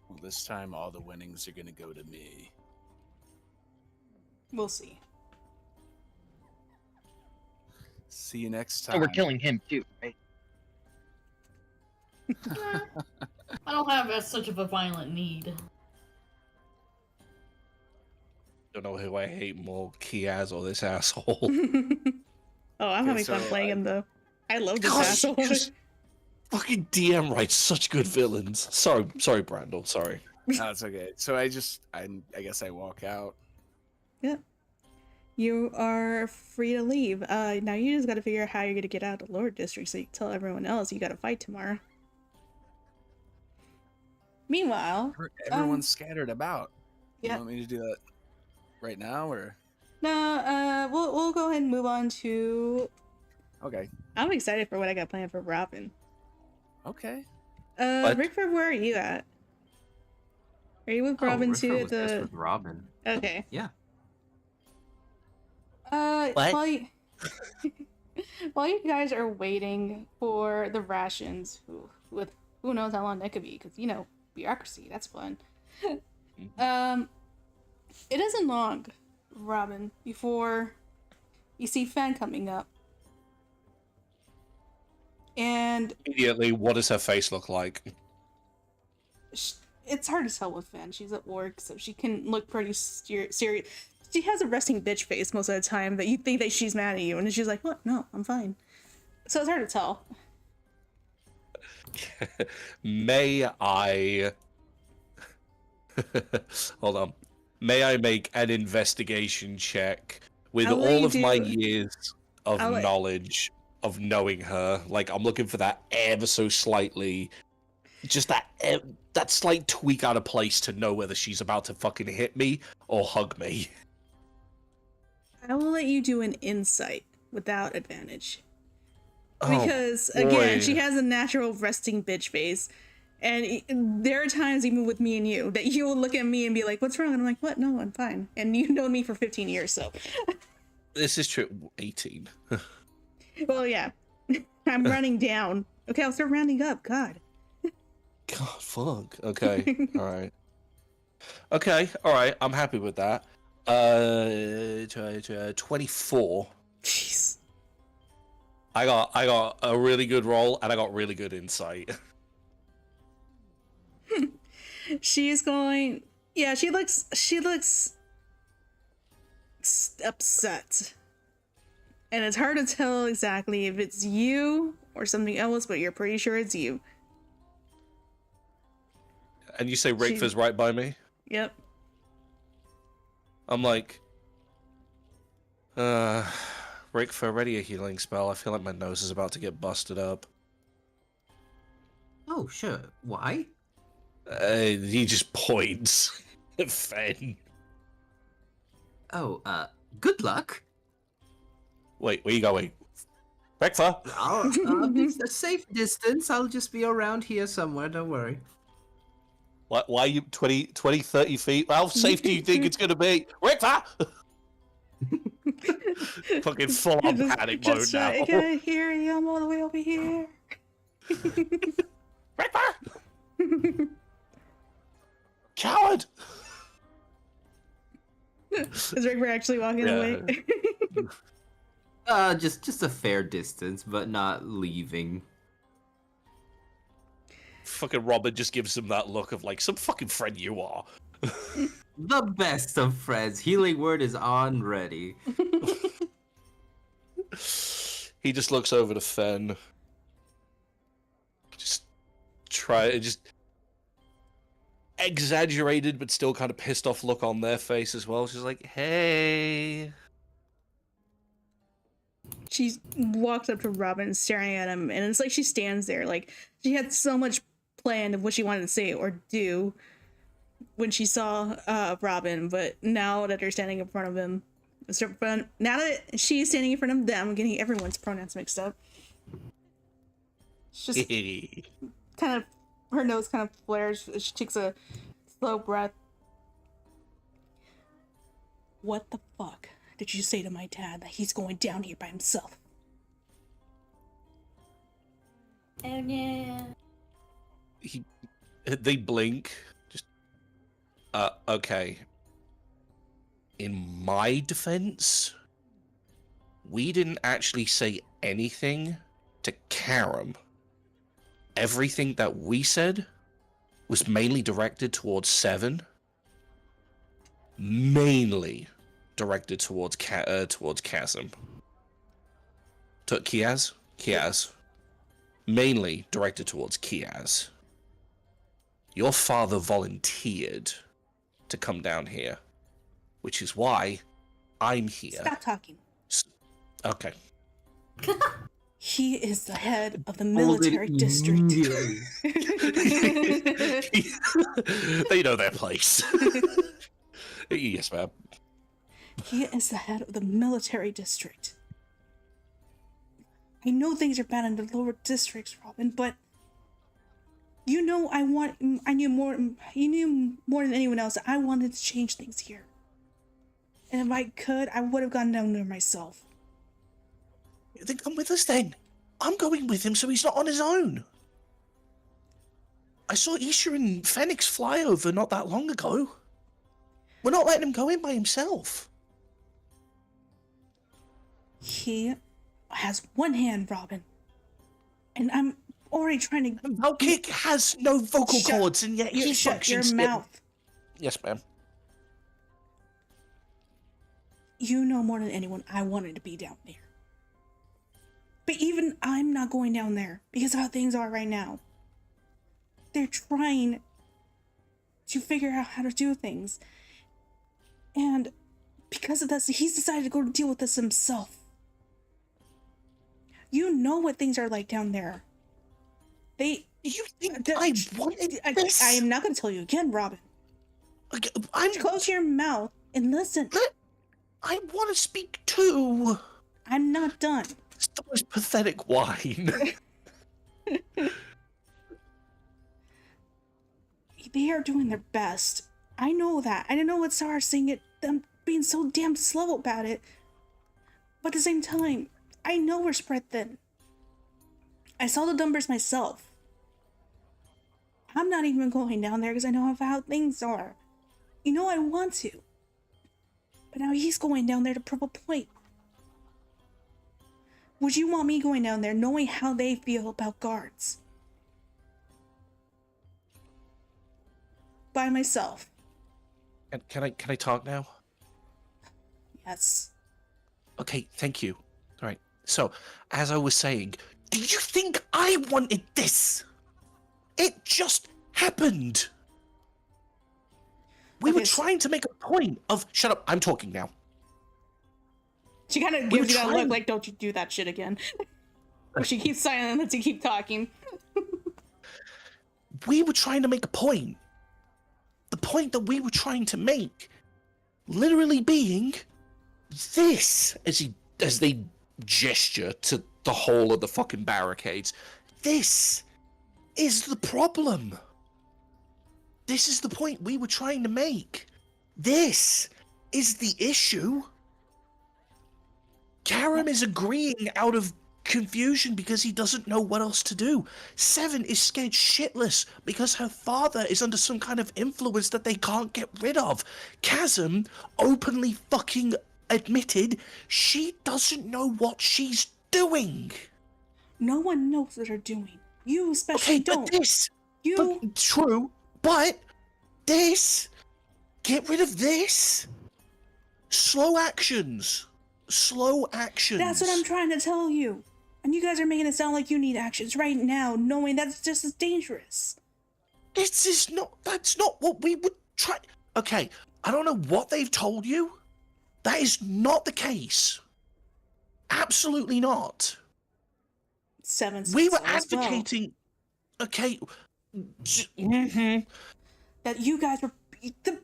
Well, this time all the winnings are gonna go to me. We'll see. See you next So time. we're killing him too, right? I don't have such of a violent need. Don't know who I hate more, Kiaz or this asshole. Oh, I'm Okay, having fun so playing him, though. I love this Gosh, asshole. just fucking DM writes such good villains. Sorry, Brandel. Sorry. No, it's okay. So I guess I walk out. Yeah. You are free to leave. Now you just gotta figure out how you're gonna get out of the Lord District so you can tell everyone else you gotta fight tomorrow. Meanwhile, Everyone's scattered about. yeah. You want me to do that right now, or? no, we'll go ahead and move on to Okay. I'm excited for what I got planned for Robin. Okay. What? Rickford, where are you at? Are you with Oh, Robin Riffer too was at just the? with Robin. Okay. Yeah. What? While you... while you guys are waiting for the rations, with who knows how long that could be, because bureaucracy. That's fun. It isn't long, Robin, before you see Fan coming up, and Immediately, what does her face look like? it's hard to tell with Fan. She's at work, so she can look pretty serious. She has a resting bitch face most of the time that you think that she's mad at you, and then she's like, "What? No, I'm fine." So it's hard to tell. May I... Hold on. May I make an investigation check with I'll let all you of my do- years of I'll let- knowledge of knowing her? Like, I'm looking for that ever so slightly... Just that slight tweak out of place to know whether she's about to fucking hit me or hug me. I will let you do an insight without advantage. Oh, Because, again, boy. she has a natural resting bitch face. And there are times, even with me and you, that you will look at me and be like, "What's wrong?" And I'm like, "What? No, I'm fine." And you've known me for 15 years, so. This is true. 18. Well, yeah. I'm running down. Okay, I'll start rounding up. God. God, fuck. Okay, alright. Okay, alright, I'm happy with that. 24. Jeez. I got a really good roll, and I got really good insight. She's going. Yeah, she looks upset. And it's hard to tell exactly if it's you or something else, but you're pretty sure it's you. And you say Rickford's right by me? Yep. I'm like, Rickford, ready a healing spell. I feel like my nose is about to get busted up. Oh, sure. Why? He just points at Fen. Oh, good luck. Wait, where you going? Rickford? I'll be a safe distance. I'll just be around here somewhere, don't worry. Why are you 20, 30 feet? How safe do you think it's going to be? Rickford! Fucking full on panic mode now. I can't hear you. I'm all the way over here. Rickford! Coward! Is Rickford actually walking away? Just a fair distance, but not leaving. Fucking Robin just gives him that look of like, some fucking friend you are. The best of friends. Healing word is on ready. He just looks over to Fen. Just exaggerated but still kind of pissed off look on their face as well. She's like, hey. She walks up to Robin, staring at him, and it's like she stands there. Like, she had so much planned of what she wanted to say or do when she saw Robin, but now that they're standing in front of him, now that she's standing in front of them, I'm getting everyone's pronouns mixed up. It's just kind of, her nose kind of flares. She takes a slow breath. What the fuck did you say to my dad that he's going down here by himself? Oh yeah. They blink. Just, okay. In my defense, we didn't actually say anything to Karam. Everything that we said was mainly directed towards Seven. Mainly directed towards Chasm. Kiaz? Kiaz. Mainly directed towards Kiaz. Your father volunteered to come down here, which is why I'm here. Stop talking. Okay. He is the head of the military district. They know their place. Yes, ma'am. He is the head of the military district. I know things are bad in the lower districts, Robin, but you know you knew more than anyone else that I wanted to change things here. And if I could, I would have gone down there myself. Then come with us then. I'm going with him so he's not on his own. I saw Isha and Phoenix fly over not that long ago. We're not letting him go in by himself. He has one hand, Robin. And I'm already trying to... Valkick has no vocal cords, and yet he shut your functions. mouth. Yes, ma'am. You know more than anyone I wanted to be down there. But even I'm not going down there because of how things are right now. They're trying to figure out how to do things. And because of this, he's decided to go deal with this himself. You know what things are like down there. You think I wanted this? I am not going to tell you again, Robin. Close your mouth and listen. I want to speak too. I'm not done. It's the most pathetic whine. They are doing their best. I know that. I know what Sarah's saying them being so damn slow about it. But at the same time, I know we're spread thin. I saw the numbers myself. I'm not even going down there because I know how things are. You know I want to. But now he's going down there to prove a point. Would you want me going down there knowing how they feel about guards? By myself. Can I talk now? Yes. Okay, thank you. All right. So, as I was saying, do you think I wanted this? It just happened. We were trying to make a point of... Shut up, I'm talking now. She kind of gives you that look like, don't you do that shit again. Or she keeps silent and lets you keep talking. We were trying to make a point. The point that we were trying to make literally being this, as they gesture to the whole of the fucking barricades. This is the problem. This is the point we were trying to make. This is the issue. Karam is agreeing out of confusion because he doesn't know what else to do. Seven is scared shitless because her father is under some kind of influence that they can't get rid of. Chasm openly fucking admitted she doesn't know what she's doing. No one knows what they're doing. You especially don't. True, but this, get rid of this. Slow actions. That's what I'm trying to tell you. And you guys are making it sound like you need actions right now, knowing that's just as dangerous. That's not what we would try. Okay, I don't know what they've told you. That is not the case. Absolutely not. We were advocating. Well. Okay. Mm-hmm. That you guys were. The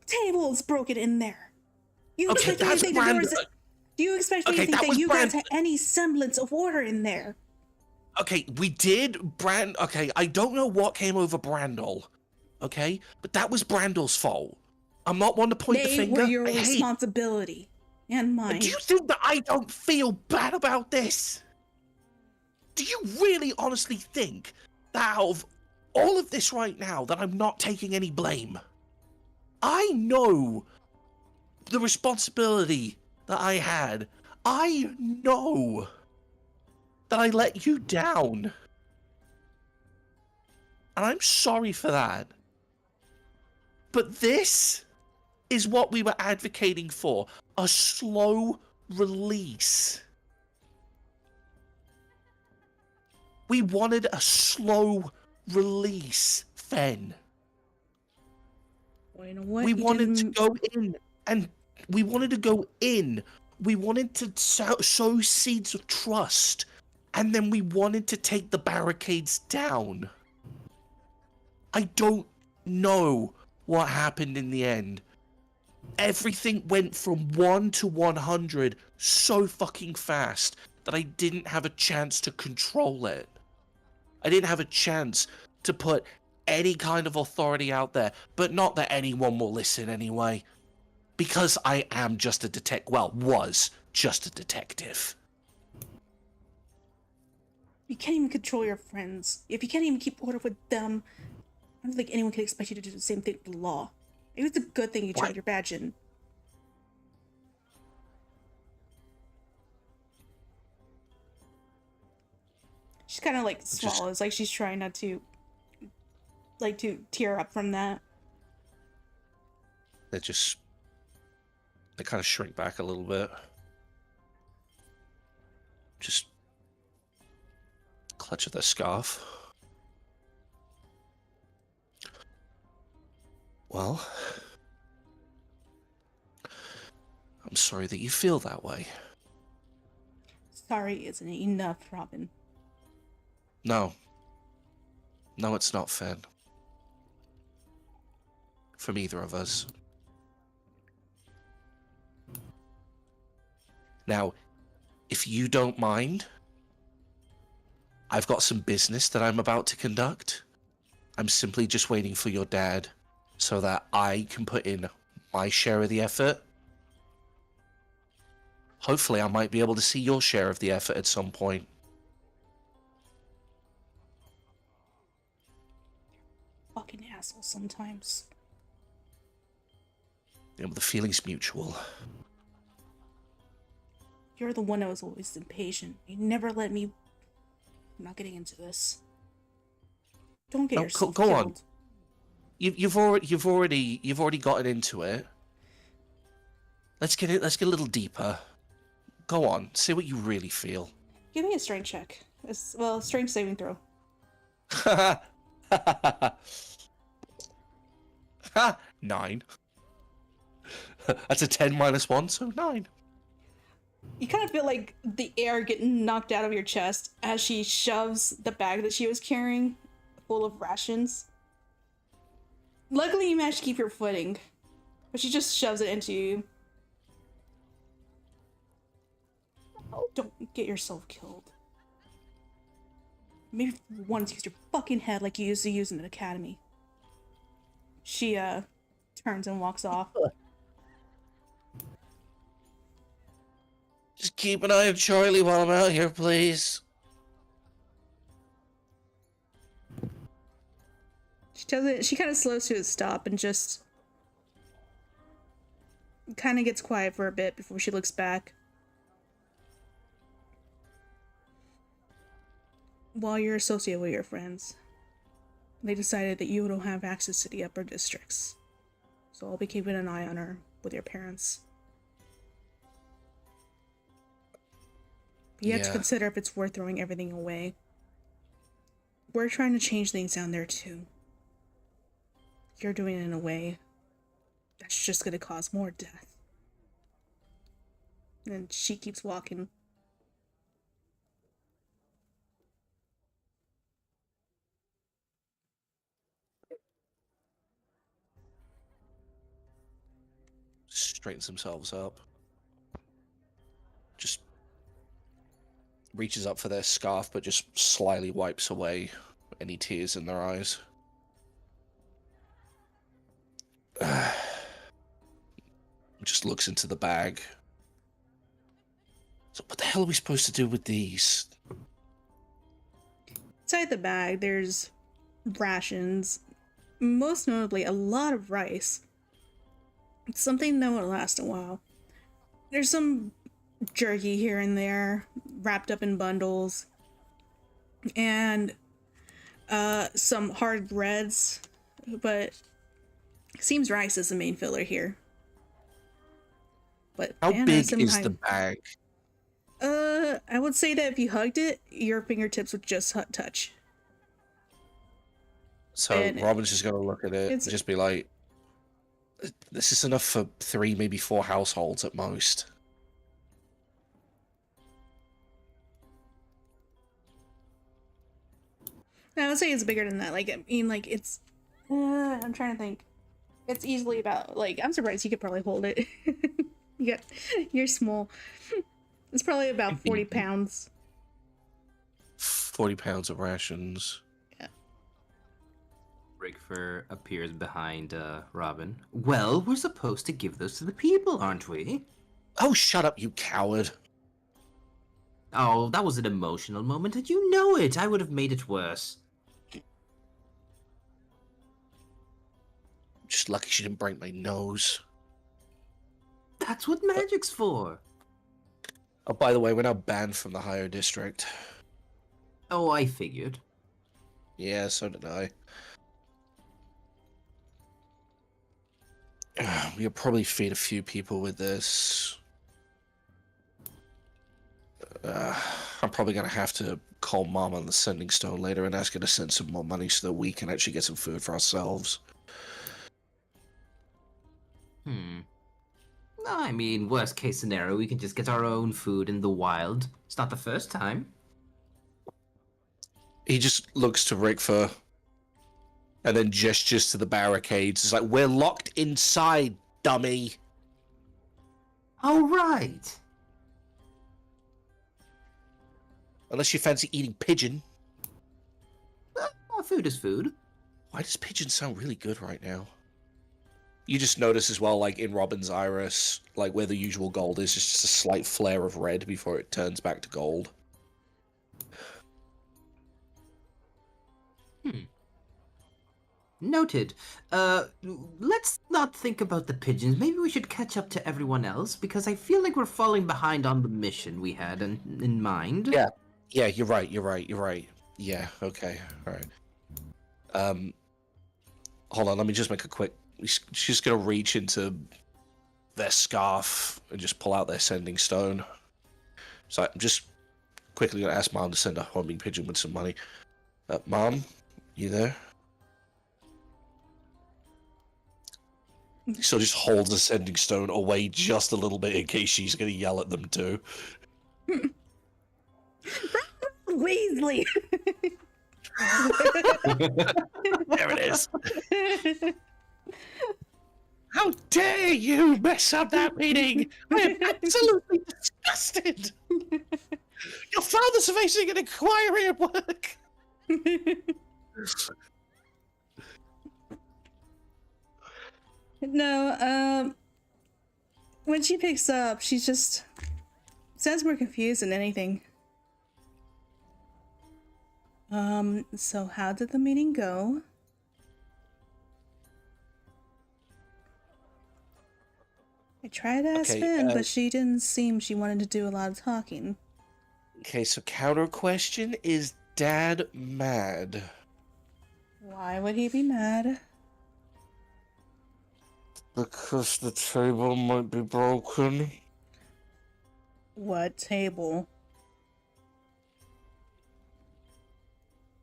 table is broken in there. You okay, expect me to think the doors. Do you expect me to think that you guys had any semblance of order in there? Okay, we did okay, I don't know what came over Brandel. Okay? But that was Brandel's fault. I'm not one to point the finger. They were your responsibility. And mine. Do you think that I don't feel bad about this? Do you really honestly think that out of all of this right now that I'm not taking any blame? I know the responsibility that I had. I know that I let you down. And I'm sorry for that. But this is what we were advocating for. A slow release. We wanted a slow release, Fen. Well, you know what? We wanted to go in and we wanted to go in. We wanted to sow seeds of trust. And then we wanted to take the barricades down. I don't know what happened in the end. Everything went from 1 to 100 so fucking fast that that I didn't have a chance to control it. I didn't have a chance to put any kind of authority out there, but not that anyone will listen anyway. Because I am just a was just a detective. You can't even control your friends. If you can't even keep order with them, I don't think anyone can expect you to do the same thing with the law. Maybe it's a good thing you turned your badge in. She's kind of like swallows, like she's trying not to, like, to tear up from that. They kind of shrink back a little bit. Just clutch at their scarf. Well, I'm sorry that you feel that way. Sorry isn't enough, Robin. No. No, it's not, Finn. From either of us. Now, if you don't mind, I've got some business that I'm about to conduct. I'm simply just waiting for your dad so that I can put in my share of the effort. Hopefully, I might be able to see your share of the effort at some point. Fucking asshole sometimes. You know, the feeling's mutual. You're the one that was always impatient. You never let me... I'm not getting into this. Don't get yourself go killed. on. You've already gotten into it. Let's get a little deeper. Go on, say what you really feel. Give me a strength check. Well, strength saving throw. Ha! 9. That's a 10 minus 1, so 9. You kind of feel like the air getting knocked out of your chest as she shoves the bag that she was carrying full of rations. Luckily, you managed to keep your footing, but she just shoves it into you. Oh, don't get yourself killed. Maybe once use your fucking head like you used to use in the academy. She, turns and walks off. Just keep an eye on Charlie while I'm out here, please. She kind of slows to a stop and just kind of gets quiet for a bit before she looks back. While you're associated with your friends, they decided that you don't have access to the upper districts. So I'll be keeping an eye on her with your parents. But you have to consider if it's worth throwing everything away. We're trying to change things down there too. You're doing it in a way that's just going to cause more death. And she keeps walking. Straightens themselves up. Just reaches up for their scarf, but just slyly wipes away any tears in their eyes. Just looks into the bag. So what the hell are we supposed to do with these? Inside the bag, there's rations. Most notably, a lot of rice. It's something that will last a while. There's some jerky here and there, wrapped up in bundles. And some hard breads. But it seems rice is the main filler here. But how big is the bag? I would say that if you hugged it, your fingertips would just touch. So and Robin's just gonna look at it and just be like, this is enough for 3, maybe 4 households at most. I would say it's bigger than that. Like, I mean, like, it's... I'm trying to think. It's easily about, like, I'm surprised you could probably hold it. You're small. It's probably about 40 Mhm. pounds. 40 pounds of rations. Rickfur appears behind Robin. Well, we're supposed to give those to the people, aren't we? Oh, shut up, you coward. Oh, that was an emotional moment, and you know it. I would have made it worse. Just lucky she didn't break my nose. That's what magic's for. Oh, by the way, we're now banned from the higher district. Oh, I figured. Yeah, so did I. We'll probably feed a few people with this. I'm probably going to have to call Mom on the sending stone later and ask her to send some more money so that we can actually get some food for ourselves. I mean, worst case scenario, we can just get our own food in the wild. It's not the first time. He just looks to Rickfur and then gestures to the barricades. It's like, we're locked inside, dummy. Oh, right. Unless you fancy eating pigeon. Food is food. Why does pigeon sound really good right now? You just notice as well, like in Robin's iris, like where the usual gold is, just a slight flare of red before it turns back to gold. Noted. Let's not think about the pigeons. Maybe we should catch up to everyone else, because I feel like we're falling behind on the mission we had in mind. Yeah, you're right. Yeah, okay, all right. Hold on, let me just make a quick... She's just gonna reach into their scarf and just pull out their sending stone. So I'm just quickly gonna ask Mom to send a homing pigeon with some money. Mom, you there? So just holds the sending stone away just a little bit in case she's gonna yell at them too. Weasley! There it is. How dare you mess up that meeting? I am absolutely disgusted. Your father's facing an inquiry at work. No, when she picks up, she just sounds more confused than anything. So how did the meeting go? I tried to ask Okay, Finn, but she didn't seem she wanted to do a lot of talking. Okay, so counter question, is Dad mad? Why would he be mad? Because the table might be broken. What table?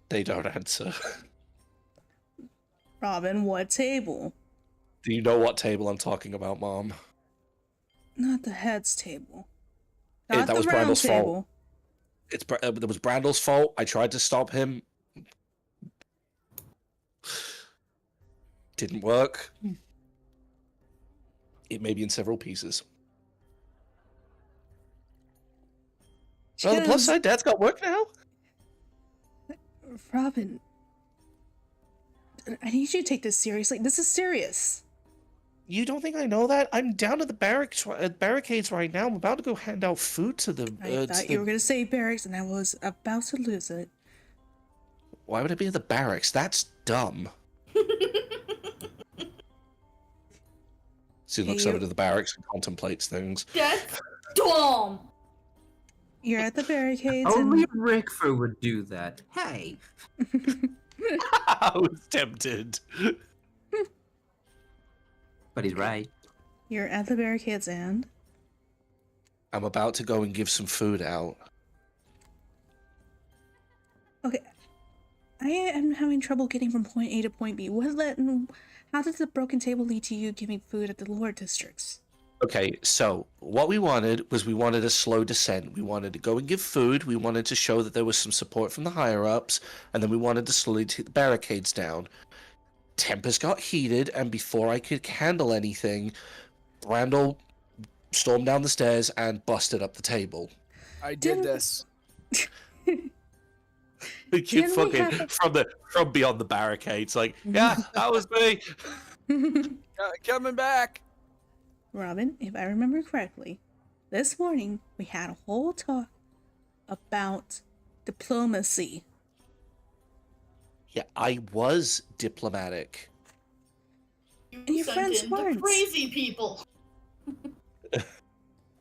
They don't answer. Robin, what table? Do you know what table I'm talking about, Mom? Not the head's table. Yeah, Not that the was round Brandle's fault. table. That was Brandle's fault. I tried to stop him. Didn't work. It may be in several pieces. Well, the plus side, Dad's got work now. Robin, I need you to take this seriously. This is serious. You don't think I know that? I'm down at the barricades right now. I'm about to go hand out food to the... I thought you were going to say barracks, and I was about to lose it. Why would it be at the barracks? That's dumb. Sue looks over to the barracks and contemplates things. That's dumb! You're at the barricades Only and... Rickfur would do that. Hey. I was tempted. But he's right. You're at the barricades and... I'm about to go and give some food out. Okay. I am having trouble getting from point A to point B. How did the broken table lead to you giving food at the lower districts? Okay, so what we wanted a slow descent. We wanted to go and give food. We wanted to show that there was some support from the higher-ups. And then we wanted to slowly take the barricades down. Tempers got heated, and before I could handle anything, Brandel stormed down the stairs and busted up the table. I did Didn't- this. The kid Didn't we fucking have from beyond the barricades, like, yeah, that was me. Coming back. Robin, if I remember correctly, this morning we had a whole talk about diplomacy. Yeah, I was diplomatic. You And your sent friends in the weren't. crazy people.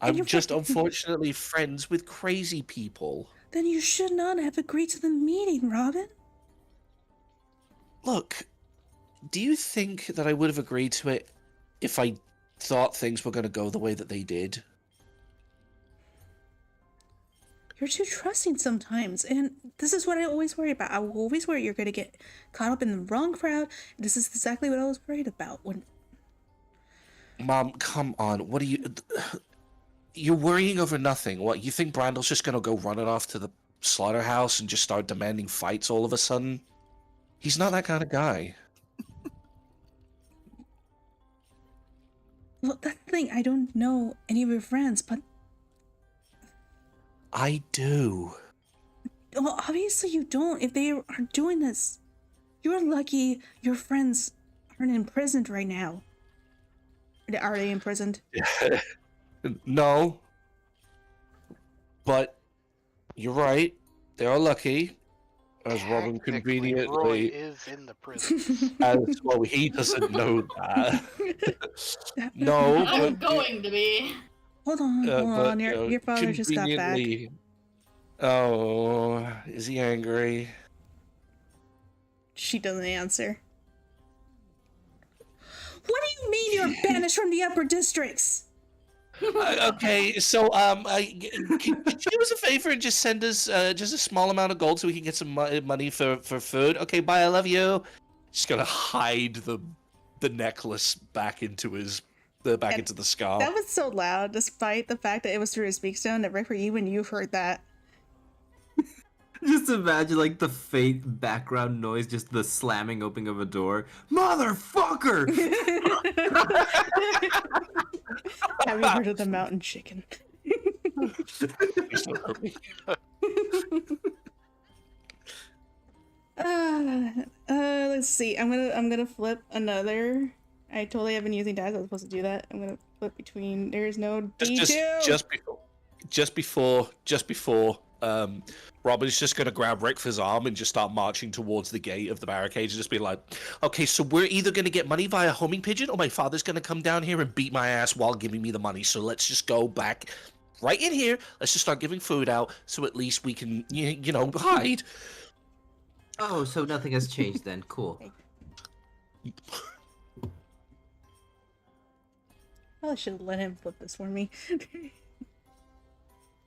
I'm you're just fucking- unfortunately friends with crazy people. Then you should not have agreed to the meeting, Robin. Look, do you think that I would have agreed to it if I thought things were going to go the way that they did? You're too trusting sometimes, and this is what I always worry about. I will always worry you're going to get caught up in the wrong crowd. This is exactly what I was worried about when. Mom, come on. What are you... You're worrying over nothing. What, you think Brandal's just going to go running off to the slaughterhouse and just start demanding fights all of a sudden? He's not that kind of guy. Well, that's the thing. I don't know any of your friends, but I do. well, obviously you don't. If they are doing this, you're lucky your friends aren't imprisoned right now. Are they imprisoned? No. But you're right. They are lucky. As Robin Technically, Roy conveniently... is in the prison. As well, he doesn't know that. No, I'm but... going to be. Hold on, but, hold on. you know, Your father just got back. conveniently- Oh, is he angry? She doesn't answer. What do you mean you're banished from the upper districts? Okay, so can you do us a favor and just send us just a small amount of gold so we can get some money for food? Okay, bye. I love you. Just gonna hide the necklace back into his into the scarf. That was so loud, despite the fact that it was through his speakstone. That right for you when you've heard that. Just imagine like the faint background noise, just the slamming opening of a door. Motherfucker! Have you heard of the mountain chicken? Please don't hurt me. Let's see. I'm gonna flip another. I totally have been using dice. I was supposed to do that. I'm gonna flip between. There's no D2. Just before. Robin's just gonna grab Rick for his arm and just start marching towards the gate of the barricades and just be like, "Okay, so we're either gonna get money via homing pigeon, or my father's gonna come down here and beat my ass while giving me the money. So let's just go back right in here. Let's just start giving food out, so at least we can, you know, hide." Oh, so nothing has changed then. Cool. I should have let him flip this for me.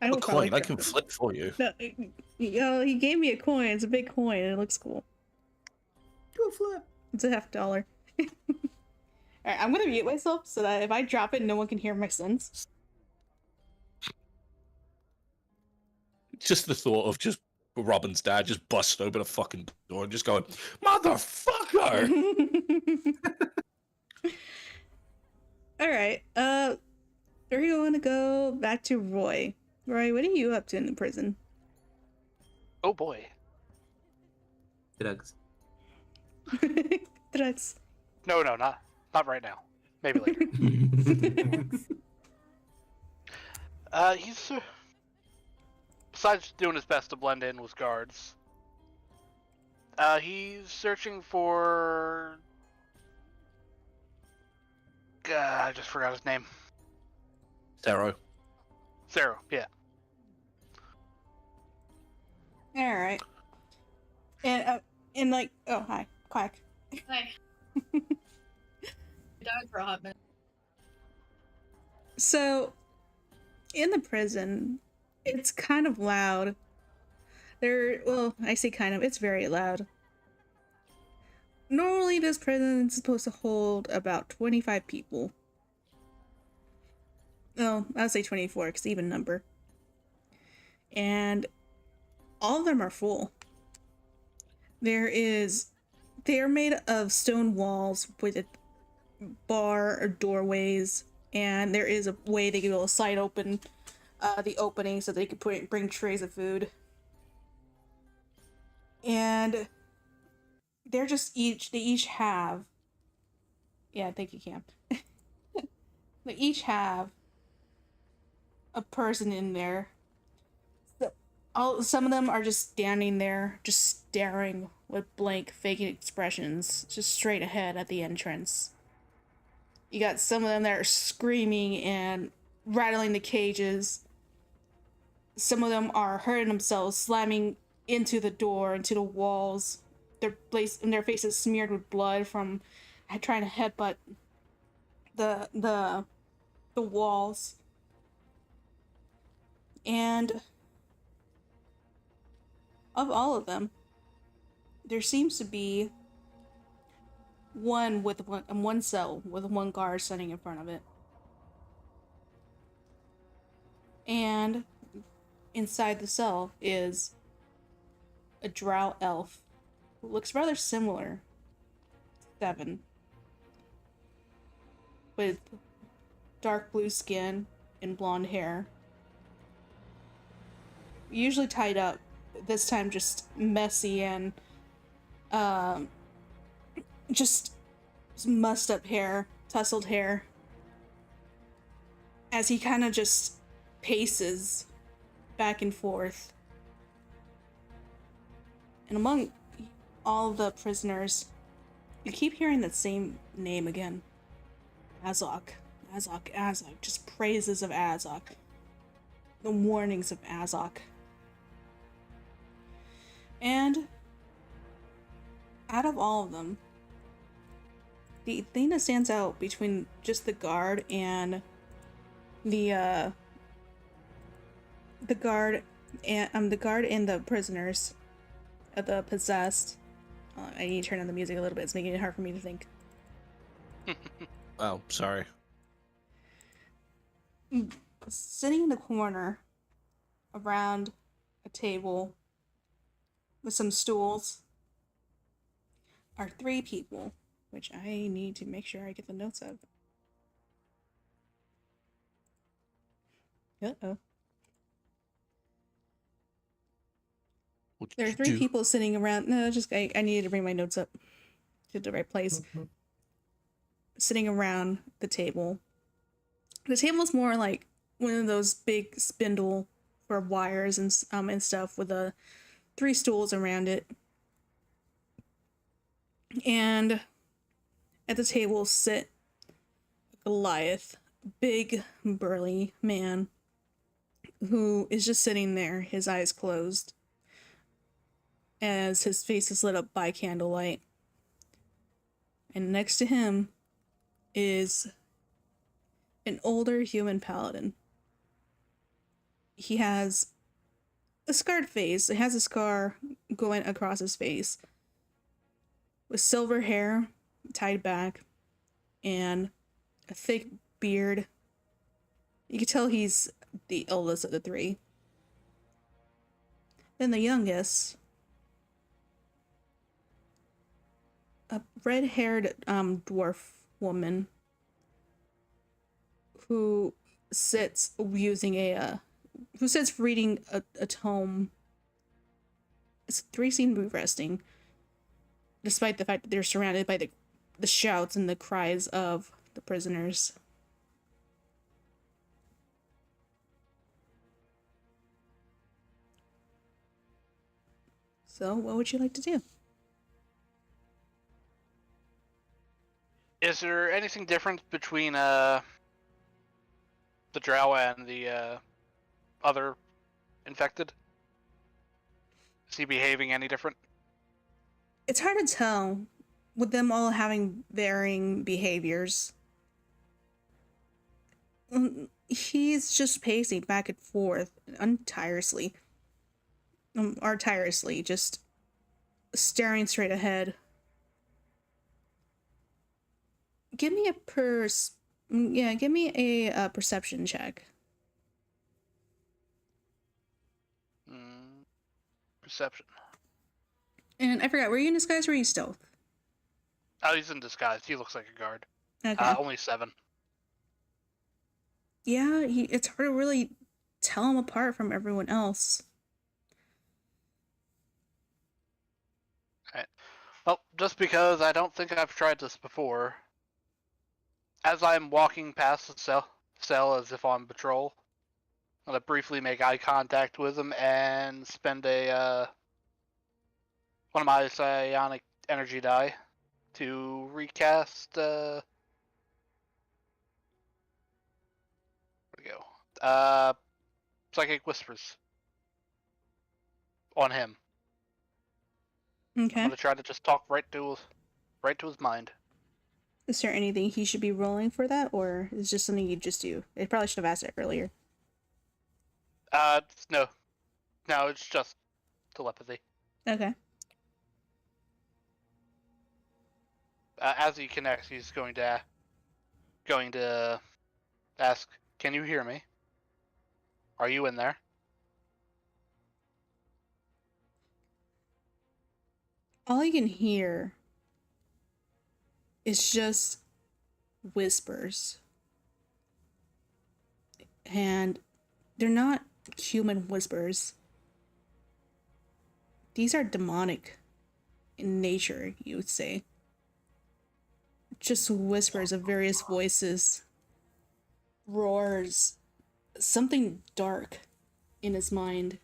I A will probably coin, I can grab it. flip for you. No, he gave me a coin. It's a big coin. And it looks cool. Do a flip. It's a $50. All right, I'm gonna mute myself so that if I drop it, no one can hear my sins. Just the thought of just Robin's dad just busting open a fucking door and just going, "Motherfucker!" All right. We're going to go back to Roy. Roy, what are you up to in the prison? Oh boy. Drugs. Drugs. No, not right now. Maybe later. He's besides doing his best to blend in with guards. He's searching for. I just forgot his name. Zero. Yeah. All right. And like, oh hi, Quack. Hi. You died for a hot minute. So, in the prison, it's kind of loud. Well, I say kind of, it's very loud. Normally, this prison is supposed to hold about 25 people. No, I'll say 24, because even number. And all of them are full. They are made of stone walls with bar or doorways and there is a way they can be able to slide open the opening so they can bring trays of food. And they each have, yeah, I think you can. They each have a person in there. Some of them are just standing there, just staring with blank, vacant expressions, just straight ahead at the entrance. You got some of them that are screaming and rattling the cages. Some of them are hurting themselves, slamming into the door, into the walls. Their faces smeared with blood from trying to headbutt the walls. And of all of them, there seems to be one cell with one guard sitting in front of it. And inside the cell is a drow elf who looks rather similar to Seven, with dark blue skin and blonde hair. Usually tied up, this time just messy and just mussed up hair, tousled hair, as he kind of just paces back and forth. And among all the prisoners, you keep hearing that same name again. Azog. Azog, Azog. Just praises of Azog. The warnings of Azog. And out of all of them, the thing that stands out between just the guard and the guard and the prisoners, the possessed. I need to turn on the music a little bit. It's making it hard for me to think. Oh, sorry. Sitting in the corner around a table with some stools are 3 people, which I need to make sure I get the notes of. Uh-oh. There are 3 people sitting around. No, I needed to bring my notes up to the right place. Sitting around the table. The table's more like one of those big spindle for wires and stuff with 3 stools around it. And at the table sit Goliath, big burly man who is just sitting there, his eyes closed, as his face is lit up by candlelight. And next to him is an older human paladin. He has a scarred face. It has a scar going across his face, with silver hair tied back and a thick beard. You can tell he's the eldest of the 3. Then the youngest, a red-haired dwarf woman who sits reading a tome. 3 seem to be resting, despite the fact that they're surrounded by the shouts and the cries of the prisoners. So, what would you like to do? Is there anything different between the drow and the other infected? Is he behaving any different? It's hard to tell, with them all having varying behaviors. He's just pacing back and forth tirelessly, just staring straight ahead. Give me a perception check. Perception. And I forgot, were you in disguise or were you stealth? Oh, he's in disguise. He looks like a guard. Okay. Only 7. Yeah, it's hard to really tell him apart from everyone else. Right. Well, just because I don't think I've tried this before, as I'm walking past the cell as if on patrol, I'm gonna briefly make eye contact with him and spend one of my psionic energy die to recast. Where we go? Psychic whispers on him. I'm Okay. gonna try to just talk right to his mind. Is there anything he should be rolling for that, or is it just something you just do? I probably should have asked it earlier. No, it's just telepathy. Okay. As he connects, he's going to ask, "Can you hear me? Are you in there?" All you can hear is just whispers. And they're not human whispers. These are demonic in nature, you would say. Just whispers of various voices, roars, something dark in his mind.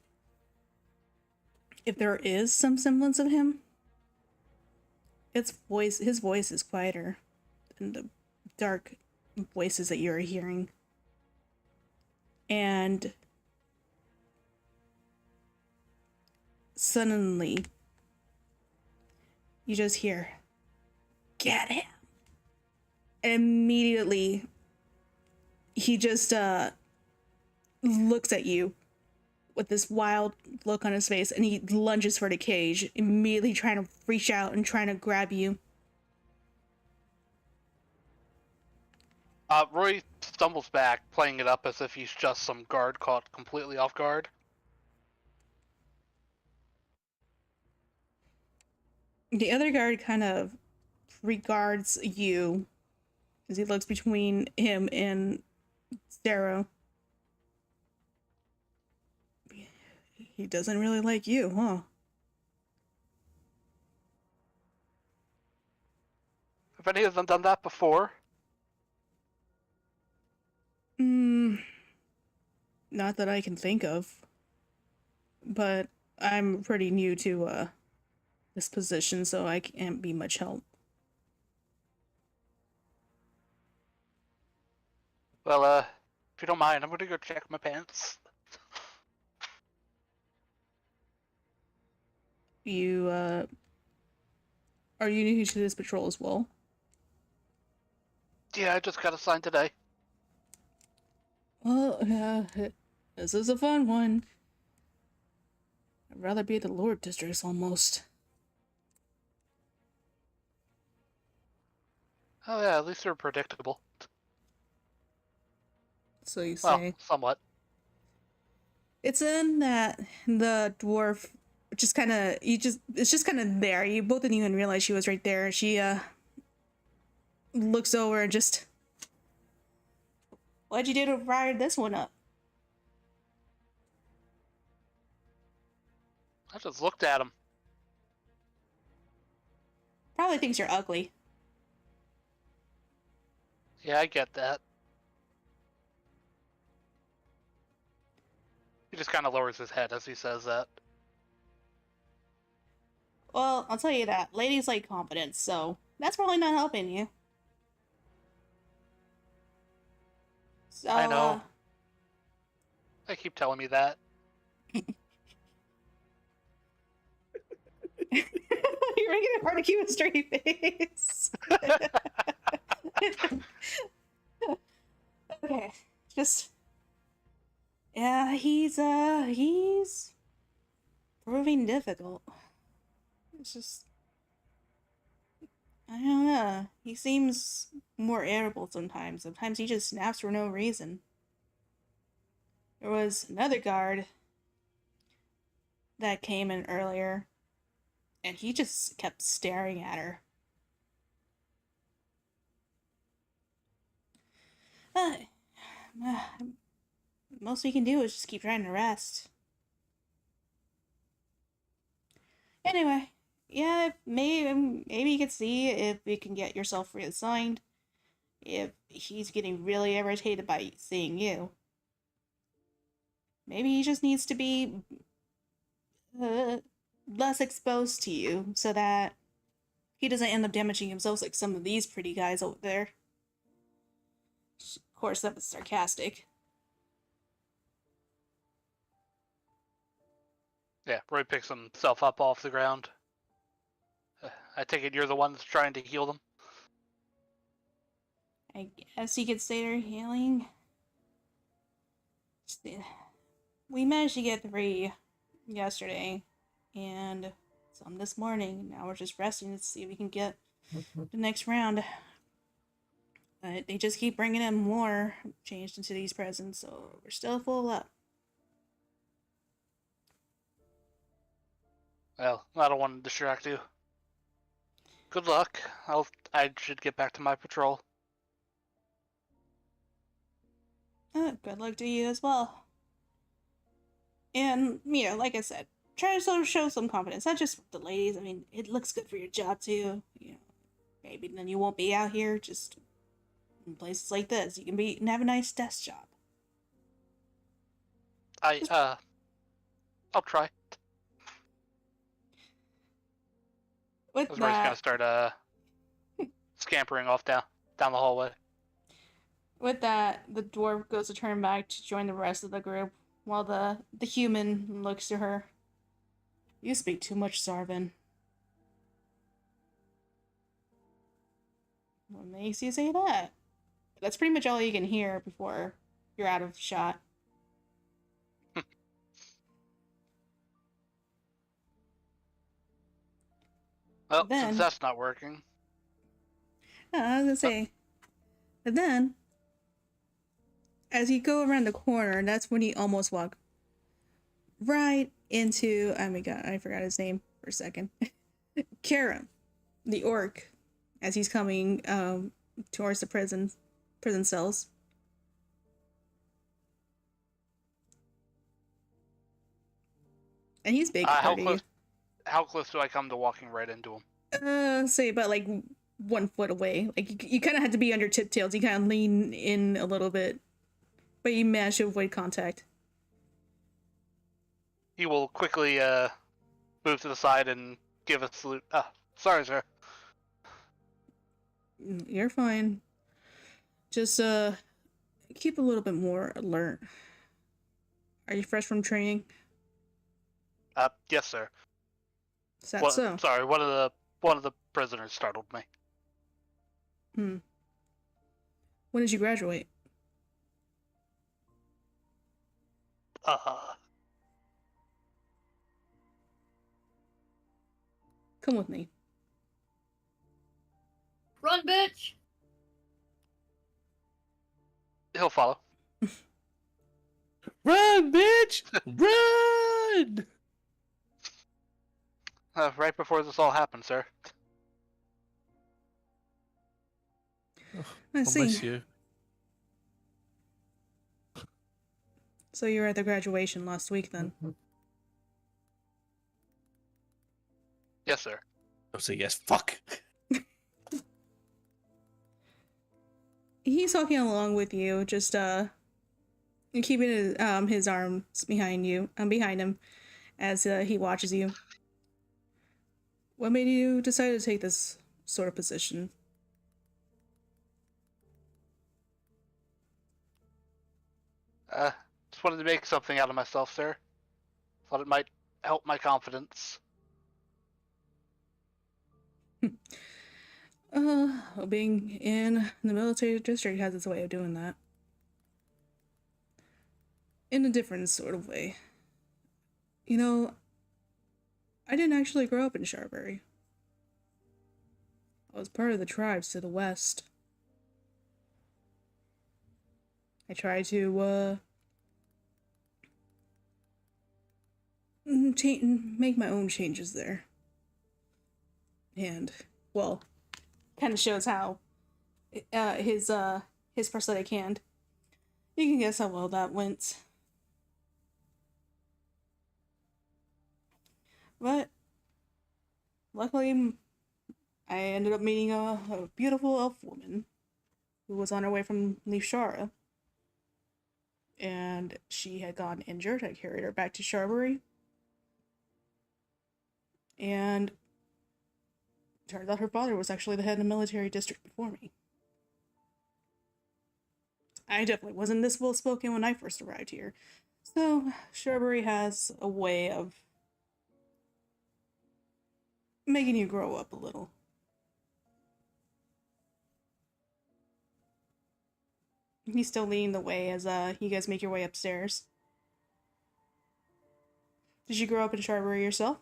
If there is some semblance of him, his voice is quieter than the dark voices that you're hearing. And suddenly, you just hear, "Get him!" And immediately, he just looks at you with this wild look on his face, and he lunges for the cage, immediately trying to reach out and trying to grab you. Roy stumbles back, playing it up as if he's just some guard caught completely off guard. The other guard kind of regards you as he looks between him and Darrow. He doesn't really like you, huh? Have any of them done that before? Not that I can think of. But I'm pretty new to this position, so I can't be much help. Well, if you don't mind, I'm gonna go check my pants. You are you new to this patrol as well? Yeah, I just got assigned today. Well, this is a fun one. I'd rather be at the lower districts almost. Oh yeah, at least they're predictable. So you Well, say. somewhat. It's in that the dwarf just kind of it's just kind of there. You both didn't even realize she was right there. She looks over and just, "What'd you do to fire this one up?" I just looked at him. Probably thinks you're ugly. Yeah, I get that. He just kind of lowers his head as he says that. Well, I'll tell you that. Ladies like confidence, so that's probably not helping you. So, I know. They keep telling me that. You're making it hard to keep a straight face. Okay, just... Yeah, he's proving difficult. It's just... I don't know. He seems more irritable sometimes. Sometimes he just snaps for no reason. There was another guard that came in earlier, and he just kept staring at her. most we can do is just keep trying to rest. Anyway, yeah, maybe you could see if we can get yourself reassigned. If he's getting really irritated by seeing you. Maybe he just needs to be less exposed to you so that he doesn't end up damaging himself like some of these pretty guys over there. Of course, that was sarcastic. Yeah, Roy picks himself up off the ground. I take it you're the one that's trying to heal them? I guess you could say they're healing. We managed to get 3 yesterday, and some this morning. Now we're just resting to see if we can get the next round. But they just keep bringing in more changed into these presents, so we're still full up. Well, I don't want to distract you. Good luck. I should get back to my patrol. Good luck to you as well. And, like I said, try to sort of show some confidence, not just with the ladies. I mean, it looks good for your job too. Maybe then you won't be out here just in places like this. You can have a nice desk job. I'll try. With Roy's that, gonna start scampering off down the hallway. With that, the dwarf goes to turn back to join the rest of the group, while the human looks to her. You speak too much, Sarvin. What makes you say that? That's pretty much all you can hear before you're out of shot. Well, Then- since that's not working. I was gonna say. And then, as you go around the corner, that's when you almost walk right into, oh my god, I forgot his name for a second. Kara, the orc, as he's coming towards the prison cells. And he's big. How close do I come to walking right into him? Say about like 1 foot away. Like you kind of had to be on your tiptails. You kind of lean in a little bit, but you managed to avoid contact. He will quickly move to the side and give a salute. Sorry, sir. You're fine. Just keep a little bit more alert. Are you fresh from training? Yes, sir. Is that so? Sorry, one of the prisoners startled me. When did you graduate? Come with me. Run, bitch! He'll follow. Run, bitch! Run! Right before this all happened, sir. I see. Bless you. So you were at the graduation last week then? Yes, sir. I'll say yes. Fuck. He's walking along with you, just keeping his arms behind him as he watches you. What made you decide to take this sort of position? Just wanted to make something out of myself, sir. Thought it might help my confidence. Being in the military district has its way of doing that. In a different sort of way. I didn't actually grow up in Sharbury. I was part of the tribes to the west. I tried to, make my own changes there. And, well, kind of shows how his prosthetic hand. You can guess how well that went. But luckily, I ended up meeting a beautiful elf woman who was on her way from Leaf Shara. And she had gotten injured. I carried her back to Sharbury. And turns out her father was actually the head of the military district before me. I definitely wasn't this well spoken when I first arrived here. So, Sharbury has a way of making you grow up a little. He's still leading the way as you guys make your way upstairs. Did you grow up in Sharbury yourself?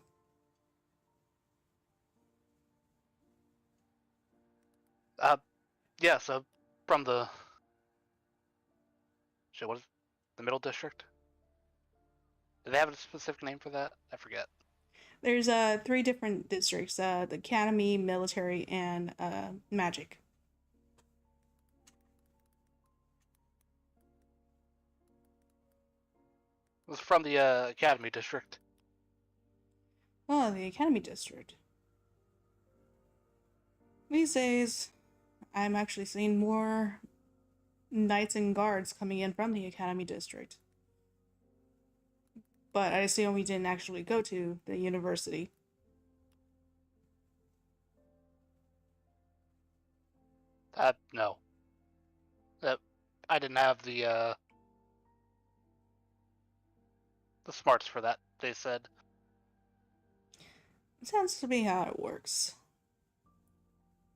Yeah, so from the shit, what is the middle district? Do they have a specific name for that? I forget. There's 3 different districts, the academy, military, and magic. It was from the academy district. Oh, the academy district. These days, I'm actually seeing more knights and guards coming in from the academy district. But I assume we didn't actually go to the university. No. I didn't have the smarts for that, they said. It tends to be how it works.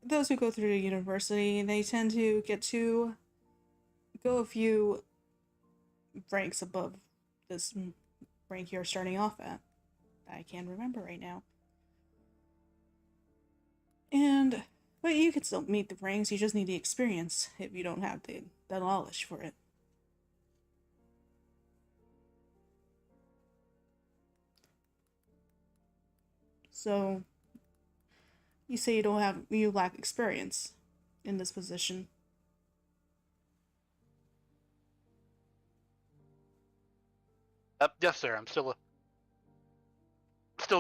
Those who go through the university, they tend to get to go a few ranks above this rank you're starting off at. I can't remember right now. But you can still meet the ranks, you just need the experience if you don't have the knowledge for it. So, you say you lack experience in this position. Yes, sir. I'm still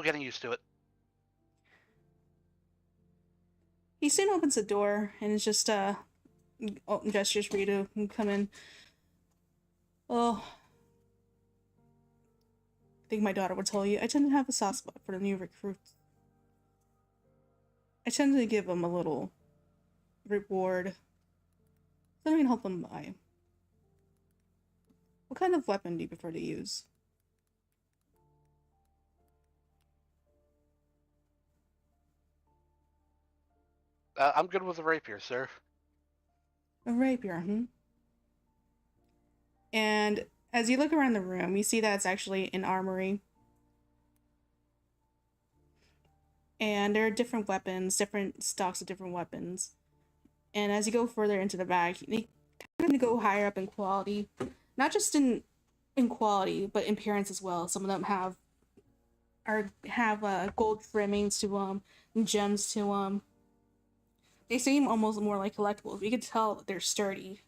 getting used to it. He soon opens the door and it's just gestures for you to come in. Well, I think my daughter would tell you, I tend to have a soft spot for the new recruits. I tend to give them a little reward. So I can help them buy. What kind of weapon do you prefer to use? I'm good with a rapier, sir. A rapier, And as you look around the room, you see that it's actually an armory. And there are different weapons, different stocks of different weapons. And as you go further into the back, they kind of go higher up in quality. Not just in quality, but in appearance as well. Some of them have gold trimmings to them, and gems to them. They seem almost more like collectibles. You can tell that they're sturdy.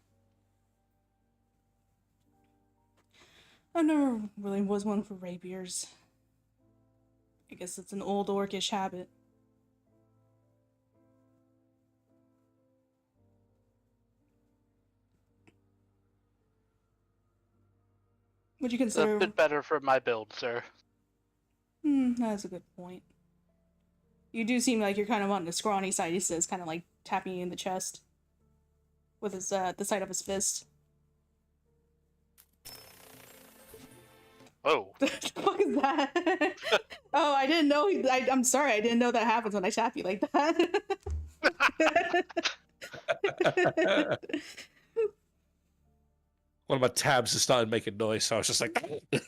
I never really was one for rapiers. I guess it's an old orcish habit. Would you consider... A bit better for my build, sir. That's a good point. You do seem like you're kind of on the scrawny side, he says, kind of like tapping you in the chest with his the side of his fist. Oh. What the fuck is that? Oh, I didn't know. I'm sorry, I didn't know that happens when I tap you like that. One of my tabs has started making noise, so I was just like... It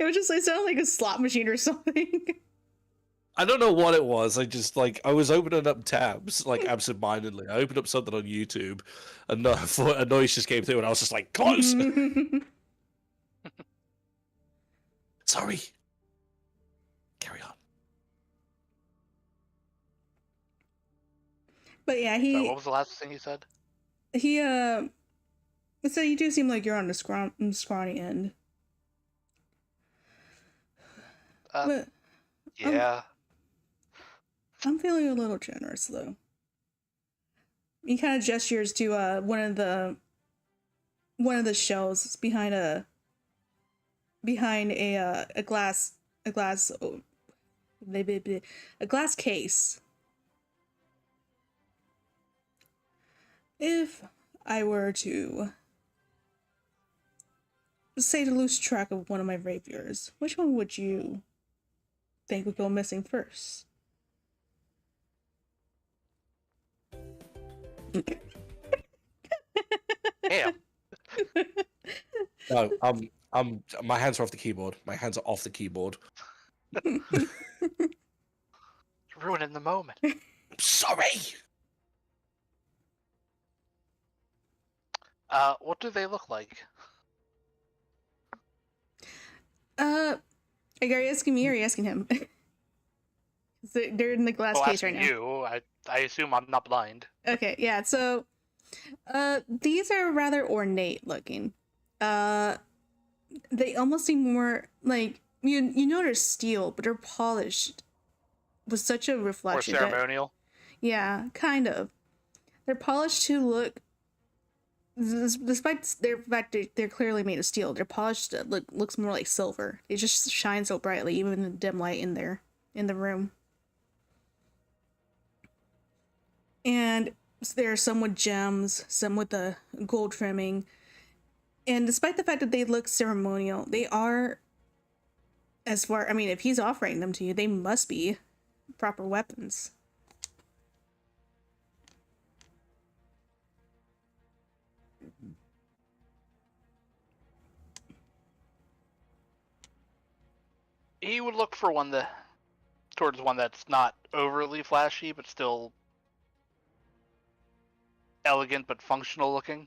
was just like sounded like a slot machine or something. I don't know what it was. I just I was opening up tabs absentmindedly. I opened up something on YouTube, and a noise just came through, and I was just like, close. Sorry. Carry on. But yeah, Sorry, what was the last thing he said? he So you do seem like you're on the scrawny end. But Yeah. I'm feeling a little generous though. He kind of gestures to one of the shelves behind a glass oh, a glass case. If I were to say to lose track of one of my rapiers, which one would you think would go missing first? Damn. No, my hands are off the keyboard. My hands are off the keyboard. Ruining the moment. Sorry. What do they look like? Are you asking me or are you asking him? They're in the glass case right now. You. I assume I'm not blind. Okay, yeah, so these are rather ornate looking. They almost seem more like you know they're steel, but they're polished with such a Or reflection. ceremonial. Yeah, kind of. They're polished to look, despite their fact that they're clearly made of steel, they're polished that looks more like silver. They just shine so brightly, even in the dim light in the room. And there are some with gems, some with the gold trimming. And despite the fact that they look ceremonial, they are, if he's offering them to you, they must be proper weapons. He would look for towards one that's not overly flashy, but still elegant but functional looking.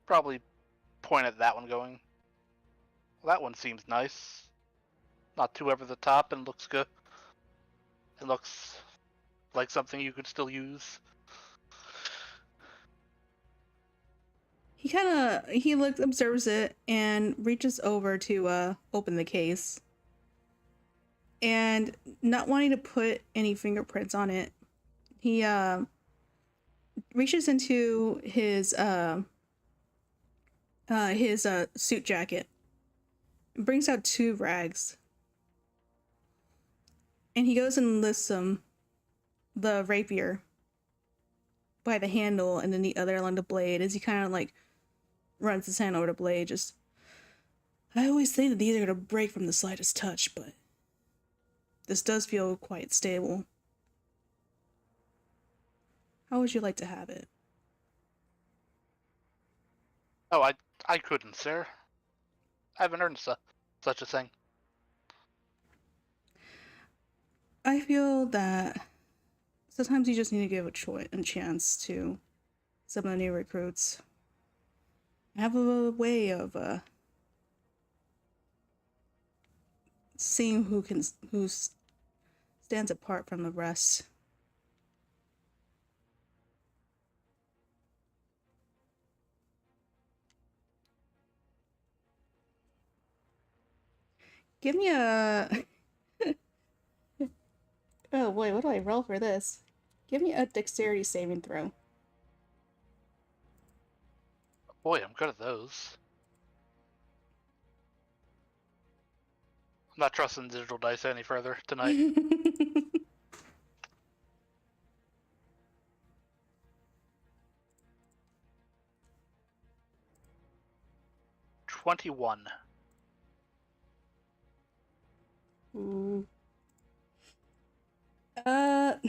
Probably point at that one going, well, that one seems nice. Not too over the top and looks good. It looks like something you could still use. He observes it and reaches over to open the case. And not wanting to put any fingerprints on it, he reaches into his suit jacket and brings out 2 rags. And he goes and lifts the rapier by the handle and then the other along the blade as he kind of like runs his hand over the blade. I always think that these are gonna break from the slightest touch, but this does feel quite stable. How would you like to have it? Oh, I couldn't, sir. I haven't earned such a thing. I feel that sometimes you just need to give a chance to some of the new recruits. I have a way of seeing who stands apart from the rest. Give me a oh boy, what do I roll for this? Give me a dexterity saving throw. Boy, I'm good at those. I'm not trusting digital dice any further tonight. 21. Ooh. Oh,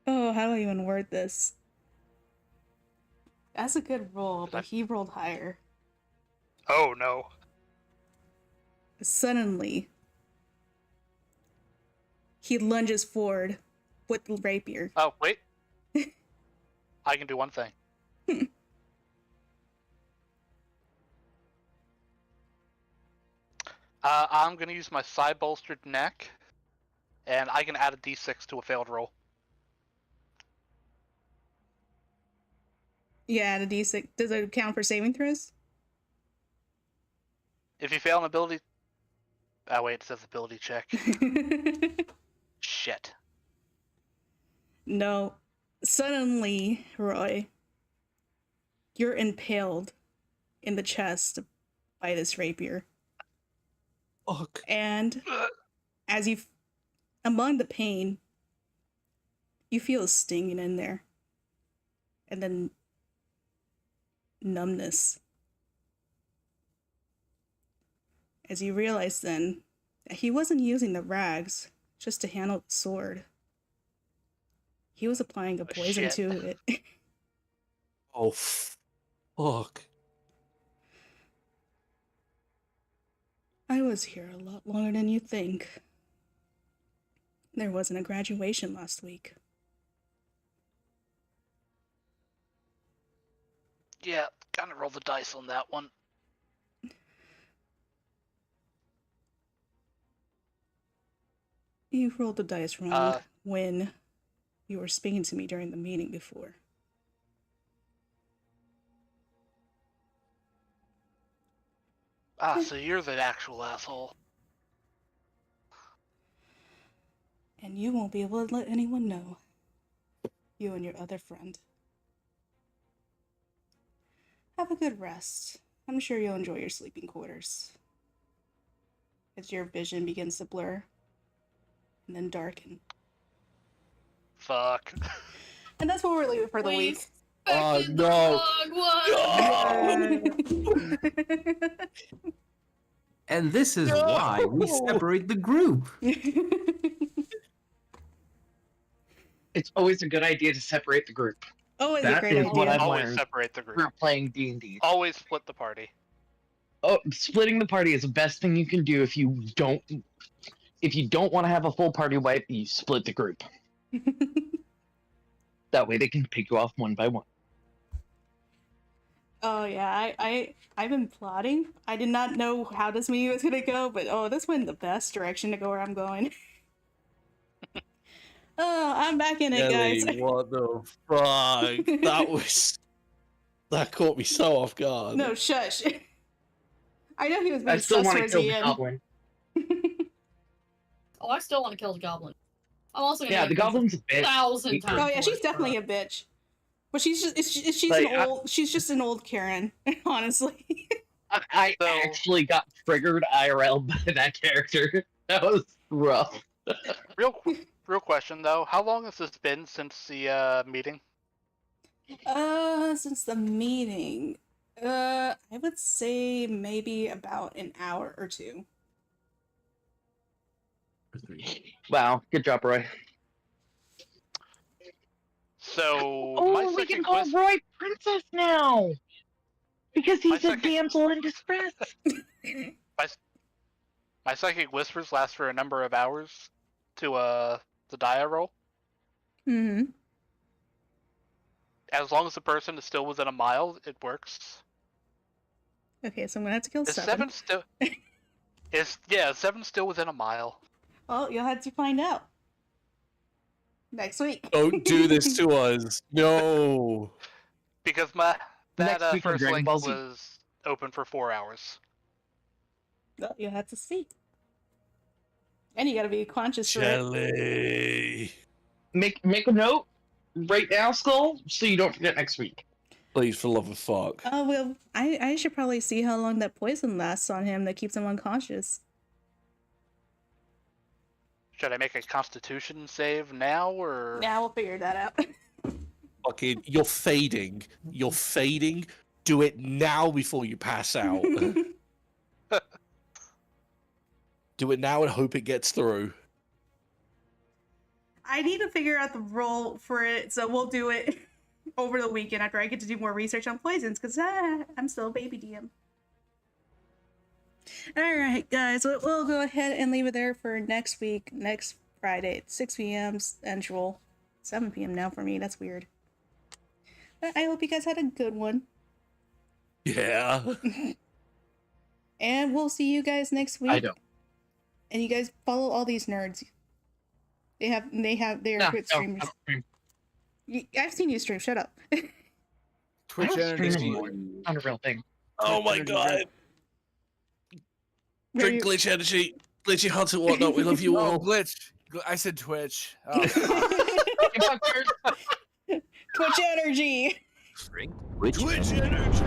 how do I even word this? That's a good roll, but he rolled higher. Oh no. Suddenly, he lunges forward with the rapier. Oh, wait. I can do one thing. I'm going to use my side bolstered neck, and I can add a d6 to a failed roll. Yeah, the D6. Does it count for saving throws? If you fail an ability... Oh, wait, it says ability check. Shit. No. Suddenly, Roy, you're impaled in the chest by this rapier. Fuck. And as you, among the pain, you feel a stinging in there. And then numbness. As you realize then that he wasn't using the rags just to handle the sword. He was applying a poison shit. to it. Oh, fuck. I was here a lot longer than you think. There wasn't a graduation last week. Yeah, kind of roll the dice on that one. You rolled the dice wrong when you were speaking to me during the meeting before. Ah, so you're the actual asshole. And you won't be able to let anyone know. You and your other friend. Have a good rest. I'm sure you'll enjoy your sleeping quarters. As your vision begins to blur and then darken. Fuck. And that's what we're leaving for the We week. expected no. the wrong one. And this is why we separate the group. It's always a good idea to separate the group. Always a That great is what idea. I've Always learned. separate the group. We're playing D&D. Always split the party. Oh, splitting the party is the best thing you can do if you don't want to have a full party wipe, you split the group. That way they can pick you off one by one. Oh yeah, I've been plotting. I did not know how this meeting was gonna go, but this went in the best direction to go where I'm going. Oh, I'm back in it, guys. Ellie, what the fuck? That caught me so off guard. No, shush. I know he was I being still sus want to towards kill the the end. goblin. Oh, I still want to kill the goblin. I'm also gonna Yeah, make the this goblin's a bitch. 1,000 times. Oh yeah, she's worse, definitely but- a bitch. But she's Like, she's just an old Karen, honestly. I So- actually got triggered IRL by that character. That was rough. Real question though, how long has this been since the meeting? Since the meeting, I would say maybe about an hour or two. Wow, good job, Roy. So Oh, my we psychic can call whisper, Roy Princess now! Because My he's a second- damsel in distress. my psychic whispers last for a number of hours to the dia roll. Mm-hmm. As long as the person is still within a mile, it works. Okay, so I'm gonna have to kill Is seven. seven still within a mile? Well, you'll have to find out next week. Don't do this to us. No. Because Next that week on first Dragon link Ball Z. was open for 4 hours. Well, you'll have to see. And you gotta be conscious for it. Jelly. Make a note right now, Skull, so you don't forget next week. Please, for love of fuck. Oh well, I should probably see how long that poison lasts on him that keeps him unconscious. Should I make a constitution save now, or...? Now we'll figure that out. Fucking, you're fading. You're fading. Do it now before you pass out. Do it now and hope it gets through. I need to figure out the role for it, so we'll do it over the weekend after I get to do more research on poisons, because I'm still a baby DM. Alright, guys, we'll go ahead and leave it there for next week, next Friday at 6 p.m. Central. 7 p.m. now for me, that's weird. But I hope you guys had a good one. Yeah. And we'll see you guys next week. I don't. And you guys follow all these nerds. They're good streamers. No. I've seen you stream, shut up. Twitch I don't stream energy. anymore. Not a real thing. Oh my Energy god. drink. Where Drink you- glitch energy. Glitchy Hunter, whatnot. We love you Oh, all. glitch. I said Twitch. Oh, Hey, fuckers. Twitch energy. Which Twitch energy.